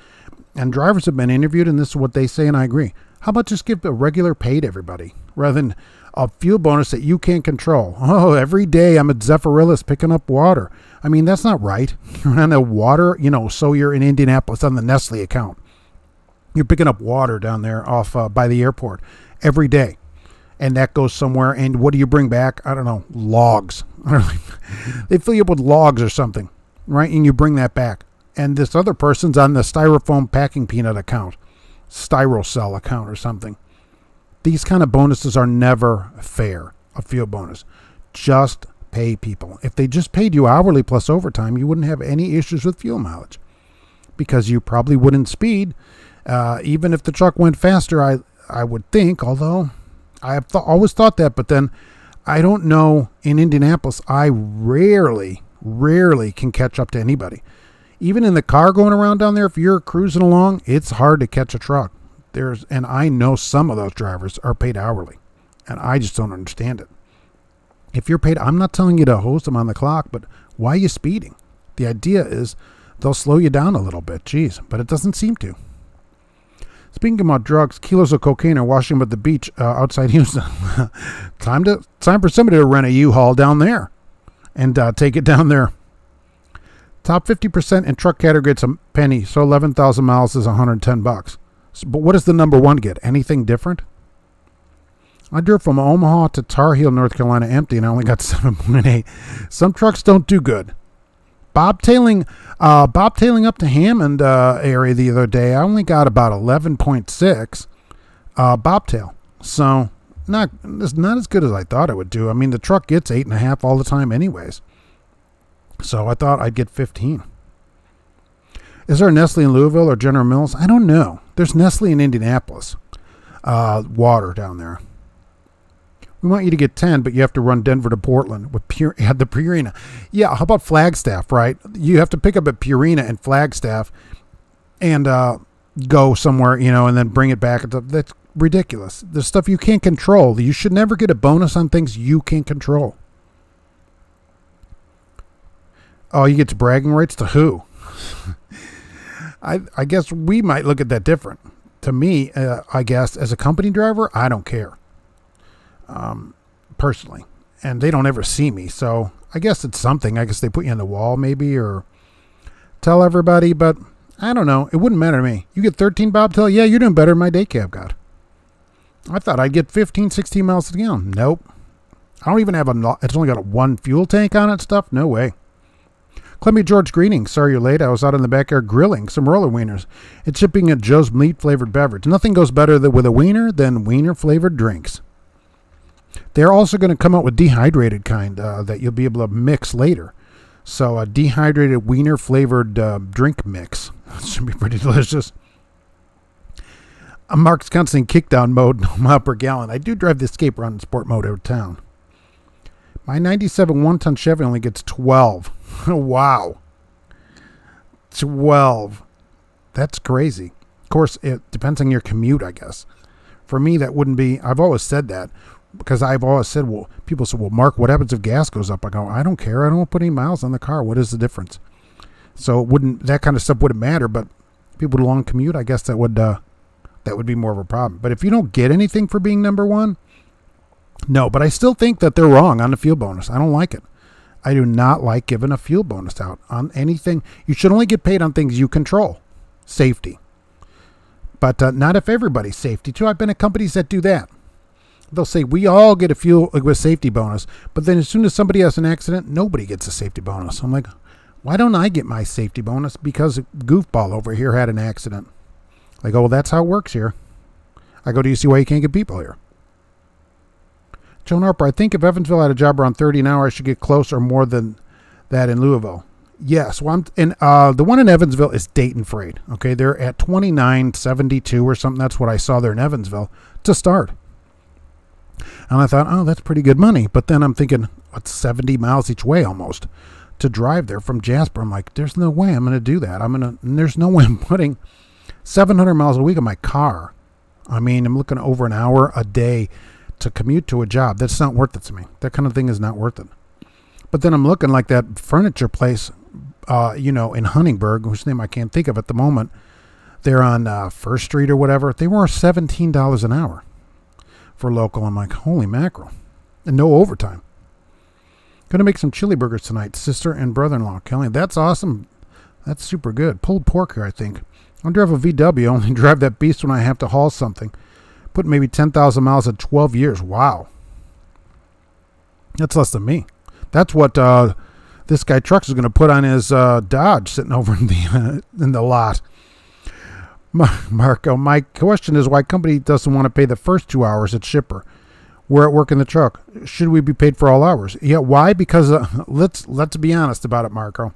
And drivers have been interviewed, and this is what they say, and I agree. How about just give a regular pay to everybody rather than a fuel bonus that you can't control? Oh, every day I'm at Zephyrillus picking up water. I mean, that's not right. You're on the water, you know, so you're in Indianapolis on the Nestle account. You're picking up water down there off by the airport every day. And that goes somewhere. And what do you bring back? I don't know, logs. They fill you up with logs or something, right? And you bring that back. And this other person's on the styrofoam packing peanut account, Styrocell account or something. These kind of bonuses are never fair, a fuel bonus. Just pay people. If they just paid you hourly plus overtime, you wouldn't have any issues with fuel mileage because you probably wouldn't speed. Even if the truck went faster, I would think, although I have always thought that, but then I don't know. In Indianapolis, I rarely can catch up to anybody. Even in the car going around down there, if you're cruising along, it's hard to catch a truck. And I know some of those drivers are paid hourly, and I just don't understand it. If you're paid, I'm not telling you to host them on the clock, but why are you speeding? The idea is they'll slow you down a little bit, geez, but it doesn't seem to. Speaking about drugs, kilos of cocaine are washing up at the beach outside Houston. Time for somebody to rent a U-Haul down there and take it down there. Top 50% in truck category gets a penny, so 11,000 miles is $110. But what does the number one get? Anything different? I drove from Omaha to Tar Heel, North Carolina empty, and I only got 7.8. Some trucks don't do good. Bobtailing up to Hammond area the other day, I only got about 11.6 bobtail. So it's not as good as I thought it would do. I mean, the truck gets 8.5 all the time anyways. So I thought I'd get 15. Is there a Nestle in Louisville or General Mills? I don't know. There's Nestle in Indianapolis. Water down there. We want you to get 10, but you have to run Denver to Portland with the Purina. Yeah, how about Flagstaff, right? You have to pick up at Purina and Flagstaff and go somewhere, you know, and then bring it back. That's ridiculous. The stuff you can't control. You should never get a bonus on things you can't control. Oh, you get bragging rights to who? I guess we might look at that different. To me, I guess, as a company driver, I don't care. Personally. And they don't ever see me. So I guess it's something. I guess they put you on the wall maybe or tell everybody. But I don't know. It wouldn't matter to me. You get 13 bobtail? Yeah, you're doing better than my day cab got. I thought I'd get 15, 16 miles to the gallon. Nope. I don't even have it's only got a one fuel tank on it stuff. No way. Columbia George, greetings. Sorry you're late. I was out in the backyard grilling some roller wieners and sipping a Joe's meat flavored beverage. Nothing goes better with a wiener than wiener flavored drinks. They're also going to come out with dehydrated kind that you'll be able to mix later. So a dehydrated wiener flavored drink mix. That should be pretty delicious. Mark's constantly kickdown mode, no mile per gallon. I do drive the Escape Run in sport mode out of town. My 97 one-ton Chevy only gets 12. Wow. 12. That's crazy. Of course, it depends on your commute, I guess. For me, that wouldn't be... I've always said that because I've always said, well, people say, well, Mark, what happens if gas goes up? I go, I don't care. I don't want to put any miles on the car. What is the difference? So that kind of stuff wouldn't matter, but people with a long commute, I guess that would be more of a problem. But if you don't get anything for being number one, no, but I still think that they're wrong on the fuel bonus. I don't like it. I do not like giving a fuel bonus out on anything. You should only get paid on things you control. Safety. But not if everybody's safety, too. I've been at companies that do that. They'll say, we all get a fuel with safety bonus. But then as soon as somebody has an accident, nobody gets a safety bonus. I'm like, why don't I get my safety bonus? Because a goofball over here had an accident. I go, well, that's how it works here. I go, do you see why you can't get people here? Joan Harper, I think if Evansville had a job around 30 an hour, I should get close or more than that in Louisville. Yes, well, the one in Evansville is Dayton Freight. Okay, they're at 29.72 or something. That's what I saw there in Evansville to start. And I thought, oh, that's pretty good money. But then I'm thinking, what's 70 miles each way almost to drive there from Jasper? I'm like, there's no way I'm going to do that. And there's no way I'm putting 700 miles a week on my car. I mean, I'm looking over an hour a day to commute to a job. That's not worth it to me. That kind of thing is not worth it. But then I'm looking like that furniture place, in Huntingburg, whose name I can't think of at the moment. They're on First Street or whatever. They were $17 an hour for local. I'm like, holy mackerel. And no overtime. Gonna make some chili burgers tonight. Sister and brother-in-law, Kelly. That's awesome. That's super good. Pulled pork here, I think. I'll drive a VW. Only drive that beast when I have to haul something. Put maybe 10,000 miles in 12 years. Wow. That's less than me. That's what this guy Trucks is going to put on his Dodge sitting over in the lot. Marco, my question is why company doesn't want to pay the first 2 hours at shipper. We're at work in the truck. Should we be paid for all hours? Yeah, why? Because let's be honest about it, Marco.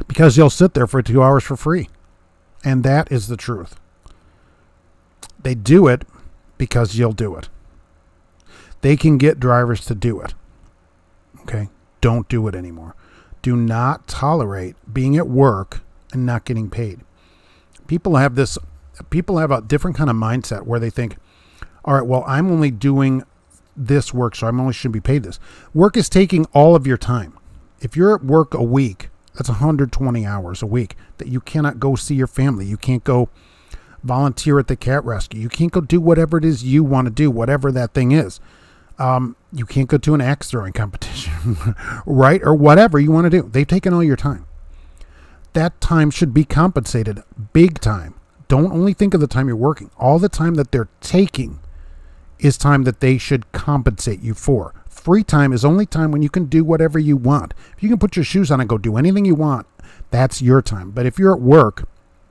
Because you'll sit there for 2 hours for free. And that is the truth. They do it because you'll do it. They can get drivers to do it. Okay? Don't do it anymore. Do not tolerate being at work and not getting paid. People have a different kind of mindset where they think, all right, well, I'm only doing this work, so I only should be paid this. Work is taking all of your time. If you're at work a week, that's 120 hours a week that you cannot go see your family. You can't go volunteer at the cat rescue. You can't go do whatever it is you want to do, whatever that thing is. You can't go to an axe throwing competition, right? Or whatever you want to do. They've taken all your time. That time should be compensated big time. Don't only think of the time you're working. All the time that they're taking is time that they should compensate you for. Free time is only time when you can do whatever you want. If you can put your shoes on and go do anything you want, that's your time. But if you're at work,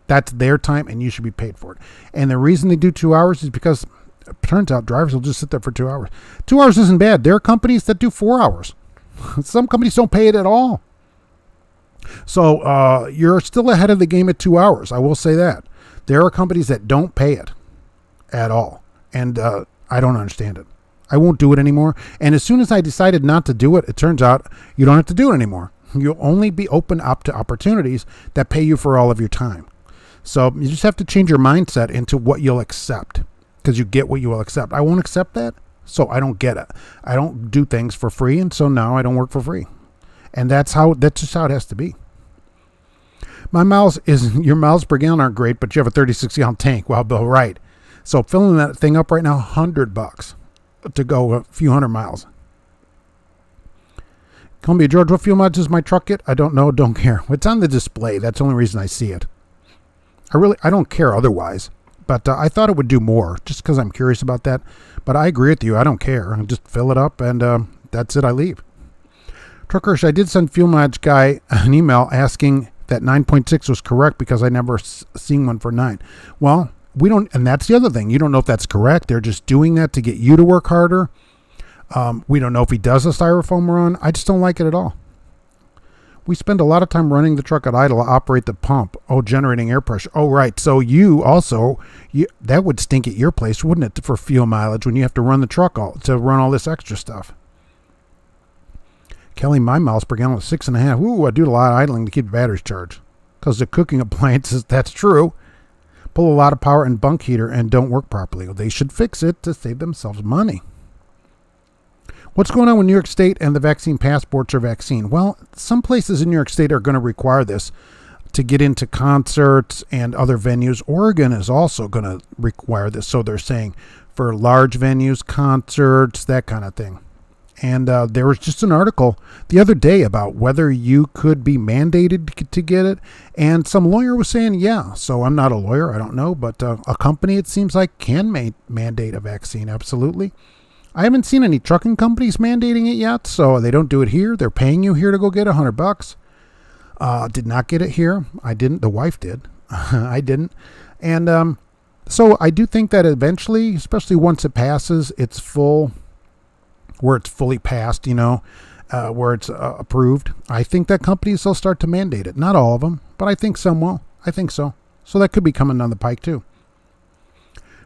that's their time and you should be paid for it. And the reason they do 2 hours is because it turns out drivers will just sit there for 2 hours. 2 hours isn't bad. There are companies that do 4 hours. Some companies don't pay it at all. So you're still ahead of the game at 2 hours. I will say that. There are companies that don't pay it at all. And I don't understand it. I won't do it anymore. And as soon as I decided not to do it, it turns out you don't have to do it anymore. You'll only be open up to opportunities that pay you for all of your time. So you just have to change your mindset into what you'll accept, because you get what you will accept. I won't accept that, so I don't get it. I don't do things for free, and so now I don't work for free. And that's just how it has to be. Your miles per gallon aren't great, but you have a 36-gallon tank. Wow, Bill, right. So filling that thing up right now, $100 to go a few hundred miles. Columbia, George, what fuel mileage does my truck get? I don't know, don't care. It's on the display. That's the only reason I see it. I don't care otherwise, but I thought it would do more just because I'm curious about that. But I agree with you. I don't care. I just fill it up and that's it. I leave. Truckers, I did send fuel mileage guy an email asking that 9.6 was correct because I never seen one for 9. Well, we don't, and that's the other thing. You don't know if that's correct. They're just doing that to get you to work harder. We don't know if he does a styrofoam run. I just don't like it at all. We spend a lot of time running the truck at idle to operate the pump. Oh, generating air pressure. Oh, right. So that would stink at your place, wouldn't it, for fuel mileage when you have to run the truck to run all this extra stuff? Kelly, my miles per gallon is 6.5. Ooh, I do a lot of idling to keep the batteries charged. Because the cooking appliances, that's true, pull a lot of power and bunk heater and don't work properly. They should fix it to save themselves money. What's going on with New York State and the vaccine passports or vaccine? Well, some places in New York State are going to require this to get into concerts and other venues. Oregon is also going to require this. So they're saying for large venues, concerts, that kind of thing. And there was just an article the other day about whether you could be mandated to get it. And some lawyer was saying, yeah. So I'm not a lawyer. I don't know. But a company, it seems like, can mandate a vaccine. Absolutely. I haven't seen any trucking companies mandating it yet. So they don't do it here. They're paying you here to go get $100. Did not get it here. I didn't. The wife did. I didn't. And so I do think that eventually, especially once it passes, it's fully passed, where it's approved. I think that companies will start to mandate it. Not all of them, but I think some will. I think so. So that could be coming down the pike too.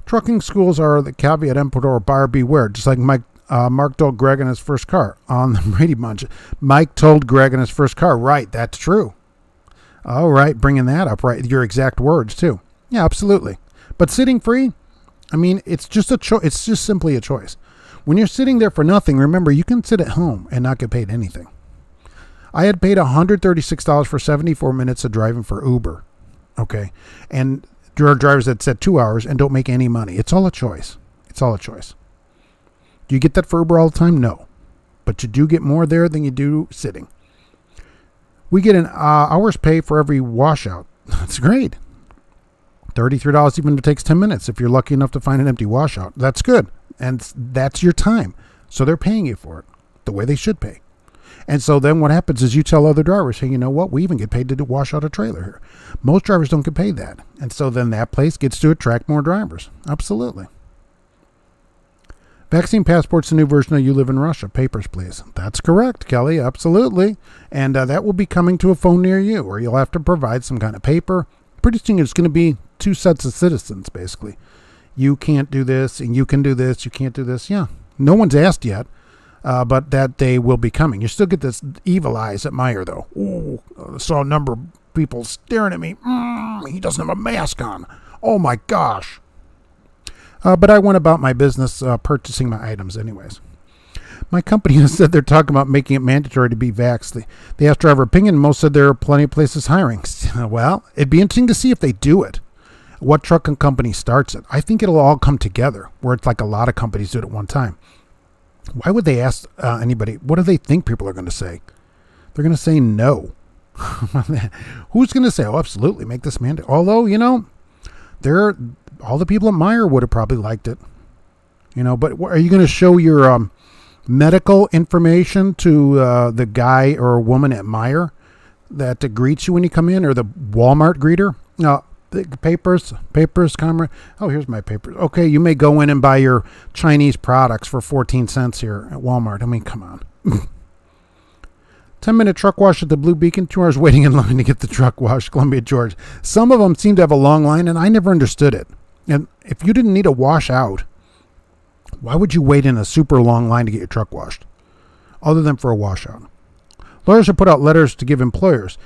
Trucking schools are the caveat emptor or buyer beware, just like Mark told Greg in his first car on the Brady Bunch. Mike told Greg in his first car, right, that's true. All right, bringing that up, right, your exact words too. Yeah, absolutely. But sitting free, I mean, it's just a choice. It's just simply a choice. When you're sitting there for nothing, remember, you can sit at home and not get paid anything. I had paid $136 for 74 minutes of driving for Uber, okay? And there are drivers that said 2 hours and don't make any money. It's all a choice. It's all a choice. Do you get that for Uber all the time? No. But you do get more there than you do sitting. We get an hour's pay for every washout. That's great. $33 even if it takes 10 minutes if you're lucky enough to find an empty washout. That's good. And that's your time. So they're paying you for it the way they should pay. And so then what happens is you tell other drivers, hey, you know what? We even get paid to wash out a trailer here. Most drivers don't get paid that. And so then that place gets to attract more drivers. Absolutely. Vaccine passport's the new version of You Live in Russia. Papers, please. That's correct, Kelly. Absolutely. And that will be coming to a phone near you, or you'll have to provide some kind of paper. Pretty soon it's going to be two sets of citizens, basically. You can't do this, and you can do this. You can't do this. Yeah. No one's asked yet. But that day will be coming. You still get this evil eyes at Meyer, though. Ooh, I saw a number of people staring at me. He doesn't have a mask on. Oh, my gosh. But I went about my business purchasing my items anyways. My company has said they're talking about making it mandatory to be vaxxed. They asked driver opinion. Most said there are plenty of places hiring. Well, it'd be interesting to see if they do it. What trucking company starts it? I think it'll all come together, where it's like a lot of companies do it at one time. Why would they ask anybody? What do they think people are going to say? They're going to say no. Who's going to say, oh, absolutely, make this mandate? Although, all the people at Meyer would have probably liked it. But are you going to show your medical information to the guy or woman at Meyer that greets you when you come in, or the Walmart greeter? No. The papers, comrade. Oh, here's my papers. Okay, you may go in and buy your Chinese products for 14 cents here at Walmart. I mean, come on. 10-minute truck wash at the Blue Beacon, 2 hours waiting in line to get the truck washed, Columbia, Georgia. Some of them seem to have a long line, and I never understood it. And if you didn't need a wash out, why would you wait in a super long line to get your truck washed, other than for a washout? Lawyers have put out letters to give employers.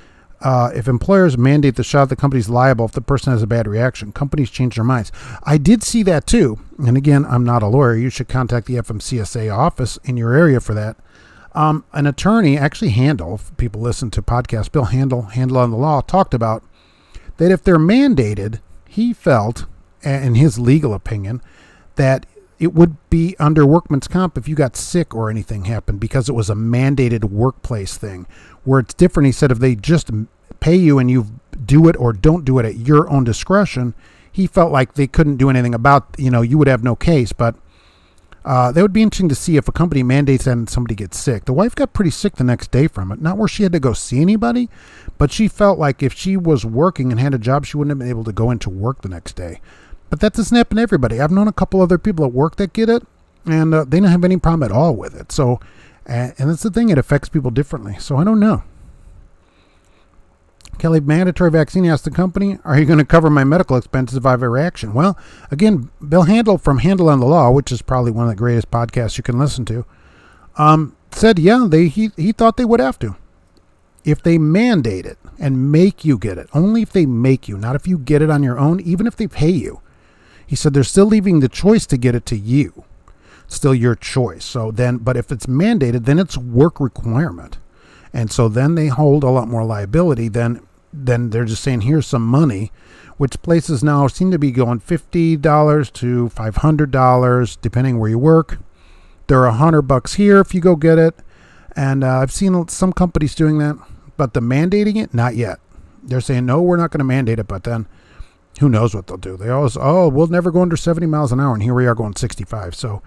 If employers mandate the shot, the company's liable if the person has a bad reaction. Companies change their minds. I did see that too. And again, I'm not a lawyer. You should contact the FMCSA office in your area for that. An attorney, actually Handel, if people listen to podcasts, Bill Handel on the Law, talked about that if they're mandated, he felt, in his legal opinion, that it would be under workman's comp if you got sick or anything happened, because it was a mandated workplace thing. Where it's different, he said, if they just pay you and you do it or don't do it at your own discretion, he felt like they couldn't do anything about, you would have no case. But that would be interesting to see if a company mandates that and somebody gets sick. The wife got pretty sick the next day from it. Not where she had to go see anybody, but she felt like if she was working and had a job, she wouldn't have been able to go into work the next day. But that doesn't happen to everybody. I've known a couple other people at work that get it, and they don't have any problem at all with it. So, and that's the thing, it affects people differently. So I don't know. Kelly, mandatory vaccine, asked the company, are you going to cover my medical expenses if I have a reaction? Well, again, Bill Handel from Handel on the Law, which is probably one of the greatest podcasts you can listen to, said, yeah, he thought they would have to. If they mandate it and make you get it, only if they make you, not if you get it on your own, even if they pay you. He said they're still leaving the choice to get it to you. Still your choice. So then, but if it's mandated, then it's work requirement. And so then they hold a lot more liability than they're just saying, here's some money, which places now seem to be going $50 to $500, depending where you work. They're $100 here if you go get it. And I've seen some companies doing that, but the mandating it, not yet. They're saying, no, we're not going to mandate it, but then who knows what they'll do. They always, we'll never go under 70 miles an hour, and here we are going 65. So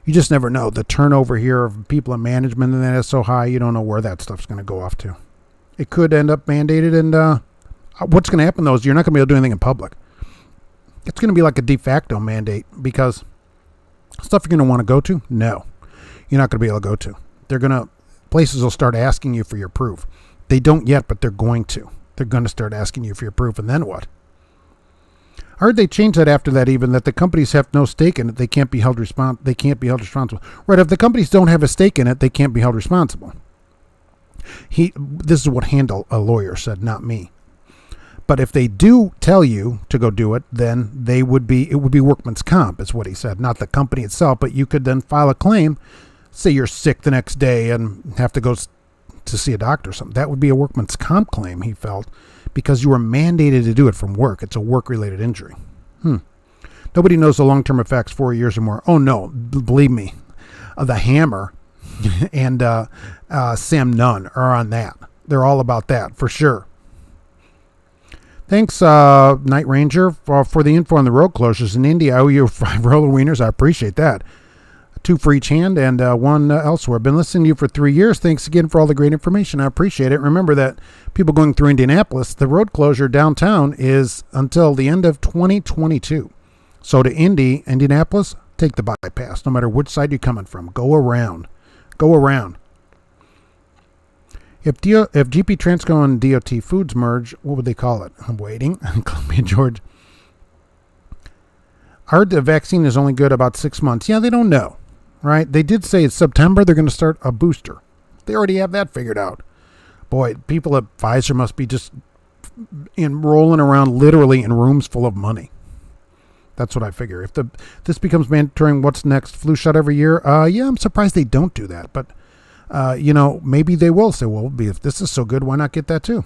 you just never know. The turnover here of people in management and that is so high, you don't know where that stuff's going to go off to. It could end up mandated, and what's going to happen, though, is you're not going to be able to do anything in public. It's going to be like a de facto mandate, because stuff you're going to want to go to, no. You're not going to be able to go to. They're going to places will start asking you for your proof. They don't yet, but they're going to. They're going to start asking you for your proof, and then what? I heard they changed that after that, even that the companies have no stake in it. They can't be held responsible. Right? If the companies don't have a stake in it, they can't be held responsible. This is what Handel, a lawyer, said, not me. But if they do tell you to go do it, then it would be workman's comp, is what he said, not the company itself. But you could then file a claim. Say you're sick the next day and have to go to see a doctor or something. That would be a workman's comp claim, he felt, because you were mandated to do it from work. It's a work-related injury. Nobody knows the long-term effects, 4 years or more. Oh, no, believe me. The Hammer and Sam Nunn are on that. They're all about that, for sure. Thanks, Night Ranger, for the info on the road closures in India. I owe you 5 roller wieners. I appreciate that. 2 for each hand and 1 elsewhere. Been listening to you for 3 years. Thanks again for all the great information. I appreciate it. Remember that people going through Indianapolis, the road closure downtown is until the end of 2022. So to Indianapolis, take the bypass, no matter which side you're coming from. Go around. Go around. If GP Transco and DOT Foods merge, what would they call it? I'm waiting. Columbia, George. I heard the vaccine is only good about 6 months. Yeah, they don't know. Right? They did say it's September they're going to start a booster. They already have that figured out. Boy, people at Pfizer must be just rolling around literally in rooms full of money. That's what I figure. If this becomes mandatory, what's next? Flu shot every year? Yeah, I'm surprised they don't do that. But, maybe they will say, well, if this is so good, why not get that too?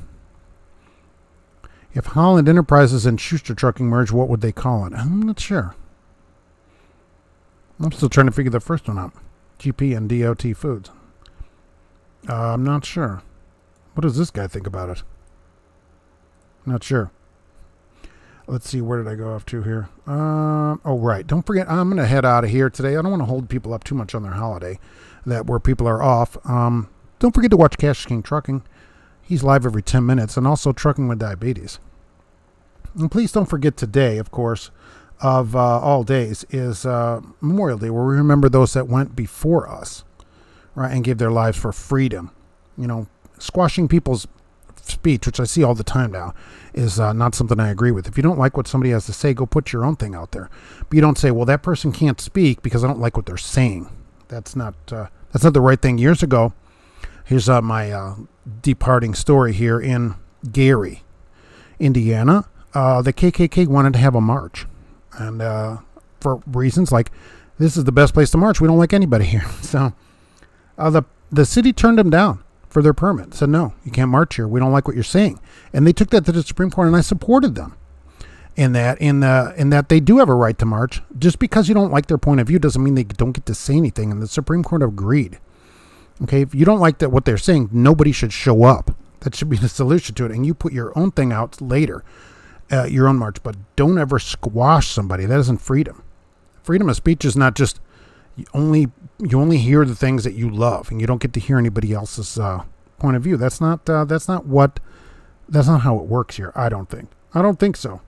If Holland Enterprises and Schuster Trucking merge, what would they call it? I'm not sure. I'm still trying to figure the first one out. GP and DOT Foods. I'm not sure. What does this guy think about it? Not sure. Let's see, where did I go off to here? Right. Don't forget, I'm going to head out of here today. I don't want to hold people up too much on their holiday, where people are off. Don't forget to watch Cash King Trucking. He's live every 10 minutes, and also Trucking with Diabetes. And please don't forget today, of course, of all days is Memorial Day, where we remember those that went before us, right, and gave their lives for freedom. Squashing people's speech, which I see all the time now, is not something I agree with. If you don't like what somebody has to say, go put your own thing out there. But you don't say, well, that person can't speak because I don't like what they're saying. That's not the right thing. Years ago, here's my departing story here in Gary, Indiana. The KKK wanted to have a march. And for reasons like, this is the best place to march. We don't like anybody here. So the city turned them down for their permit. Said, no, you can't march here. We don't like what you're saying. And they took that to the Supreme Court, and I supported them in that they do have a right to march. Just because you don't like their point of view doesn't mean they don't get to say anything. And the Supreme Court agreed. Okay, if you don't like what they're saying, nobody should show up. That should be the solution to it. And you put your own thing out later. Your own march, but don't ever squash somebody. That isn't freedom. Freedom of speech is not just you only hear the things that you love, and you don't get to hear anybody else's point of view. That's not how it works here. I don't think so.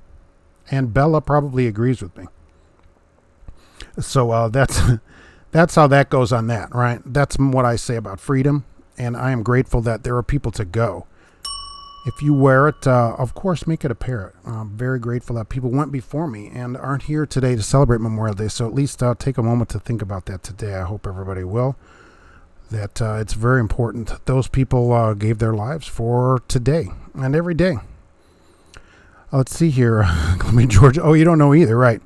And Bella probably agrees with me. So that's how that goes on that, right? That's what I say about freedom, and I am grateful that there are people to go. If you wear it, of course, make it a parrot. I'm very grateful that people went before me and aren't here today to celebrate Memorial Day. So at least take a moment to think about that today. I hope everybody will. That it's very important. Those people gave their lives for today and every day. Let's see here. George. Oh, you don't know either, right?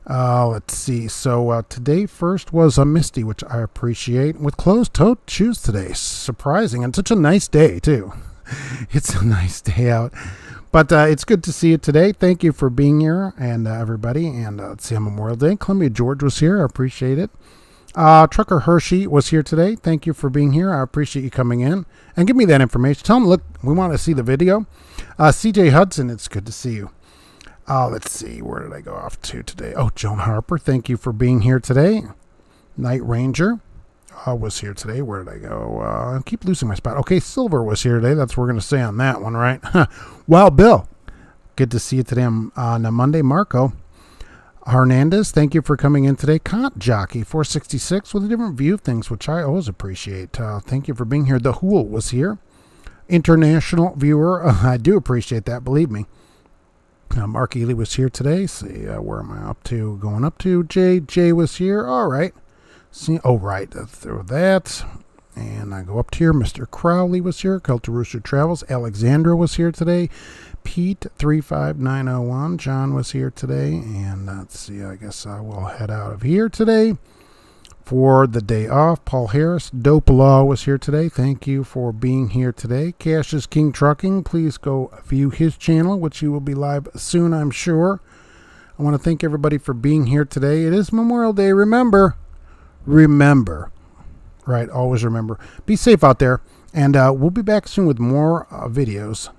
Let's see. So today first was a Misty, which I appreciate. With closed-toed shoes today. Surprising. And such a nice day, too. It's a nice day out, but it's good to see you today. Thank you for being here, and everybody. And let's see, on Memorial Day, Columbia George was here. I appreciate it. Trucker Hershey was here today. Thank you for being here. I appreciate you coming in and give me that information. Tell them, look, we want to see the video. CJ Hudson, it's good to see you. Let's see, where did I go off to today? Oh, Joan Harper, thank you for being here today. Night Ranger was here today. Where did I go? I keep losing my spot. Okay, Silver was here today. That's what we're going to say on that one, right? Well, Bill, good to see you today on a Monday. Marco, Hernandez, thank you for coming in today. Cont Jockey 466 with a different view of things, which I always appreciate. Thank you for being here. The Hool was here. International viewer, I do appreciate that, believe me. Mark Ely was here today. See, where am I up to? Going up to Jay was here. All right. See, oh, right. Through that. And I go up to here. Mr. Crowley was here. Culture Rooster Travels. Alexandra was here today. Pete 35901. John was here today. And let's see. I guess I will head out of here today for the day off. Paul Harris. Dope Law was here today. Thank you for being here today. Cash is King Trucking. Please go view his channel, which he will be live soon, I'm sure. I want to thank everybody for being here today. It is Memorial Day. Remember, right? Always remember. Be safe out there. And we'll be back soon with more videos.